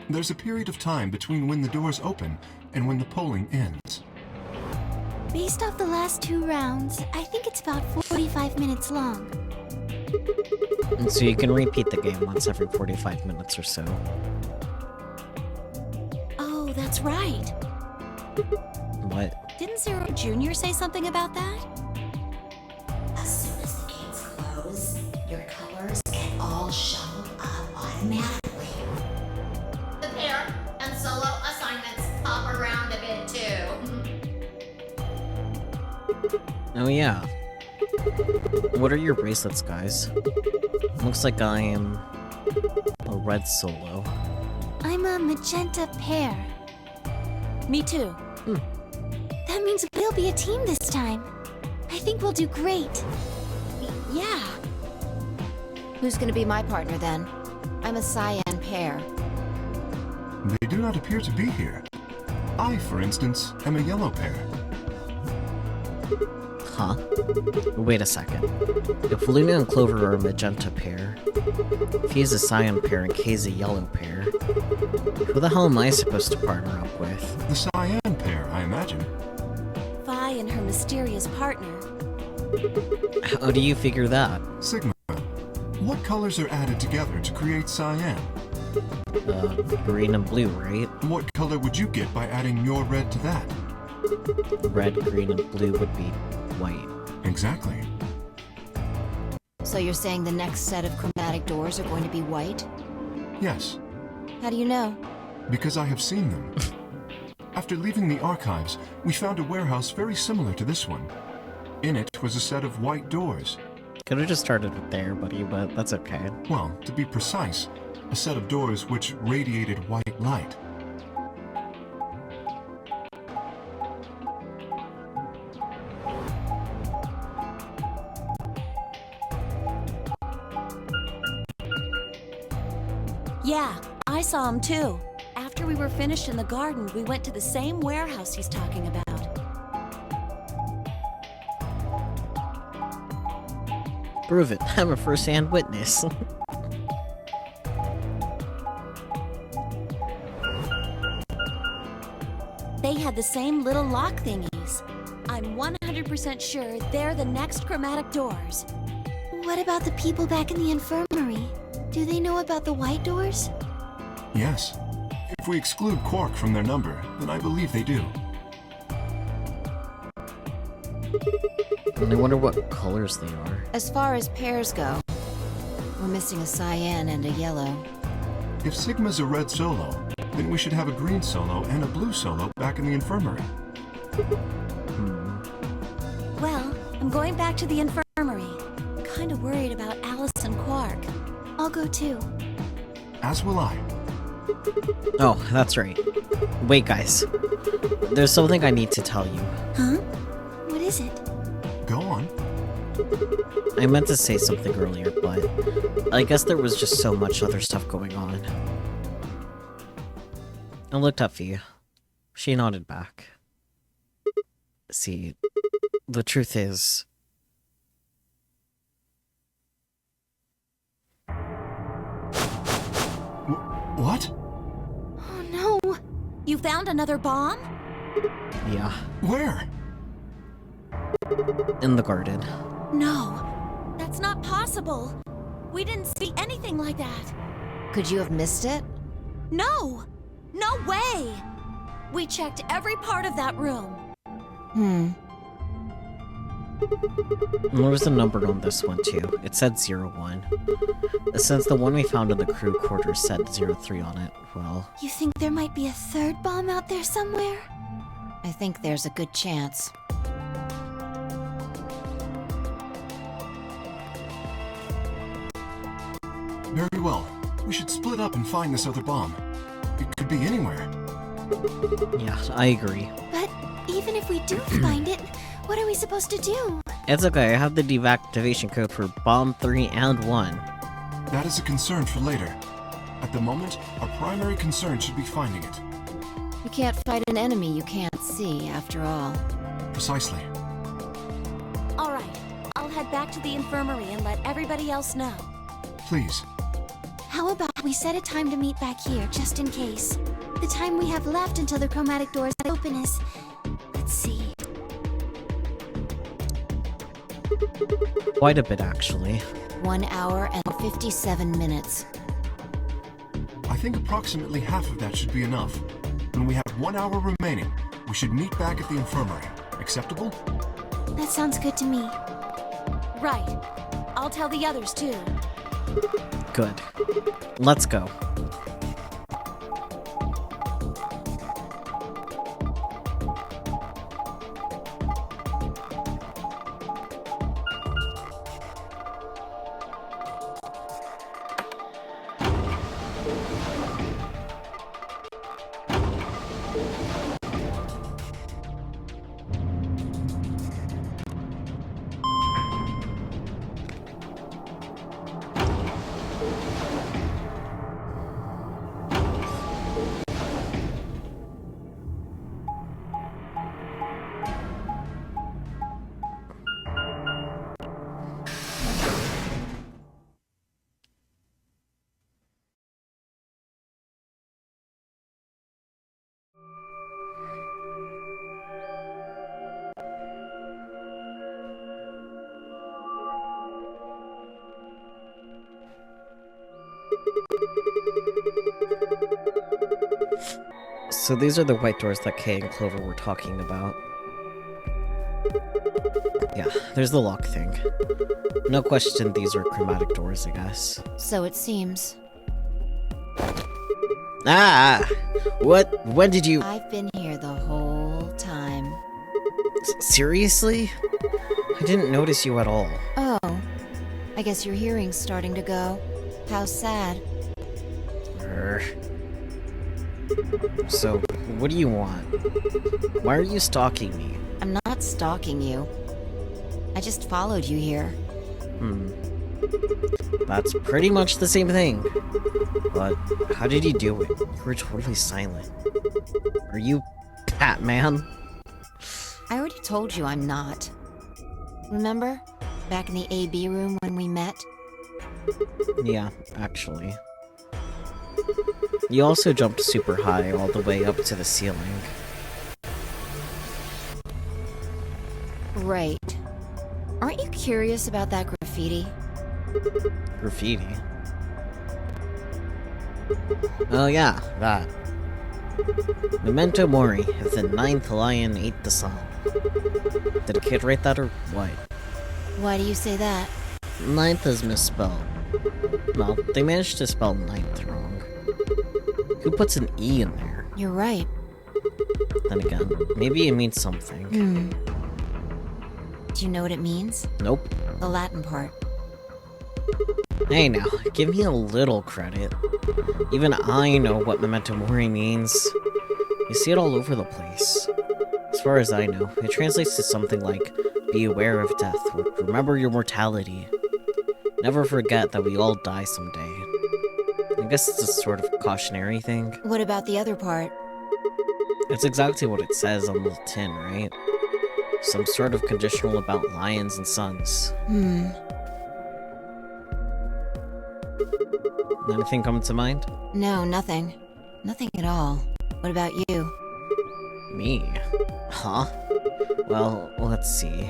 There's a period of time between when the doors open and when the polling ends. Based off the last 2 rounds, I think it's about 45 minutes long. And so you can repeat the game once every 45 minutes or so. Oh, that's right. What? Didn't Zero Jr. say something about that? As soon as the gates close, your colors get all shuffled up automatically. The pair and solo assignments hop around a bit too. Oh yeah. What are your bracelets, guys? Looks like I am a red solo. I'm a magenta pair. Me too. That means we'll be a team this time. I think we'll do great. Yeah. Who's gonna be my partner then? I'm a cyan pair. They do not appear to be here. I, for instance, am a yellow pair. Huh? Wait a second. If Luna and Clover are a magenta pair, Phi's a cyan pair and Kay's a yellow pair, who the hell am I supposed to partner up with? The cyan pair, I imagine. Phi and her mysterious partner. How do you figure that? Sigma, what colors are added together to create cyan? Green and blue, right? What color would you get by adding your red to that? Red, green, and blue would be white. Exactly. So you're saying the next set of chromatic doors are going to be white? Yes. How do you know? Because I have seen them. After leaving the archives, we found a warehouse very similar to this one. In it was a set of white doors. Could have just started with there, buddy, but that's okay. Well, to be precise, a set of doors which radiated white light. Yeah, I saw him too. After we were finished in the garden, we went to the same warehouse he's talking about. Prove it. I'm a first-hand witness. They had the same little lock thingies. I'm 100% sure they're the next chromatic doors. What about the people back in the infirmary? Do they know about the white doors? Yes. If we exclude Quark from their number, then I believe they do. And I wonder what colors they are. As far as pairs go, we're missing a cyan and a yellow. If Sigma's a red solo, then we should have a green solo and a blue solo back in the infirmary. Well, I'm going back to the infirmary. Kinda worried about Alice and Quark. I'll go too. As will I. Oh, that's right. Wait, guys. There's something I need to tell you. Huh? What is it? Go on. I meant to say something earlier, but I guess there was just so much other stuff going on. I looked up for you. She nodded back. See, the truth is... What? Oh no! You found another bomb? Yeah. Where? In the garden. No, that's not possible. We didn't see anything like that. Could you have missed it? No! No way! We checked every part of that room. And there was a number on this one too. It said 01. Since the one we found in the crew quarters said 03 on it, well... You think there might be a third bomb out there somewhere? I think there's a good chance. Very well. We should split up and find this other bomb. It could be anywhere. Yeah, I agree. But even if we do find it, what are we supposed to do? It's okay, I have the deactivation code for Bomb 3 and 1. That is a concern for later. At the moment, our primary concern should be finding it. You can't fight an enemy you can't see, after all. Precisely. Alright, I'll head back to the infirmary and let everybody else know. Please. How about we set a time to meet back here, just in case? The time we have left until the chromatic doors open is... Let's see... Quite a bit, actually. 1 hour and 57 minutes. I think approximately half of that should be enough. When we have 1 hour remaining, we should meet back at the infirmary. Acceptable? That sounds good to me. Right. I'll tell the others too. Good. Let's go. So these are the white doors that Kay and Clover were talking about. Yeah, there's the lock thing. No question these are chromatic doors, I guess. So it seems. Ah! What? When did you... I've been here the whole time. Seriously? I didn't notice you at all. Oh. I guess your hearing's starting to go. How sad. So, what do you want? Why are you stalking me? I'm not stalking you. I just followed you here. That's pretty much the same thing. But how did you do it? You were totally silent. Are you Batman? I already told you I'm not. Remember? Back in the AB room when we met? Yeah, actually. You also jumped super high all the way up to the ceiling. Right. Aren't you curious about that graffiti? Graffiti? Oh yeah, that. Memento Mori, if the ninth lion ate the sun. Did a kid write that or what? Why do you say that? Ninth is misspelled. Well, they managed to spell ninth wrong. Who puts an E in there? You're right. Then again, maybe it means something. Do you know what it means? Nope. The Latin part. Hey now, give me a little credit. Even I know what Memento Mori means. You see it all over the place. As far as I know, it translates to something like, be aware of death, or remember your mortality. Never forget that we all die someday. I guess it's a sort of cautionary thing. What about the other part? It's exactly what it says on the tin, right? Some sort of conditional about lions and suns. Anything come to mind? No, nothing. Nothing at all. What about you? Me? Huh? Well, let's see.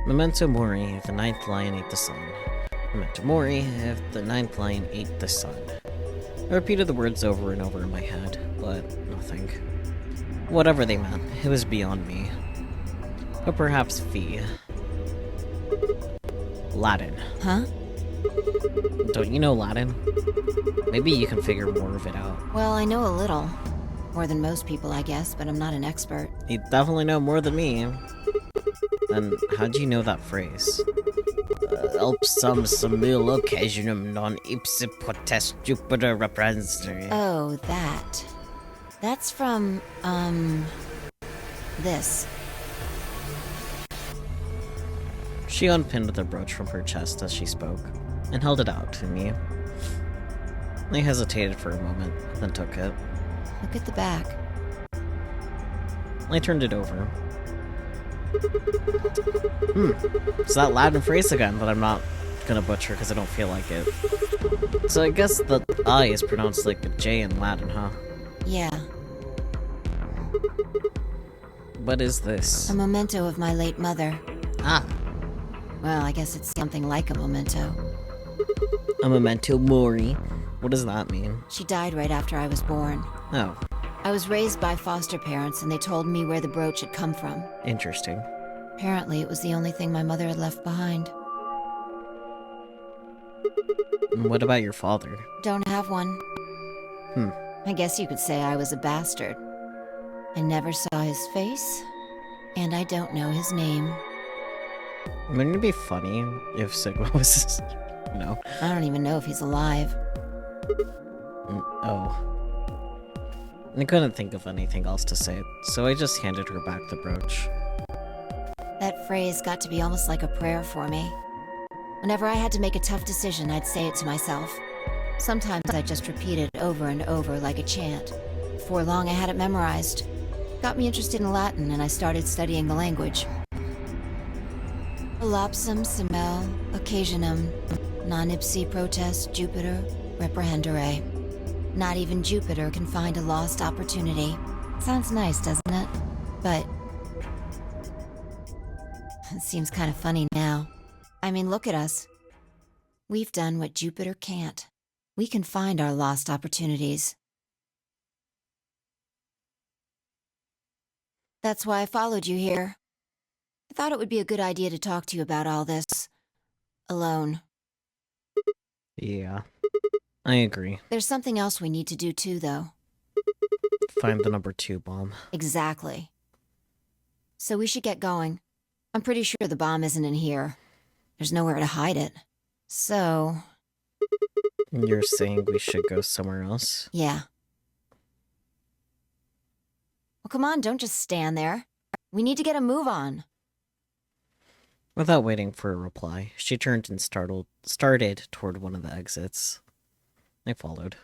Memento Mori, if the ninth lion ate the sun. Memento Mori, if the ninth lion ate the sun. I repeated the words over and over in my head, but nothing. Whatever they meant, it was beyond me. But perhaps Fee. Latin. Huh? Don't you know Latin? Maybe you can figure more of it out. Well, I know a little. More than most people, I guess, but I'm not an expert. You definitely know more than me. Then how'd you know that phrase? Elpsum simul occasionum non ipse potest Jupiter reprensere. Oh, that. That's from, this. She unpinned the brooch from her chest as she spoke, and held it out to me. I hesitated for a moment, then took it. Look at the back. I turned it over. It's that Latin phrase again that I'm not gonna butcher because I don't feel like it. So I guess the I is pronounced like a J in Latin, huh? Yeah. What is this? A memento of my late mother. Ah. Well, I guess it's something like a memento. A memento mori? What does that mean? She died right after I was born. Oh. I was raised by foster parents, and they told me where the brooch had come from. Interesting. Apparently, it was the only thing my mother had left behind. What about your father? Don't have one. I guess you could say I was a bastard. I never saw his face, and I don't know his name. Wouldn't it be funny if Sigma was... No. I don't even know if he's alive. Oh. I couldn't think of anything else to say, so I just handed her back the brooch. That phrase got to be almost like a prayer for me. Whenever I had to make a tough decision, I'd say it to myself. Sometimes I'd just repeat it over and over like a chant. Before long, I had it memorized. Got me interested in Latin, and I started studying the language. Elapsum simel occasionum non ipsi protest Jupiter reprehendere. Not even Jupiter can find a lost opportunity. Sounds nice, doesn't it? But it seems kind of funny now. I mean, look at us. We've done what Jupiter can't. We can find our lost opportunities. That's why I followed you here. I thought it would be a good idea to talk to you about all this. Alone. Yeah, I agree. There's something else we need to do too, though. Find the number 2 bomb. Exactly. So we should get going. I'm pretty sure the bomb isn't in here. There's nowhere to hide it. So... You're saying we should go somewhere else? Yeah. Well, come on, don't just stand there. We need to get a move on. Without waiting for a reply, she turned and started toward one of the exits. I followed.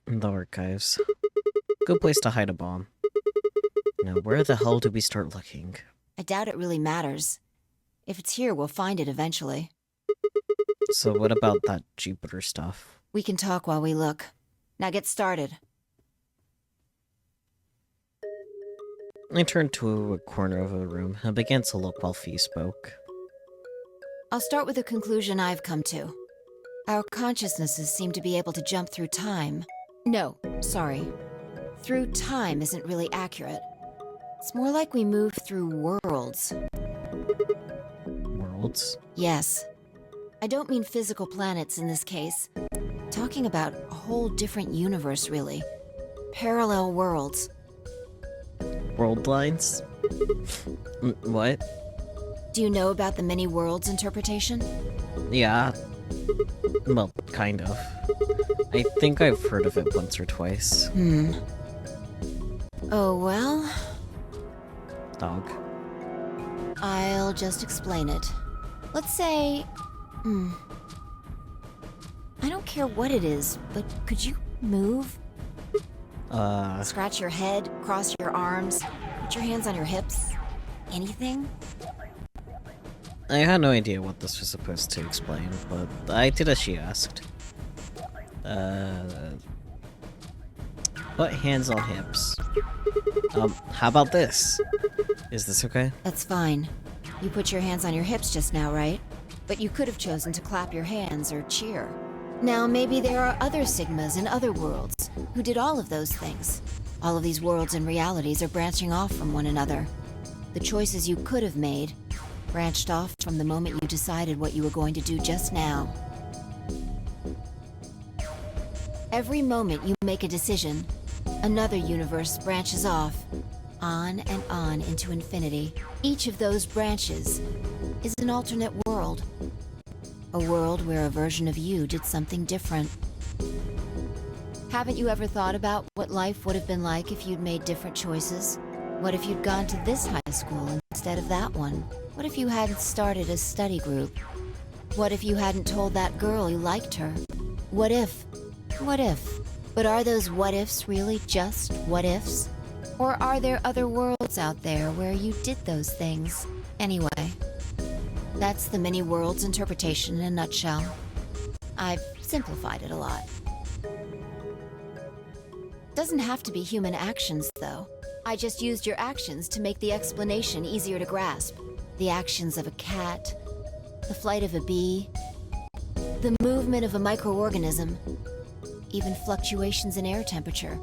The archives. Good place to hide a bomb. Now, where the hell do we start looking? I doubt it really matters. If it's here, we'll find it eventually. So what about that Jupiter stuff? We can talk while we look. Now get started. I turned to a corner of a room and began to look while Fee spoke. I'll start with a conclusion I've come to. Our consciousnesses seem to be able to jump through time. No, sorry. Through time isn't really accurate. It's more like we move through worlds. Worlds? Yes. I don't mean physical planets in this case. Talking about a whole different universe, really. Parallel worlds. World lines? What? Do you know about the many worlds interpretation? Yeah. Well, kind of. I think I've heard of it once or twice. Oh, well. Dog. I'll just explain it. Let's say... I don't care what it is, but could you move? Scratch your head, cross your arms, put your hands on your hips. Anything? I had no idea what this was supposed to explain, but I did as she asked. Put hands on hips. How about this? Is this okay? That's fine. You put your hands on your hips just now, right? But you could have chosen to clap your hands or cheer. Now, maybe there are other Sigmas in other worlds who did all of those things. All of these worlds and realities are branching off from one another. The choices you could have made branched off from the moment you decided what you were going to do just now. Every moment you make a decision, another universe branches off, on and on into infinity. Each of those branches is an alternate world. A world where a version of you did something different. Haven't you ever thought about what life would have been like if you'd made different choices? What if you'd gone to this high school instead of that one? What if you hadn't started a study group? What if you hadn't told that girl you liked her? What if? What if? But are those what ifs really just what ifs? Or are there other worlds out there where you did those things? Anyway, that's the many worlds interpretation in a nutshell. I've simplified it a lot. Doesn't have to be human actions, though. I just used your actions to make the explanation easier to grasp. The actions of a cat, the flight of a bee, the movement of a microorganism, even fluctuations in air temperature.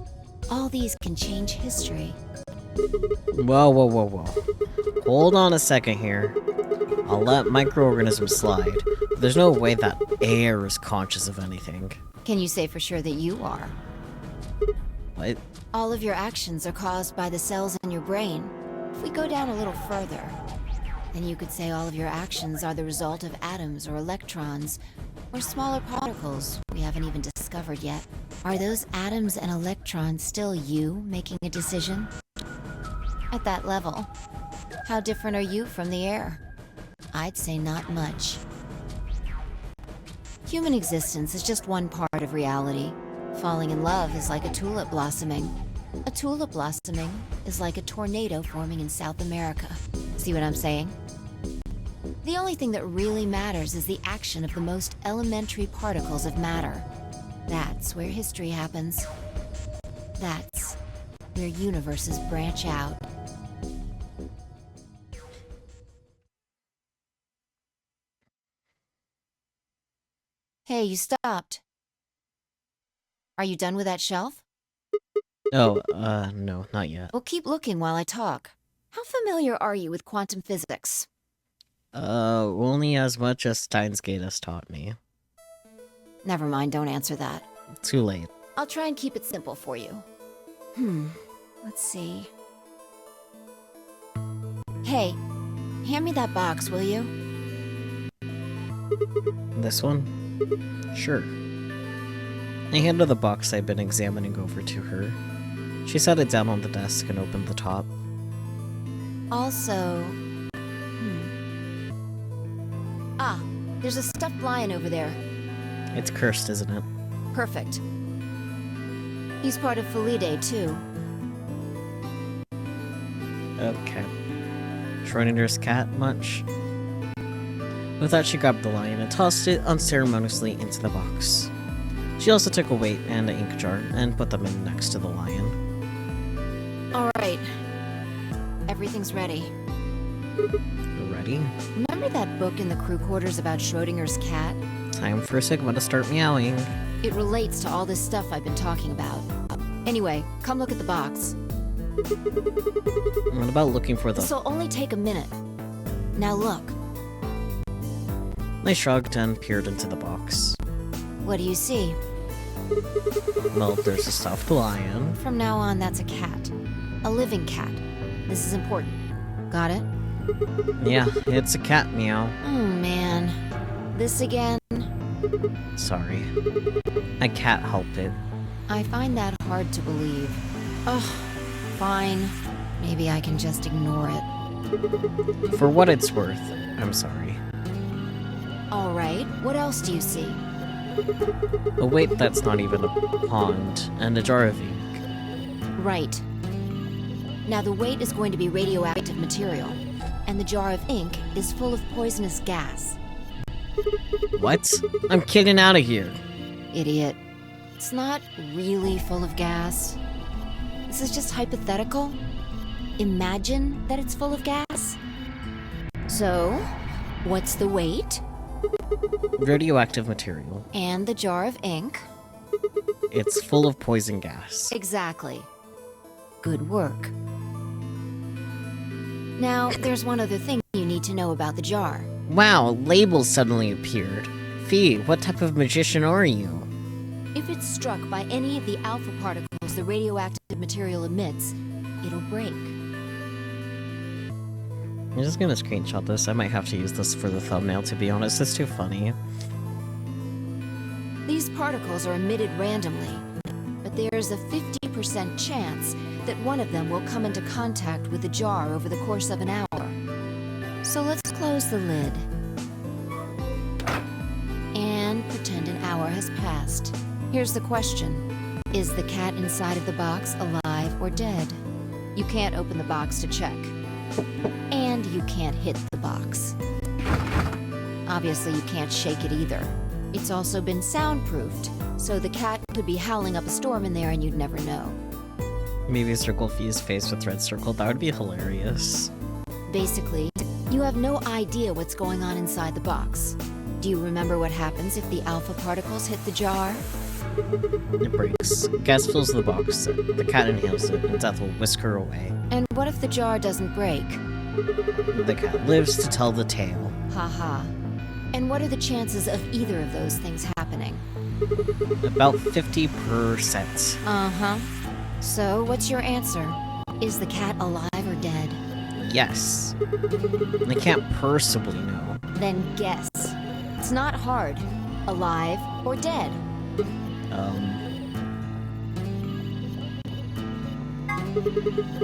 All these can change history. Whoa, whoa, whoa, whoa. Hold on a second here. I'll let microorganisms slide, but there's no way that air is conscious of anything. Can you say for sure that you are? What? All of your actions are caused by the cells in your brain. If we go down a little further, then you could say all of your actions are the result of atoms or electrons, or smaller particles we haven't even discovered yet. Are those atoms and electrons still you making a decision? At that level, how different are you from the air? I'd say not much. Human existence is just one part of reality. Falling in love is like a tulip blossoming. A tulip blossoming is like a tornado forming in South America. See what I'm saying? The only thing that really matters is the action of the most elementary particles of matter. That's where history happens. That's where universes branch out. Hey, you stopped. Are you done with that shelf? Oh, no, not yet. Well, keep looking while I talk. How familiar are you with quantum physics? Only as much as Steins Gate has taught me. Never mind, don't answer that. Too late. I'll try and keep it simple for you. Let's see. Hey, hand me that box, will you? This one? Sure. I handed the box I'd been examining over to her. She set it down on the desk and opened the top. Also... Ah, there's a stuffed lion over there. It's cursed, isn't it? Perfect. He's part of Felidae, too. Okay. Schrodinger's cat, much? With that, she grabbed the lion and tossed it unceremoniously into the box. She also took a weight and an ink jar and put them in next to the lion. Alright. Everything's ready. Ready? Remember that book in the crew quarters about Schrodinger's cat? Time for Sigma to start meowing. It relates to all this stuff I've been talking about. Anyway, come look at the box. What about looking for the... This'll only take a minute. Now look. I shrugged and peered into the box. What do you see? Well, there's a stuffed lion. From now on, that's a cat. A living cat. This is important. Got it? Yeah, it's a cat meow. Oh, man. This again? Sorry. I can't help it. I find that hard to believe. Ugh, fine. Maybe I can just ignore it. For what it's worth, I'm sorry. Alright, what else do you see? A weight that's not even a pond, and a jar of ink. Right. Now the weight is going to be radioactive material, and the jar of ink is full of poisonous gas. What? I'm kidding out of here. Idiot. It's not really full of gas. This is just hypothetical. Imagine that it's full of gas. So, what's the weight? Radioactive material. And the jar of ink? It's full of poison gas. Exactly. Good work. Now, there's one other thing you need to know about the jar. Wow, labels suddenly appeared. Fee, what type of magician are you? If it's struck by any of the alpha particles the radioactive material emits, it'll break. I'm just gonna screenshot this. I might have to use this for the thumbnail, to be honest. It's too funny. These particles are emitted randomly, but there's a 50% chance that one of them will come into contact with the jar over the course of an hour. So let's close the lid. And pretend an hour has passed. Here's the question. Is the cat inside of the box alive or dead? You can't open the box to check. And you can't hit the box. Obviously, you can't shake it either. It's also been soundproofed, so the cat could be howling up a storm in there and you'd never know. Maybe circle Fee's face with red circle. That would be hilarious. Basically, you have no idea what's going on inside the box. Do you remember what happens if the alpha particles hit the jar? It breaks. Gas fills the box. The cat inhales it, and death will whisk her away. And what if the jar doesn't break? The cat lives to tell the tale. Haha. And what are the chances of either of those things happening? About 50%. Uh-huh. So, what's your answer? Is the cat alive or dead? Yes. I can't possibly know. Then guess. It's not hard. Alive or dead?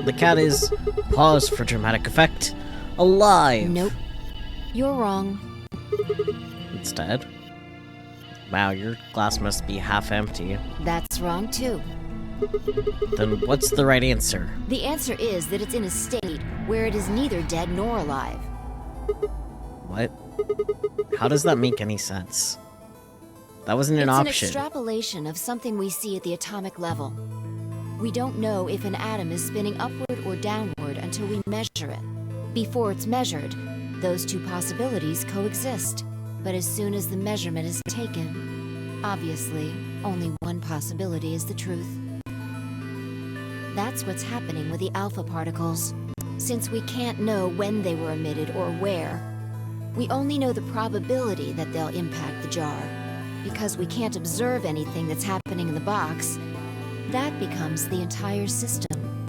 The cat is, pause for dramatic effect, alive. Nope. You're wrong. It's dead? Wow, your glass must be half empty. That's wrong too. Then what's the right answer? The answer is that it's in a state where it is neither dead nor alive. What? How does that make any sense? That wasn't an option. It's an extrapolation of something we see at the atomic level. We don't know if an atom is spinning upward or downward until we measure it. Before it's measured, those two possibilities coexist. But as soon as the measurement is taken, obviously, only one possibility is the truth. That's what's happening with the alpha particles. Since we can't know when they were emitted or where, We only know the probability that they'll impact the jar. Because we can't observe anything that's happening in the box, that becomes the entire system.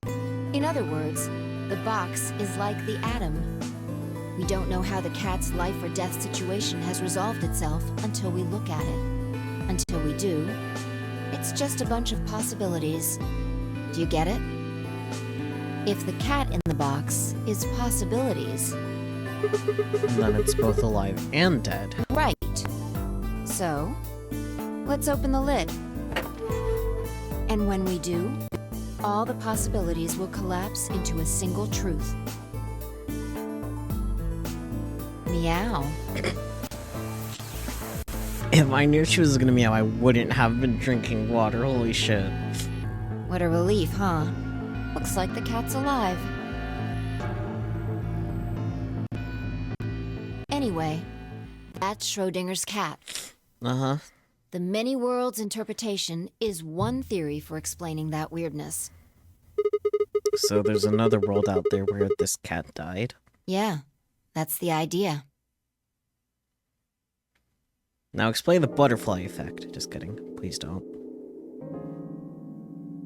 In other words, the box is like the atom. We don't know how the cat's life or death situation has resolved itself until we look at it. Until we do, it's just a bunch of possibilities. Do you get it? If the cat in the box is possibilities, then it's both alive and dead. Right. So, let's open the lid. And when we do, all the possibilities will collapse into a single truth. Meow. If I knew she was gonna meow, I wouldn't have been drinking water. Holy shit. What a relief, huh? Looks like the cat's alive. Anyway, that's Schrodinger's cat. Uh-huh. The many worlds interpretation is one theory for explaining that weirdness. So there's another world out there where this cat died? Yeah, that's the idea. Now explain the butterfly effect. Just kidding. Please don't.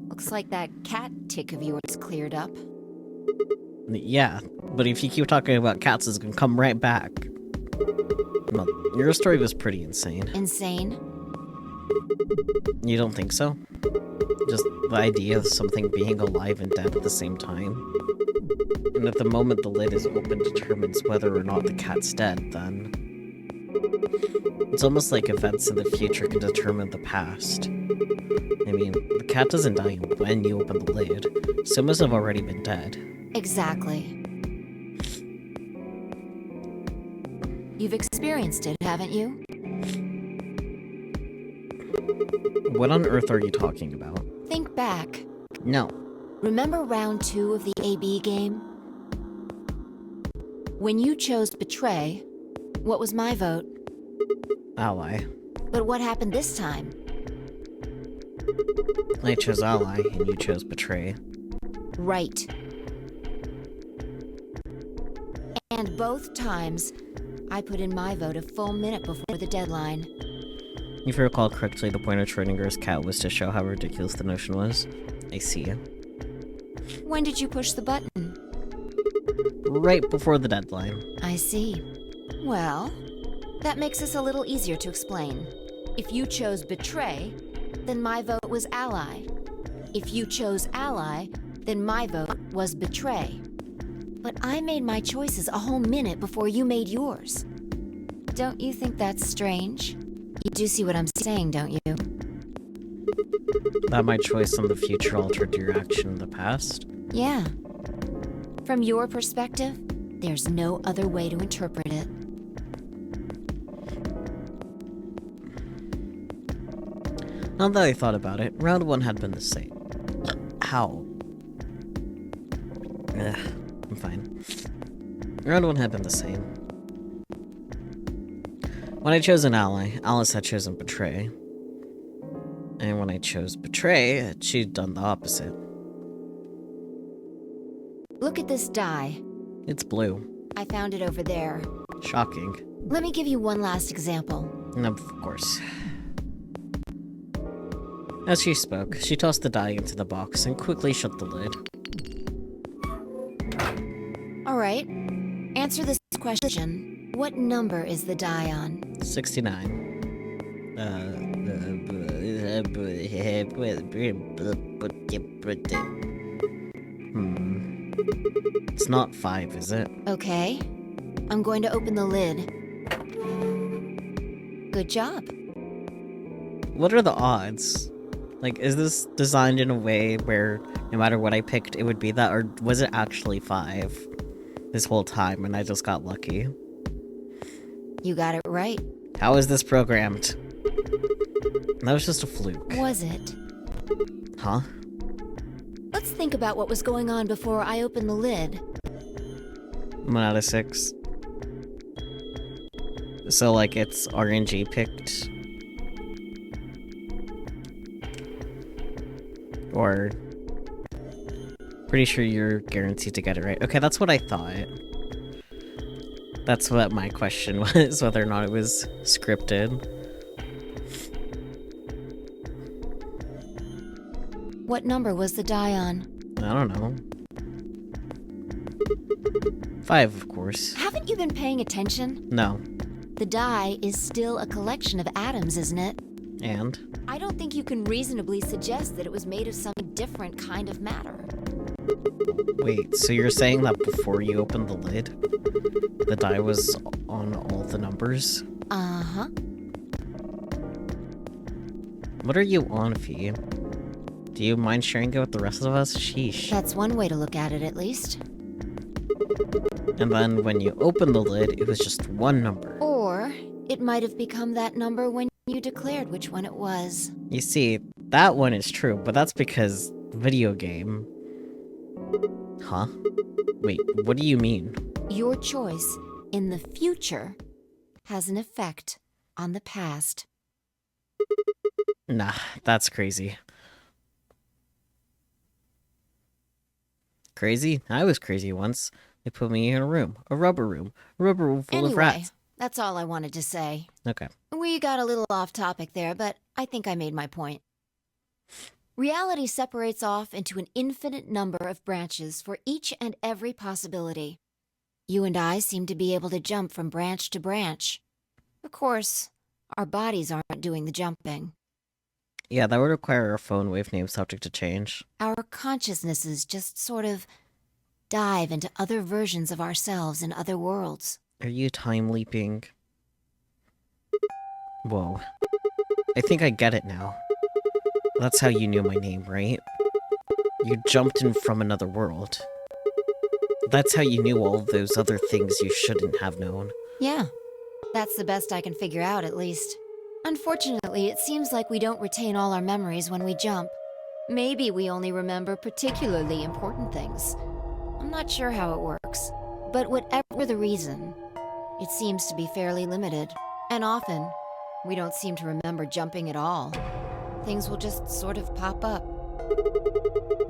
Looks like that cat tick of yours cleared up. Yeah, but if you keep talking about cats, it's gonna come right back. Well, your story was pretty insane. Insane? You don't think so? Just the idea of something being alive and dead at the same time? And at the moment the lid is open determines whether or not the cat's dead, then... It's almost like events in the future can determine the past. I mean, the cat doesn't die when you open the lid, so it must have already been dead. Exactly. You've experienced it, haven't you? What on earth are you talking about? Think back. No. Remember round 2 of the AB game? When you chose Betray, what was my vote? Ally. But what happened this time? I chose Ally, and you chose Betray. Right. And both times, I put in my vote a full minute before the deadline. If you recall correctly, the point of Schrodinger's cat was to show how ridiculous the notion was. I see. When did you push the button? Right before the deadline. I see. Well, that makes this a little easier to explain. If you chose Betray, then my vote was Ally. If you chose Ally, then my vote was Betray. But I made my choices a whole minute before you made yours. Don't you think that's strange? You do see what I'm saying, don't you? That my choice in the future altered your action in the past? Yeah. From your perspective, there's no other way to interpret it. Now that I thought about it, round 1 had been the same. How? I'm fine. Round 1 had been the same. When I chose an ally, Alice had chosen Betray. And when I chose Betray, she'd done the opposite. Look at this die. It's blue. I found it over there. Shocking. Let me give you one last example. Of course. As she spoke, she tossed the die into the box and quickly shut the lid. Alright. Answer this question. What number is the die on? 69. It's not 5, is it? Okay. I'm going to open the lid. Good job. What are the odds? Like, is this designed in a way where no matter what I picked, it would be that, or was it actually 5 this whole time and I just got lucky? You got it right. How is this programmed? That was just a fluke. Was it? Huh? Let's think about what was going on before I opened the lid. 1 out of 6. So, like, it's RNG picked? Or... Pretty sure you're guaranteed to get it right. Okay, that's what I thought. That's what my question was, whether or not it was scripted. What number was the die on? I don't know. 5, of course. Haven't you been paying attention? No. The die is still a collection of atoms, isn't it? And? I don't think you can reasonably suggest that it was made of some different kind of matter. Wait, so you're saying that before you opened the lid, the die was on all the numbers? Uh-huh. What are you on, Fee? Do you mind sharing it with the rest of us? Sheesh. That's one way to look at it, at least. And then when you opened the lid, it was just one number. Or it might have become that number when you declared which one it was. You see, that one is true, but that's because video game. Huh? Wait, what do you mean? Your choice in the future has an effect on the past. Nah, that's crazy. Crazy? I was crazy once. They put me in a rubber room full of rats. That's all I wanted to say. Okay. We got a little off topic there, but I think I made my point. Reality separates off into an infinite number of branches for each and every possibility. You and I seem to be able to jump from branch to branch. Of course, our bodies aren't doing the jumping. Yeah, that would require our phone wave name subject to change. Our consciousnesses just sort of dive into other versions of ourselves in other worlds. Are you time leaping? Whoa. I think I get it now. That's how you knew my name, right? You jumped in from another world. That's how you knew all those other things you shouldn't have known. Yeah, that's the best I can figure out, at least. Unfortunately, it seems like we don't retain all our memories when we jump. Maybe we only remember particularly important things. I'm not sure how it works, but whatever the reason, it seems to be fairly limited. And often, we don't seem to remember jumping at all. Things will just sort of pop up.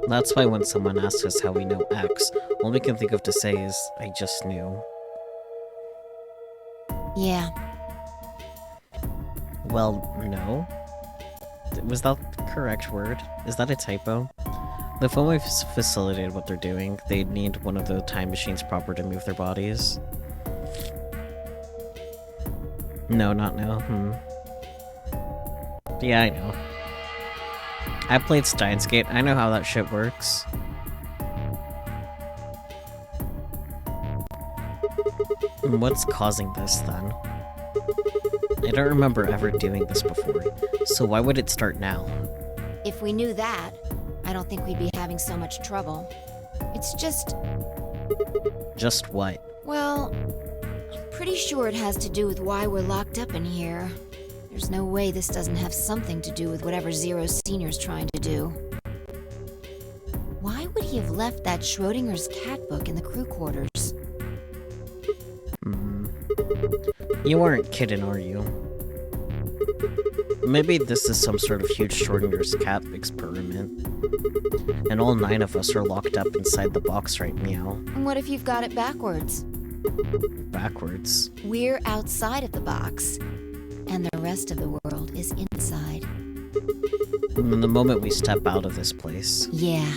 That's why when someone asks us how we know X, all we can think of to say is, I just knew. Yeah. Well, no. Was that the correct word? Is that a typo? The phone wave facilitated what they're doing. They need one of the time machines proper to move their bodies. No, not no. Yeah, I know. I played Steins Gate. I know how that shit works. What's causing this, then? I don't remember ever doing this before, so why would it start now? If we knew that, I don't think we'd be having so much trouble. It's just... Just what? Well, I'm pretty sure it has to do with why we're locked up in here. There's no way this doesn't have something to do with whatever Zero Senior's trying to do. Why would he have left that Schrodinger's cat book in the crew quarters? You aren't kidding, are you? Maybe this is some sort of huge Schrodinger's cat experiment. And all 9 of us are locked up inside the box right meow. And what if you've got it backwards? Backwards? We're outside of the box, and the rest of the world is inside. And the moment we step out of this place... Yeah,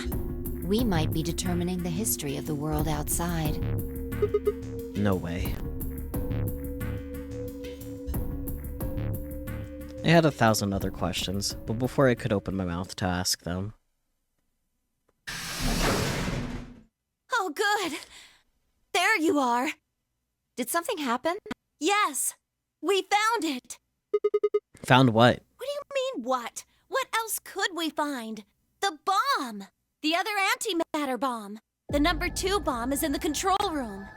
we might be determining the history of the world outside. No way. I had 1,000 other questions, but before I could open my mouth to ask them... Oh, good. There you are. Did something happen? Yes, we found it. Found what? What do you mean, what? What else could we find? The bomb. The other antimatter bomb. The number 2 bomb is in the control room.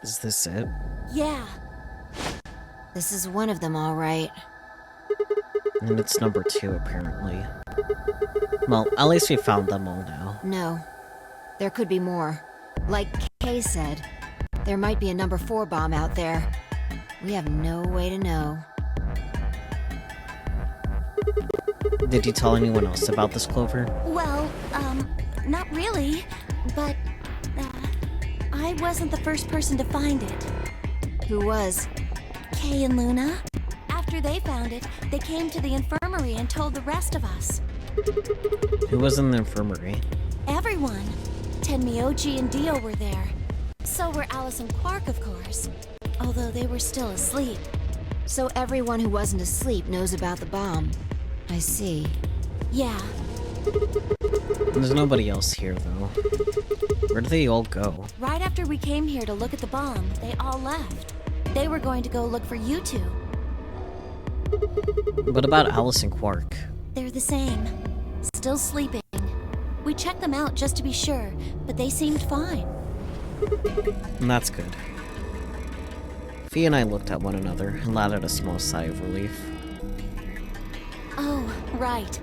Is this it? Yeah. This is one of them, all right. And it's number 2, apparently. Well, at least we found them all now. No. There could be more. Like Kay said, there might be a number 4 bomb out there. We have no way to know. Did you tell anyone else about this, Clover? Well, not really, but, I wasn't the first person to find it. Who was? Kay and Luna. After they found it, they came to the infirmary and told the rest of us. Who was in the infirmary? Everyone. Tenmyoji and Dio were there. So were Alice and Quark, of course. Although they were still asleep. So everyone who wasn't asleep knows about the bomb. I see. Yeah. There's nobody else here, though. Where did they all go? Right after we came here to look at the bomb, they all left. They were going to go look for you two. What about Alice and Quark? They're the same. Still sleeping. We checked them out just to be sure, but they seemed fine. And that's good. Fee and I looked at one another and let out a small sigh of relief. Oh, right.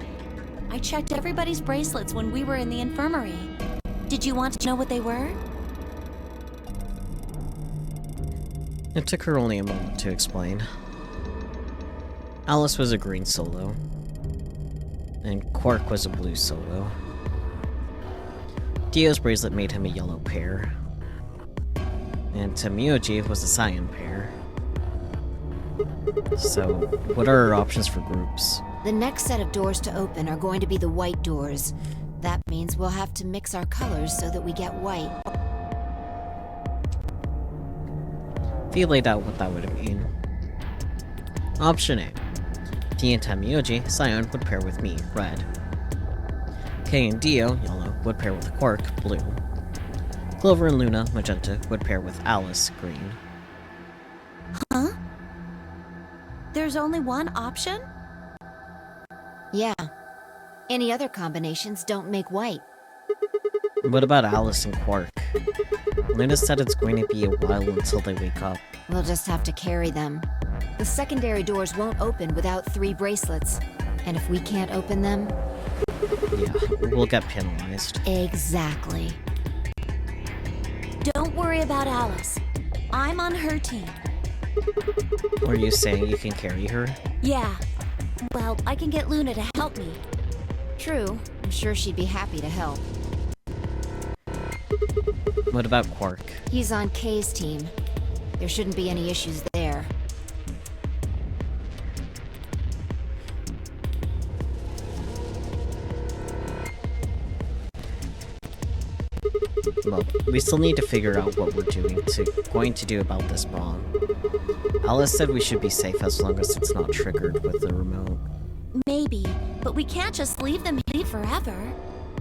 I checked everybody's bracelets when we were in the infirmary. Did you want to know what they were? It took her only a moment to explain. Alice was a green solo, and Quark was a blue solo. Dio's bracelet made him a yellow pair, and Tenmyoji was a cyan pair. So, what are our options for groups? The next set of doors to open are going to be the white doors. That means we'll have to mix our colors so that we get white. Fee laid out what that would mean. Option A. T and Tenmyoji, cyan, would pair with me, red. Kay and Dio, yellow, would pair with Quark, blue. Clover and Luna, magenta, would pair with Alice, green. Huh? There's only one option? Yeah. Any other combinations don't make white. What about Alice and Quark? Luna said it's going to be a while until they wake up. We'll just have to carry them. The secondary doors won't open without 3 bracelets. And if we can't open them... Yeah, we'll get penalized. Exactly. Don't worry about Alice. I'm on her team. Are you saying you can carry her? Yeah. Well, I can get Luna to help me. True. I'm sure she'd be happy to help. What about Quark? He's on Kay's team. There shouldn't be any issues there. Well, we still need to figure out what we're going to do about this bomb. Alice said we should be safe as long as it's not triggered with the remote. Maybe, but we can't just leave them here forever.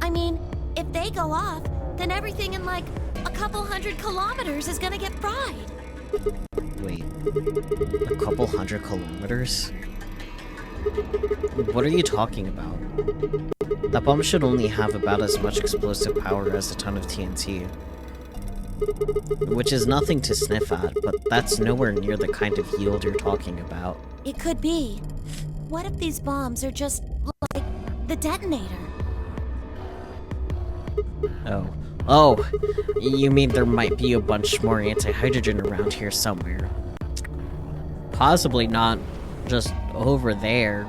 I mean, if they go off, then everything in like a couple 100 kilometers is gonna get fried. Wait, a couple 100 kilometers? What are you talking about? That bomb should only have about as much explosive power as a ton of TNT. Which is nothing to sniff at, but that's nowhere near the kind of yield you're talking about. It could be. What if these bombs are just like the detonator? Oh, you mean there might be a bunch more anti-hydrogen around here somewhere. Possibly not just over there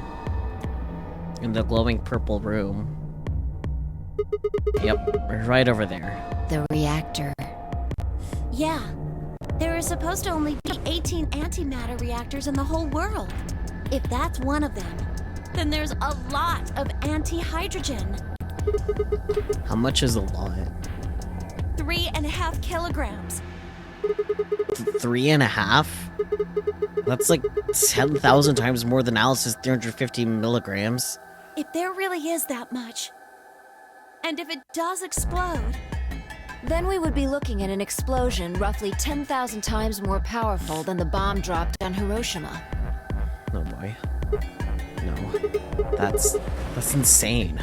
in the glowing purple room. Yep, right over there. The reactor. Yeah. There is supposed to only be 18 antimatter reactors in the whole world. If that's one of them, then there's a lot of anti-hydrogen. How much is a lot? 3.5 kilograms. 3.5? That's like 10,000 times more than Alice's 350 milligrams. If there really is that much, and if it does explode, then we would be looking at an explosion roughly 10,000 times more powerful than the bomb dropped on Hiroshima. Oh boy. No. That's insane.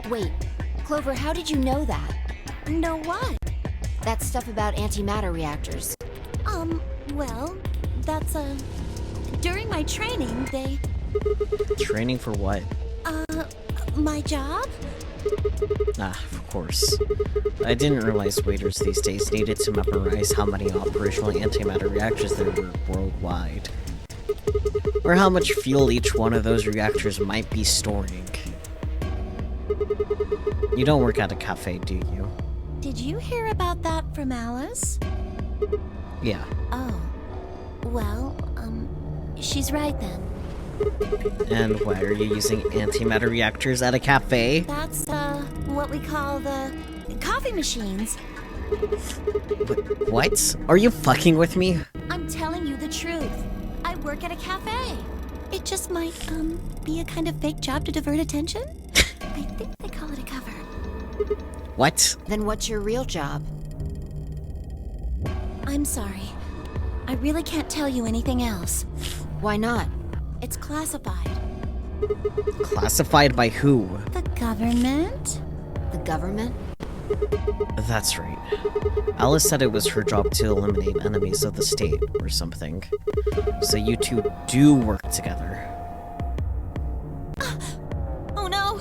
Wait, Clover, how did you know that? Know what? That stuff about antimatter reactors. Well, that's, during my training, they... Training for what? My job? Ah, of course. I didn't realize waiters these days needed to memorize how many operational antimatter reactors there were worldwide. Or how much fuel each one of those reactors might be storing. You don't work at a cafe, do you? Did you hear about that from Alice? Yeah. Oh. Well, she's right then. And why are you using antimatter reactors at a cafe? That's, what we call the coffee machines. What? Are you fucking with me? I'm telling you the truth. I work at a cafe. It just might, be a kind of fake job to divert attention. I think they call it a cover. What? Then what's your real job? I'm sorry. I really can't tell you anything else. Why not? It's classified. Classified by who? The government? The government? That's right. Alice said it was her job to eliminate enemies of the state, or something. So you two do work together. Oh no!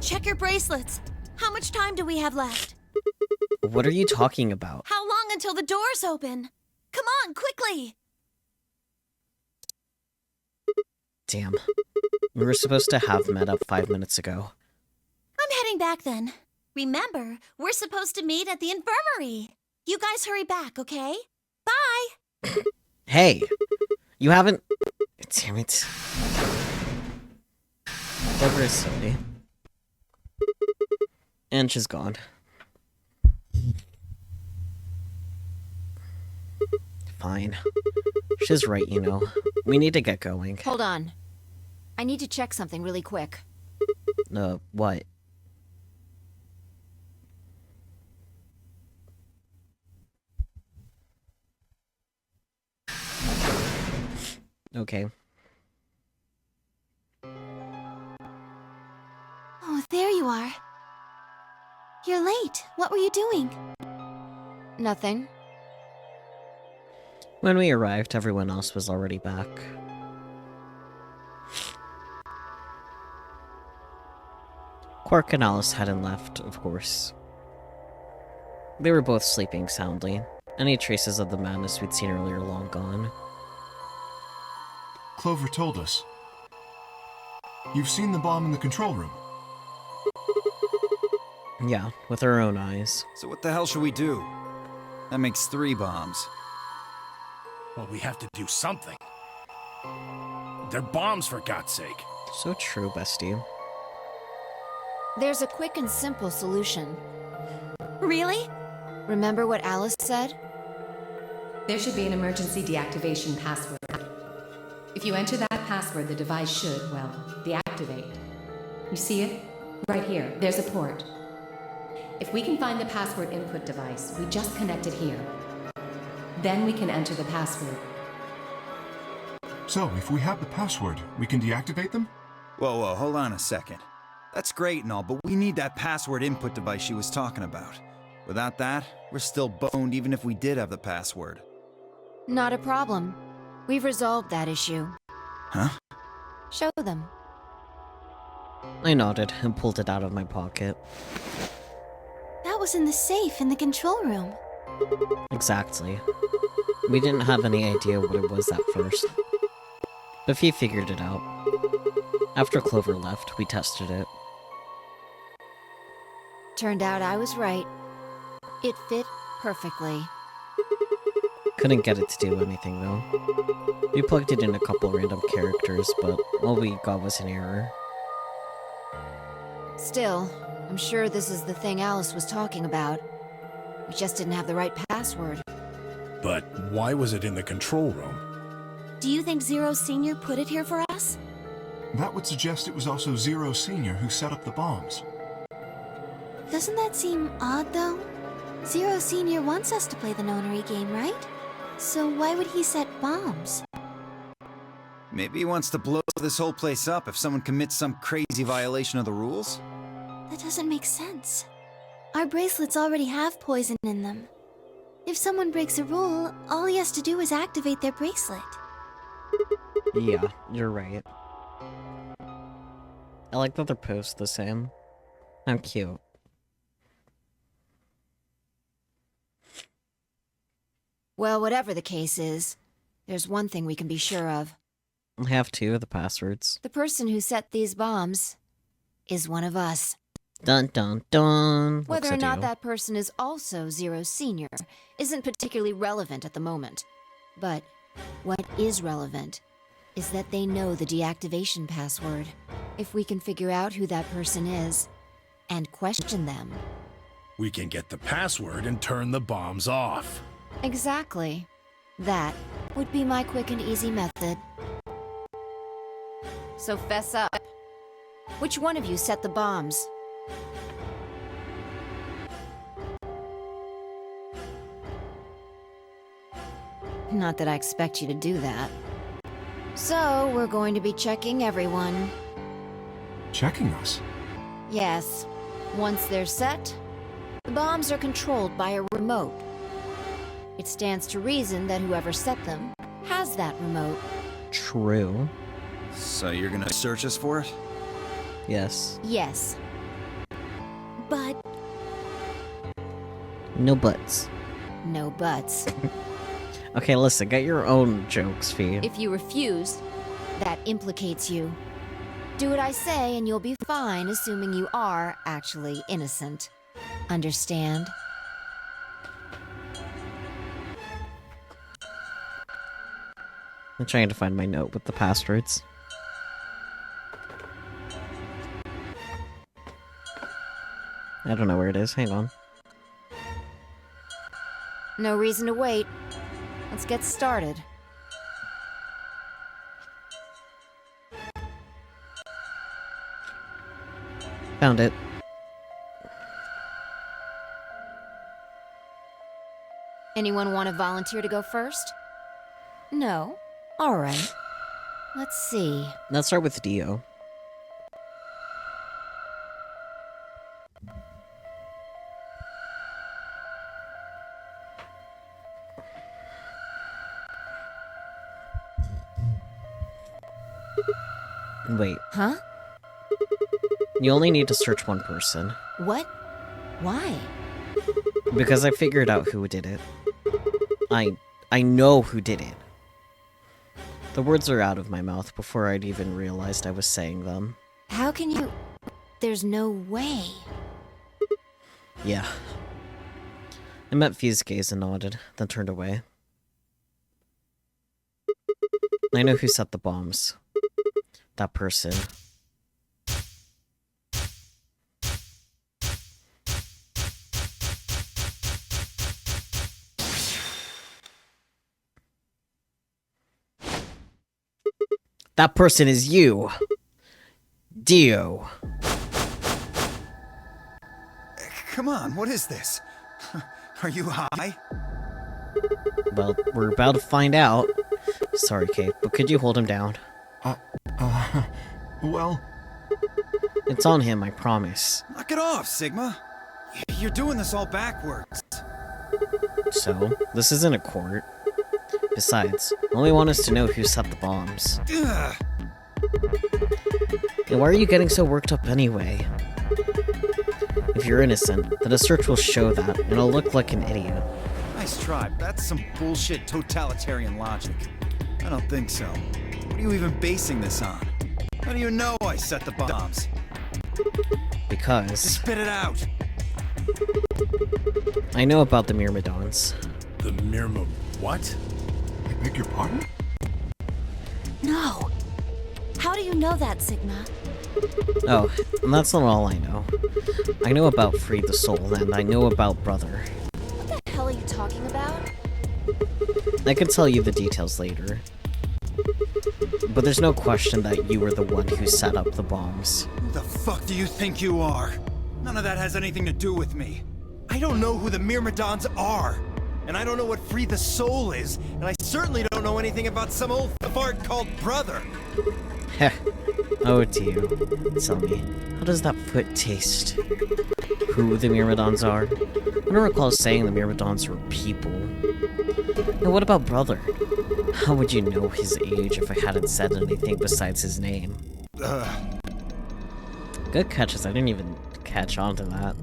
Check your bracelets! How much time do we have left? What are you talking about? How long until the doors open? Come on, quickly! Damn. We were supposed to have met up 5 minutes ago. I'm heading back then. Remember, we're supposed to meet at the infirmary. You guys hurry back, okay? Bye! Hey! You haven't... Damn it. Clover is silly. And she's gone. Fine. She's right, you know. We need to get going. Hold on. I need to check something really quick. What? Okay. Oh, there you are. You're late. What were you doing? Nothing. When we arrived, everyone else was already back. Quark and Alice hadn't left, of course. They were both sleeping soundly. Any traces of the madness we'd seen earlier long gone. Clover told us. You've seen the bomb in the control room. Yeah, with our own eyes. So what the hell should we do? That makes 3 bombs. Well, we have to do something. They're bombs, for God's sake. So true, bestie. There's a quick and simple solution. Really? Remember what Alice said? There should be an emergency deactivation password. If you enter that password, the device should, well, deactivate. You see it? Right here. There's a port. If we can find the password input device, we just connect it here. Then we can enter the password. So, if we have the password, we can deactivate them? Whoa, hold on a second. That's great and all, but we need that password input device she was talking about. Without that, we're still boned even if we did have the password. Not a problem. We've resolved that issue. Huh? Show them. I nodded and pulled it out of my pocket. That was in the safe in the control room. Exactly. We didn't have any idea what it was at first. But he figured it out. After Clover left, we tested it. Turned out I was right. It fit perfectly. Couldn't get it to do anything, though. We plugged it in a couple random characters, but all we got was an error. Still, I'm sure this is the thing Alice was talking about. We just didn't have the right password. But why was it in the control room? Do you think Zero Senior put it here for us? That would suggest it was also Zero Senior who set up the bombs. Doesn't that seem odd, though? Zero Senior wants us to play the nonary game, right? So why would he set bombs? Maybe he wants to blow this whole place up if someone commits some crazy violation of the rules? That doesn't make sense. Our bracelets already have poison in them. If someone breaks a rule, all he has to do is activate their bracelet. Yeah, you're right. I like that they're posed the same. I'm cute. Well, whatever the case is, there's one thing we can be sure of. I have two of the passwords. The person who set these bombs is one of us. Dun dun dun. Whether or not that person is also Zero Senior isn't particularly relevant at the moment. But what is relevant is that they know the deactivation password. If we can figure out who that person is and question them. We can get the password and turn the bombs off. Exactly. That would be my quick and easy method. So fess up. Which one of you set the bombs? Not that I expect you to do that. So, we're going to be checking everyone. Checking us? Yes. Once they're set, the bombs are controlled by a remote. It stands to reason that whoever set them has that remote. True. So you're gonna search us for it? Yes. Yes. But... No buts. No buts. Okay, listen, get your own jokes, Fee. If you refuse, that implicates you. Do what I say and you'll be fine, assuming you are actually innocent. Understand? I'm trying to find my note with the passwords. I don't know where it is, hang on. No reason to wait. Let's get started. Found it. Anyone want to volunteer to go first? No? Alright. Let's see. Let's start with DIO. Wait. Huh? You only need to search one person. What? Why? Because I figured out who did it. I know who did it. The words are out of my mouth before I'd even realized I was saying them. How can you... There's no way. Yeah. I met Fee's gaze and nodded, then turned away. I know who set the bombs. That person. That person is you. DIO. Come on, what is this? Are you high? Well, we're about to find out. Sorry, Kate, but could you hold him down? Well... It's on him, I promise. Knock it off, Sigma. You're doing this all backwards. So, this isn't a court. Besides, all we want is to know who set the bombs. Ugh. And why are you getting so worked up anyway? If you're innocent, then a search will show that, and it'll look like an idiot. Nice try, but that's some bullshit totalitarian logic. I don't think so. What are you even basing this on? How do you know I set the bombs? Because... Just spit it out! I know about the Myrmidons. The what? I beg your pardon? No. How do you know that, Sigma? Oh, and that's not all I know. I know about Free the Soul, and I know about Brother. What the hell are you talking about? I could tell you the details later. But there's no question that you were the one who set up the bombs. Who the fuck do you think you are? None of that has anything to do with me. I don't know who the Myrmidons are. And I don't know what Free the Soul is. And I certainly don't know anything about some old fart called Brother. Heh. Oh, Tio. Tell me, how does that foot taste? Who the Myrmidons are? I don't recall saying the Myrmidons were people. And what about Brother? How would you know his age if I hadn't said anything besides his name? Good catches, I didn't even catch on to that.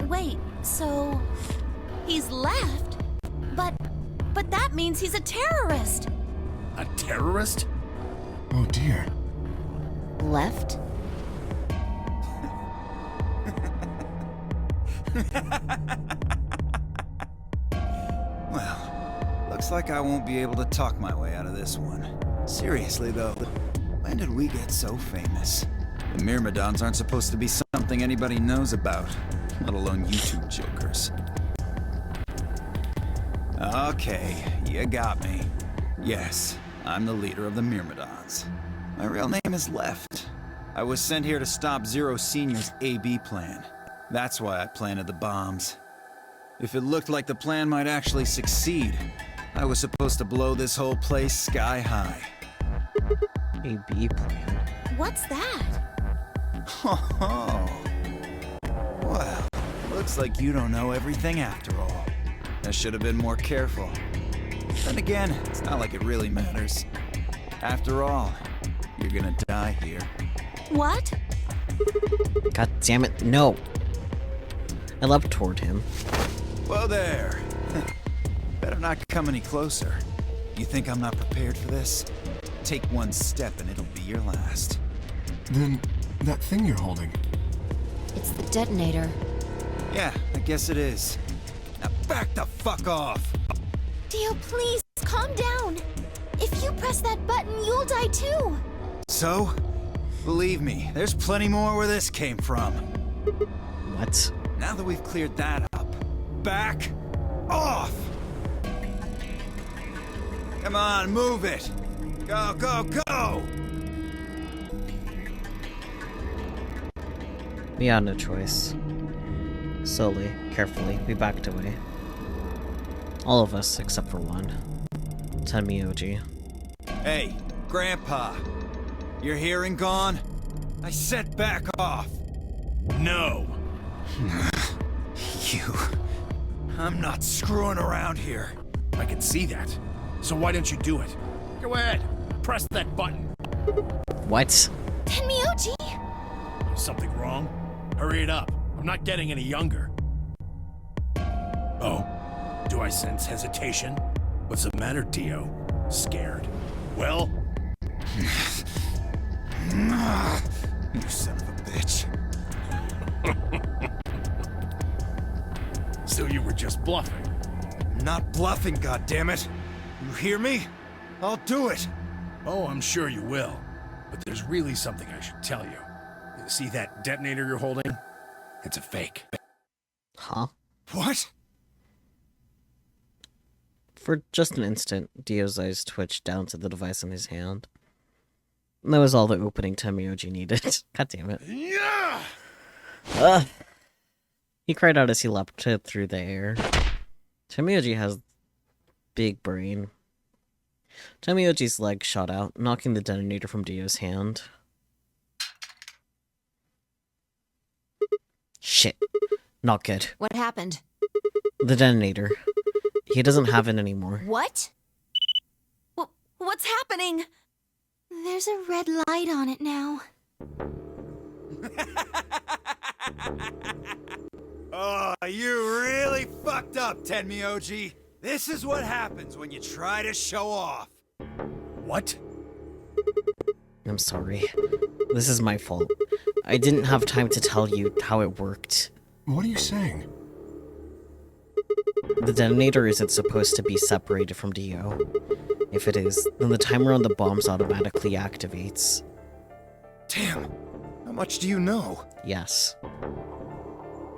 Wait, so... He's left? But that means he's a terrorist. A terrorist? Oh dear. Left? Well, looks like I won't be able to talk my way out of this one. Seriously though, when did we get so famous? The Myrmidons aren't supposed to be something anybody knows about, let alone YouTube jokers. Okay, you got me. Yes, I'm the leader of the Myrmidons. My real name is Left. I was sent here to stop Zero Senior's AB plan. That's why I planted the bombs. If it looked like the plan might actually succeed, I was supposed to blow this whole place sky high. AB plan. What's that? Oh. Well, looks like you don't know everything after all. I should have been more careful. Then again, it's not like it really matters. After all, you're gonna die here. What? God damn it, no. I leapt toward him. Whoa there. Better not come any closer. You think I'm not prepared for this? Take one step and it'll be your last. Then, that thing you're holding. It's the detonator. Yeah, I guess it is. Now back the fuck off! Dio, please, calm down. If you press that button, you'll die too. So? Believe me, there's plenty more where this came from. What? Now that we've cleared that up, back off! Come on, move it! Go, go, go! We had no choice. Slowly, carefully, we backed away. All of us, except for one. Tenmyoji. Hey, Grandpa. Your hearing gone? I said back off! No! You... I'm not screwing around here. I can see that. So why don't you do it? Go ahead. Press that button. What? Tenmyoji! Is something wrong? Hurry it up. I'm not getting any younger. Oh? Do I sense hesitation? What's the matter, Dio? Scared? Well? You son of a bitch. So you were just bluffing? Not bluffing, goddammit! You hear me? I'll do it! Oh, I'm sure you will. But there's really something I should tell you. You see that detonator you're holding? It's a fake. Huh? What? For just an instant, Dio's eyes twitched down to the device in his hand. And that was all the opening Tenmyoji needed. God damn it. Yeah! Ugh. He cried out as he leapt through the air. Tenmyoji has big brain. Tenmyoji's leg shot out, knocking the detonator from Dio's hand. Shit. Not good. What happened? The detonator. He doesn't have it anymore. What? What's happening? There's a red light on it now. Oh, you really fucked up, Tenmyoji. This is what happens when you try to show off. What? I'm sorry. This is my fault. I didn't have time to tell you how it worked. What are you saying? The detonator isn't supposed to be separated from DIO. If it is, then the timer on the bombs automatically activates. Damn. How much do you know? Yes.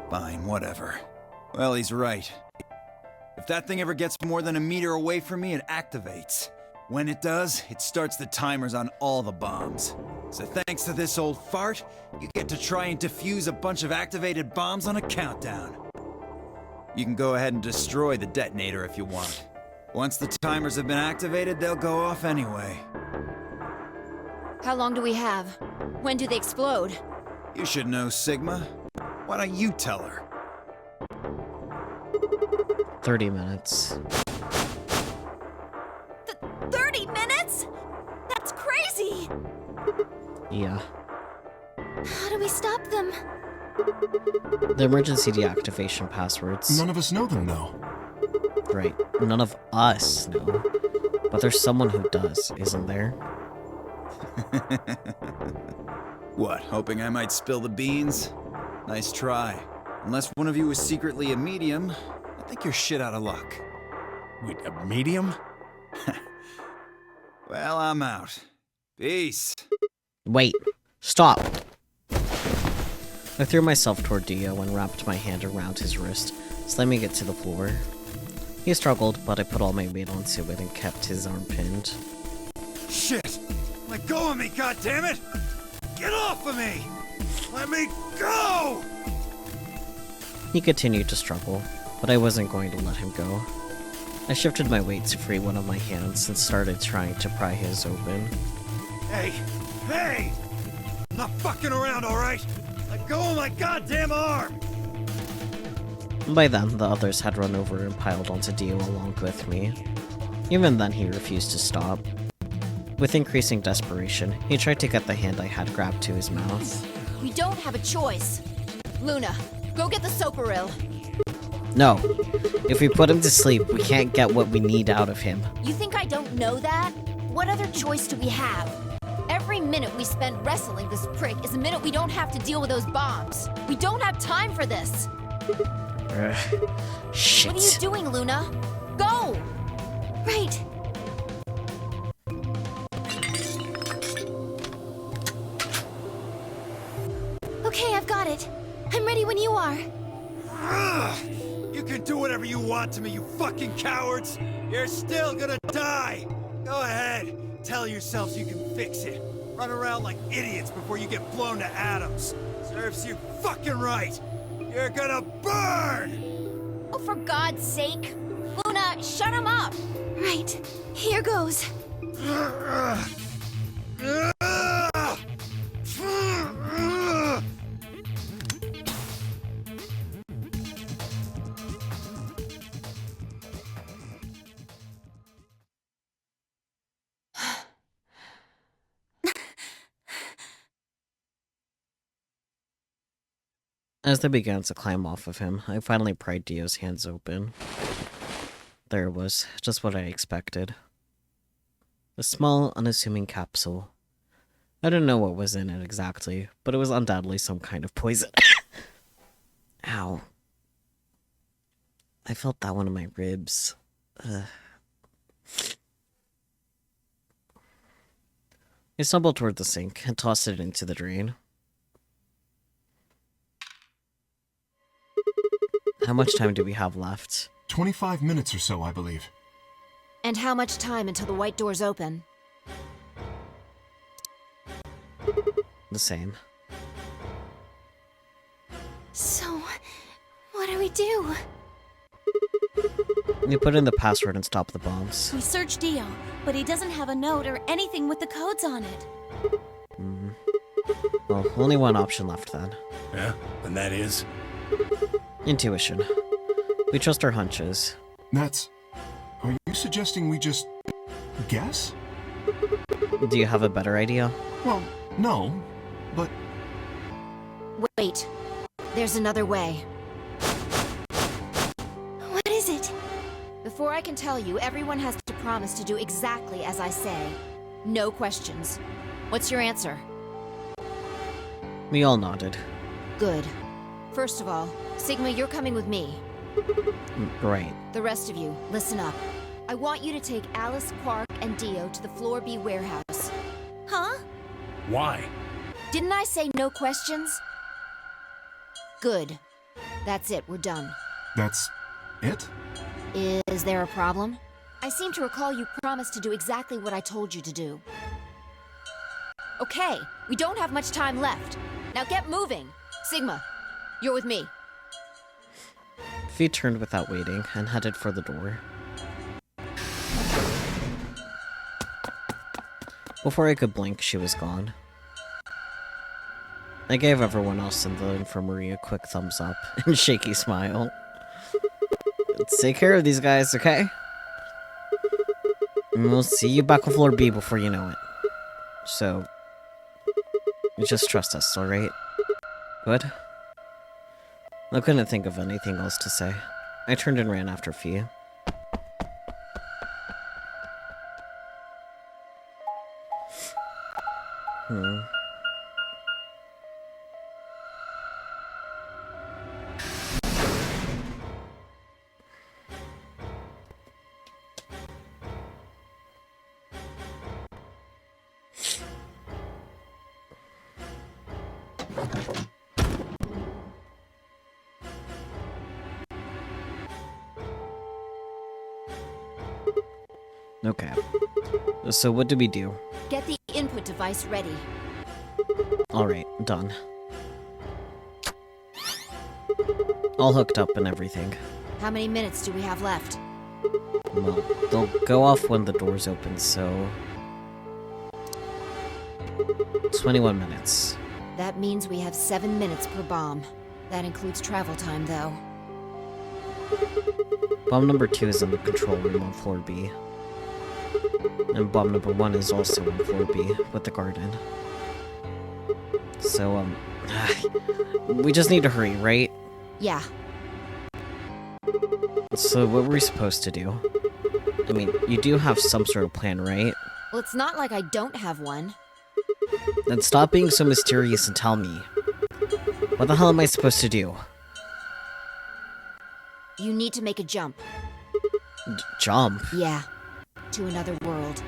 Fine, whatever. Well, he's right. If that thing ever gets more than a meter away from me, it activates. When it does, it starts the timers on all the bombs. So thanks to this old fart, you get to try and defuse a bunch of activated bombs on a countdown. You can go ahead and destroy the detonator if you want. Once the timers have been activated, they'll go off anyway. How long do we have? When do they explode? You should know, Sigma. Why don't you tell her? 30 minutes. 30 minutes? That's crazy! Yeah. How do we stop them? The emergency deactivation passwords. None of us know them, though. Right, none of us know. But there's someone who does, isn't there? What, hoping I might spill the beans? Nice try. Unless one of you is secretly a medium, I think you're shit out of luck. Wait, a medium? Well, I'm out. Peace. Wait, stop! I threw myself toward Dio and wrapped my hand around his wrist, slamming it to the floor. He struggled, but I put all my weight onto it and kept his arm pinned. Shit! Let go of me, goddammit! Get off of me! Let me go! He continued to struggle, but I wasn't going to let him go. I shifted my weight to free one of my hands and started trying to pry his open. Hey! Hey! I'm not fucking around, alright? Let go of my goddamn arm! By then, the others had run over and piled onto Dio along with me. Even then, he refused to stop. With increasing desperation, he tried to get the hand I had grabbed to his mouth. We don't have a choice. Luna, go get the Soparil. No. If we put him to sleep, we can't get what we need out of him. You think I don't know that? What other choice do we have? Every minute we spend wrestling this prick is a minute we don't have to deal with those bombs. We don't have time for this. Shit. What are you doing, Luna? Go! Right. Okay, I've got it. I'm ready when you are. You can do whatever you want to me, you fucking cowards! You're still gonna die! Go ahead, tell yourselves you can fix it. Run around like idiots before you get blown to atoms. Serves you fucking right! You're gonna burn! Oh, for God's sake! Luna, shut him up! Right. Here goes. As they began to climb off of him, I finally pried Dio's hands open. There it was, just what I expected. A small, unassuming capsule. I didn't know what was in it exactly, but it was undoubtedly some kind of poison. Ow. I felt that one in my ribs. Ugh. I stumbled toward the sink and tossed it into the drain. How much time do we have left? 25 minutes or so, I believe. And how much time until the white doors open? The same. So, what do we do? We put in the password and stop the bombs. We search Dio, but he doesn't have a note or anything with the codes on it. Well, only one option left then. Yeah, and that is? Intuition. We trust our hunches. That's... Are you suggesting we just... guess? Do you have a better idea? Well, no, but... Wait. There's another way. What is it? Before I can tell you, everyone has to promise to do exactly as I say. No questions. What's your answer? We all nodded. Good. First of all, Sigma, you're coming with me. Right. The rest of you, listen up. I want you to take Alice, Quark, and Dio to the Floor B warehouse. Huh? Why? Didn't I say no questions? Good. That's it, we're done. That's... it? Is there a problem? I seem to recall you promised to do exactly what I told you to do. Okay, we don't have much time left. Now get moving. Sigma, you're with me. Fee turned without waiting and headed for the door. Before I could blink, she was gone. I gave everyone else in the infirmary a quick thumbs up and shaky smile. Let's take care of these guys, okay? And we'll see you back on floor B before you know it. So, you just trust us, alright? Good? I couldn't think of anything else to say. I turned and ran after Fia. Okay. So what do we do? Get the input device ready. Alright, done. All hooked up and everything. How many minutes do we have left? Well, they'll go off when the doors open, so... 21 minutes. That means we have 7 minutes per bomb. That includes travel time, though. Bomb number 2 is in the control room on floor B. And bomb number 1 is also on floor B, with the garden. So, we just need to hurry, right? Yeah. So what were we supposed to do? I mean, you do have some sort of plan, right? Well, it's not like I don't have one. Then stop being so mysterious and tell me. What the hell am I supposed to do? You need to make a jump. Jump? Yeah. To another world.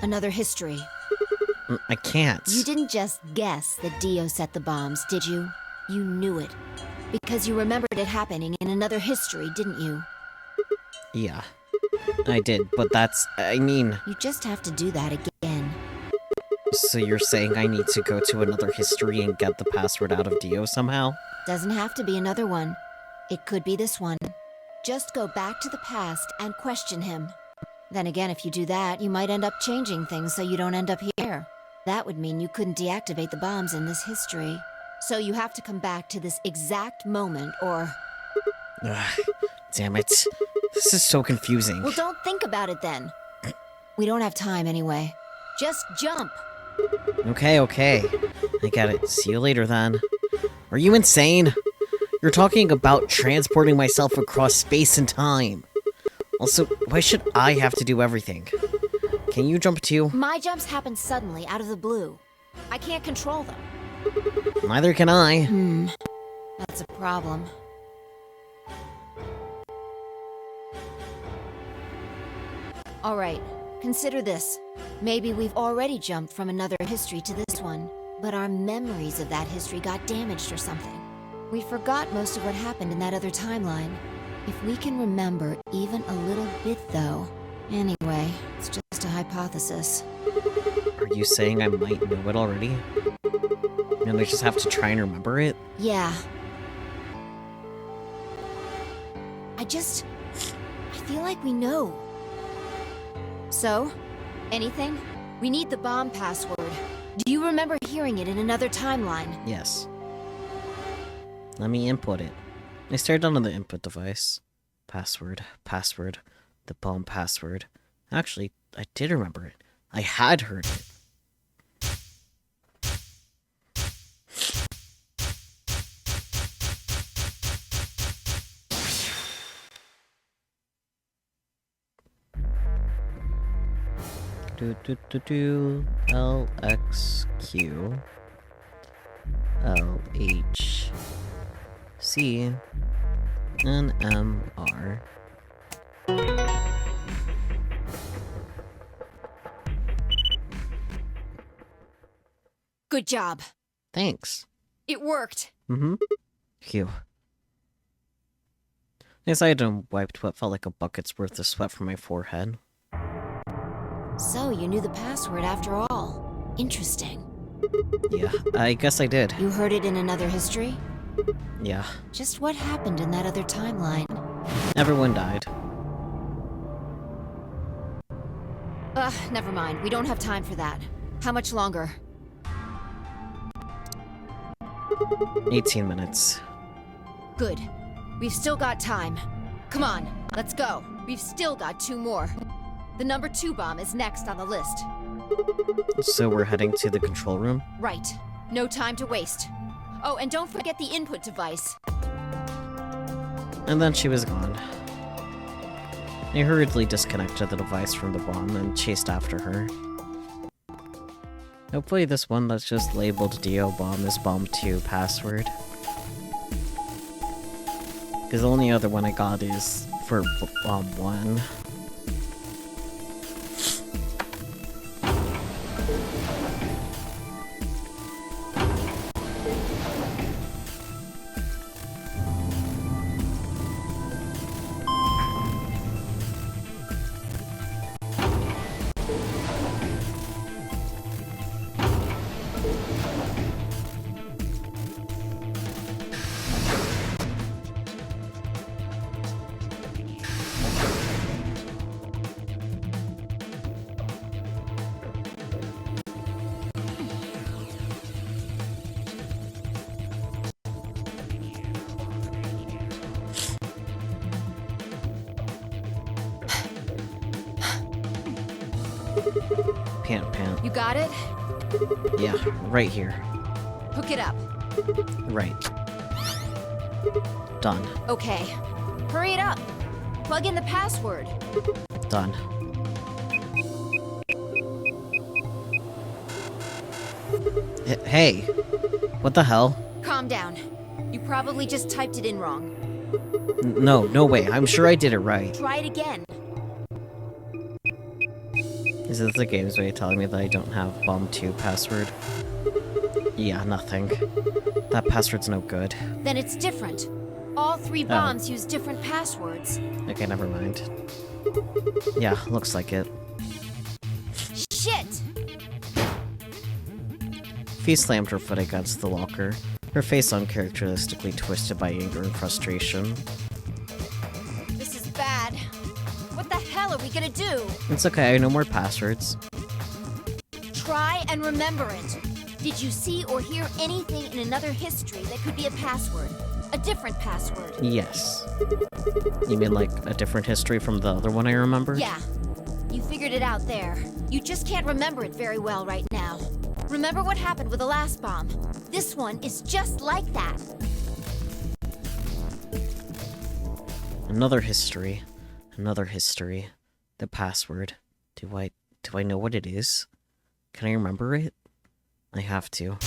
Another history. I can't. You didn't just guess that Dio set the bombs, did you? You knew it. Because you remembered it happening in another history, didn't you? Yeah. I did, but that's... I mean... You just have to do that again. So you're saying I need to go to another history and get the password out of Dio somehow? Doesn't have to be another one. It could be this one. Just go back to the past and question him. Then again, if you do that, you might end up changing things so you don't end up here. That would mean you couldn't deactivate the bombs in this history. So you have to come back to this exact moment, or... Ugh, damn it. This is so confusing. Well, don't think about it then. We don't have time anyway. Just jump. Okay. I get it. See you later then. Are you insane? You're talking about transporting myself across space and time. Also, why should I have to do everything? Can you jump too? My jumps happen suddenly, out of the blue. I can't control them. Neither can I. That's a problem. Alright, consider this. Maybe we've already jumped from another history to this one, but our memories of that history got damaged or something. We forgot most of what happened in that other timeline. If we can remember even a little bit, though. Anyway, it's just a hypothesis. Are you saying I might know it already? And I just have to try and remember it? Yeah. I feel like we know. So? Anything? We need the bomb password. Do you remember hearing it in another timeline? Yes. Let me input it. I stared down on the input device. Password, the bomb password. Actually, I did remember it. I had heard it. LXQ LHC NMR. Good job. Thanks. It worked. Phew. Yes, I had wiped what felt like a bucket's worth of sweat from my forehead. So, you knew the password after all. Interesting. Yeah, I guess I did. You heard it in another history? Yeah. Just what happened in that other timeline? Everyone died. Never mind. We don't have time for that. How much longer? 18 minutes. Good. We've still got time. Come on, let's go. We've still got 2 more. The number 2 bomb is next on the list. So we're heading to the control room? Right. No time to waste. Oh, and don't forget the input device. And then she was gone. I hurriedly disconnected the device from the bomb and chased after her. Hopefully this one that's just labeled DIO bomb is bomb 2 password. Because the only other one I got is for bomb 1. Pant. You got it? Yeah, right here. Hook it up. Right. Done. Okay. Hurry it up. Plug in the password. Done. Hey! What the hell? Calm down. You probably just typed it in wrong. No way. I'm sure I did it right. Try it again. Is this the game's way of telling me that I don't have bomb 2 password? Yeah, nothing. That password's no good. Then it's different. All 3 bombs use different passwords. Okay, never mind. Yeah, looks like it. Shit! Fee slammed her foot against the locker, her face uncharacteristically twisted by anger and frustration. This is bad. What the hell are we gonna do? It's okay, I know more passwords. Try and remember it. Did you see or hear anything in another history that could be a password? A different password? Yes. You mean like a different history from the other one I remember? Yeah. You figured it out there. You just can't remember it very well right now. Remember what happened with the last bomb? This one is just like that. Another history. Another history. The password. Do I know what it is? Can I remember it? I have to.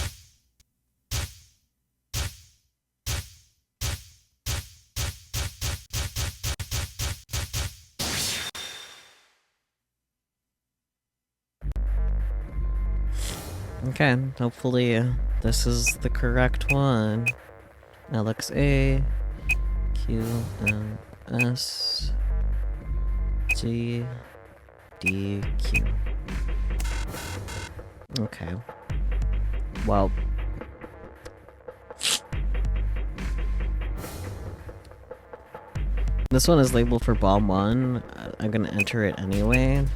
Okay, hopefully this is the correct one. Alex A. Q N S G D Q. Okay. Well. This one is labeled for bomb 1. I'm gonna enter it anyway.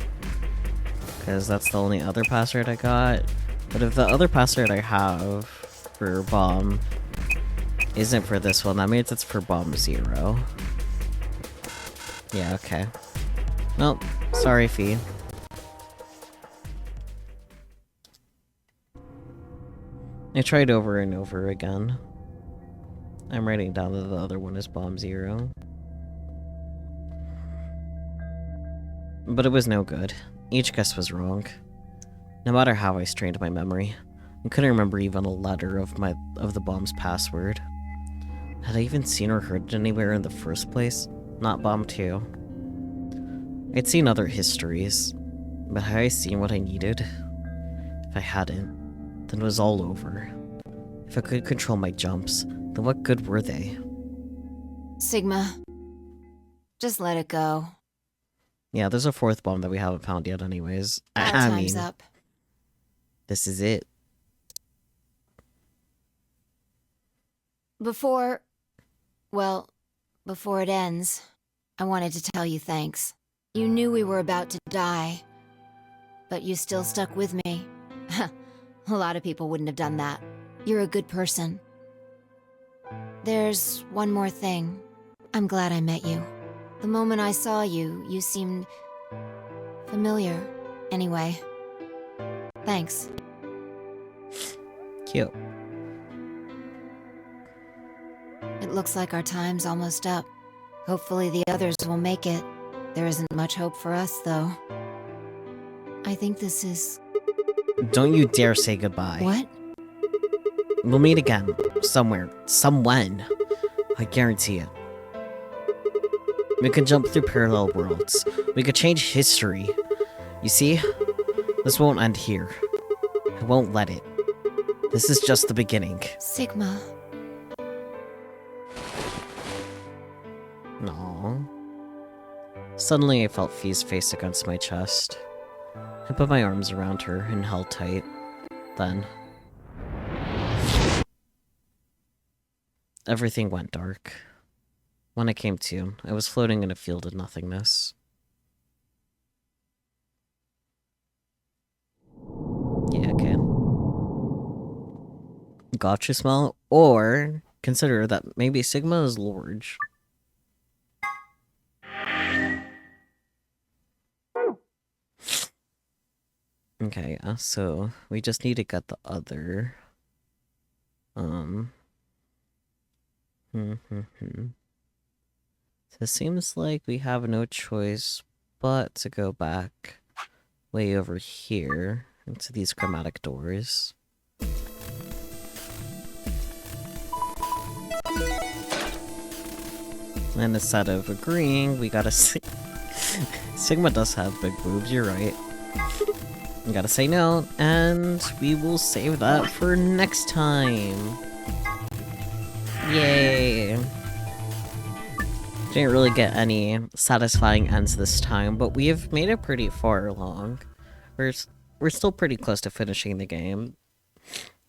Because that's the only other password I got. But if the other password I have for bomb isn't for this one, that means it's for bomb 0. Yeah, okay. Well, sorry, Fee. I tried over and over again. I'm writing down that the other one is bomb 0. But it was no good. Each guess was wrong. No matter how I strained my memory, I couldn't remember even a letter of the bomb's password. Had I even seen or heard it anywhere in the first place? Not bomb 2. I'd seen other histories, but had I seen what I needed? If I hadn't, then it was all over. If I could control my jumps, then what good were they? Sigma, just let it go. Yeah, there's a 4th bomb that we haven't found yet anyways. Our time's up. This is it. Before it ends, I wanted to tell you thanks. You knew we were about to die, but you still stuck with me. A lot of people wouldn't have done that. You're a good person. There's one more thing. I'm glad I met you. The moment I saw you, you seemed familiar. Anyway, thanks. Cute. It looks like our time's almost up. Hopefully the others will make it. There isn't much hope for us, though. I think this is... Don't you dare say goodbye. What? We'll meet again. Somewhere. Someone. I guarantee it. We could jump through parallel worlds. We could change history. You see? This won't end here. I won't let it. This is just the beginning. Sigma. No. Suddenly I felt Fee's face against my chest. I put my arms around her and held tight. Then... everything went dark. When I came to, I was floating in a field of nothingness. Yeah, okay. Gotcha smell? Or consider that maybe Sigma is large. Okay, so we just need to get the other... So it seems like we have no choice but to go back way over here into these chromatic doors. And instead of agreeing, we gotta Sigma does have big boobs, you're right. We gotta say no, and we will save that for next time. Yay! Didn't really get any satisfying ends this time, but we have made it pretty far along. We're still pretty close to finishing the game.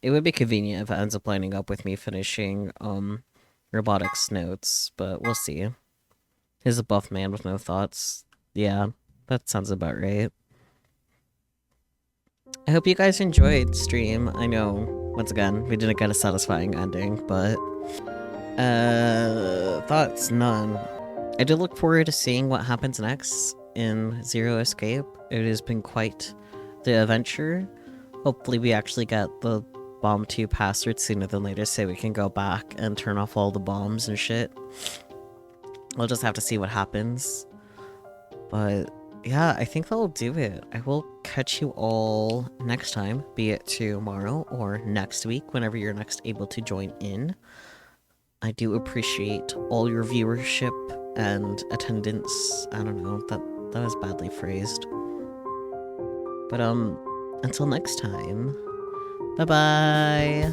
It would be convenient if it ends up lining up with me finishing robotics notes, but we'll see. He's a buff man with no thoughts. Yeah, that sounds about right. I hope you guys enjoyed stream. I know, once again, we didn't get a satisfying ending, but thoughts none. I do look forward to seeing what happens next in Zero Escape. It has been quite the adventure. Hopefully we actually get the bomb 2 password sooner than later so we can go back and turn off all the bombs and shit. We'll just have to see what happens. But yeah, I think that'll do it. I will catch you all next time, be it tomorrow or next week, whenever you're next able to join in. I do appreciate all your viewership and attendance. I don't know, that was badly phrased. But until next time, bye-bye!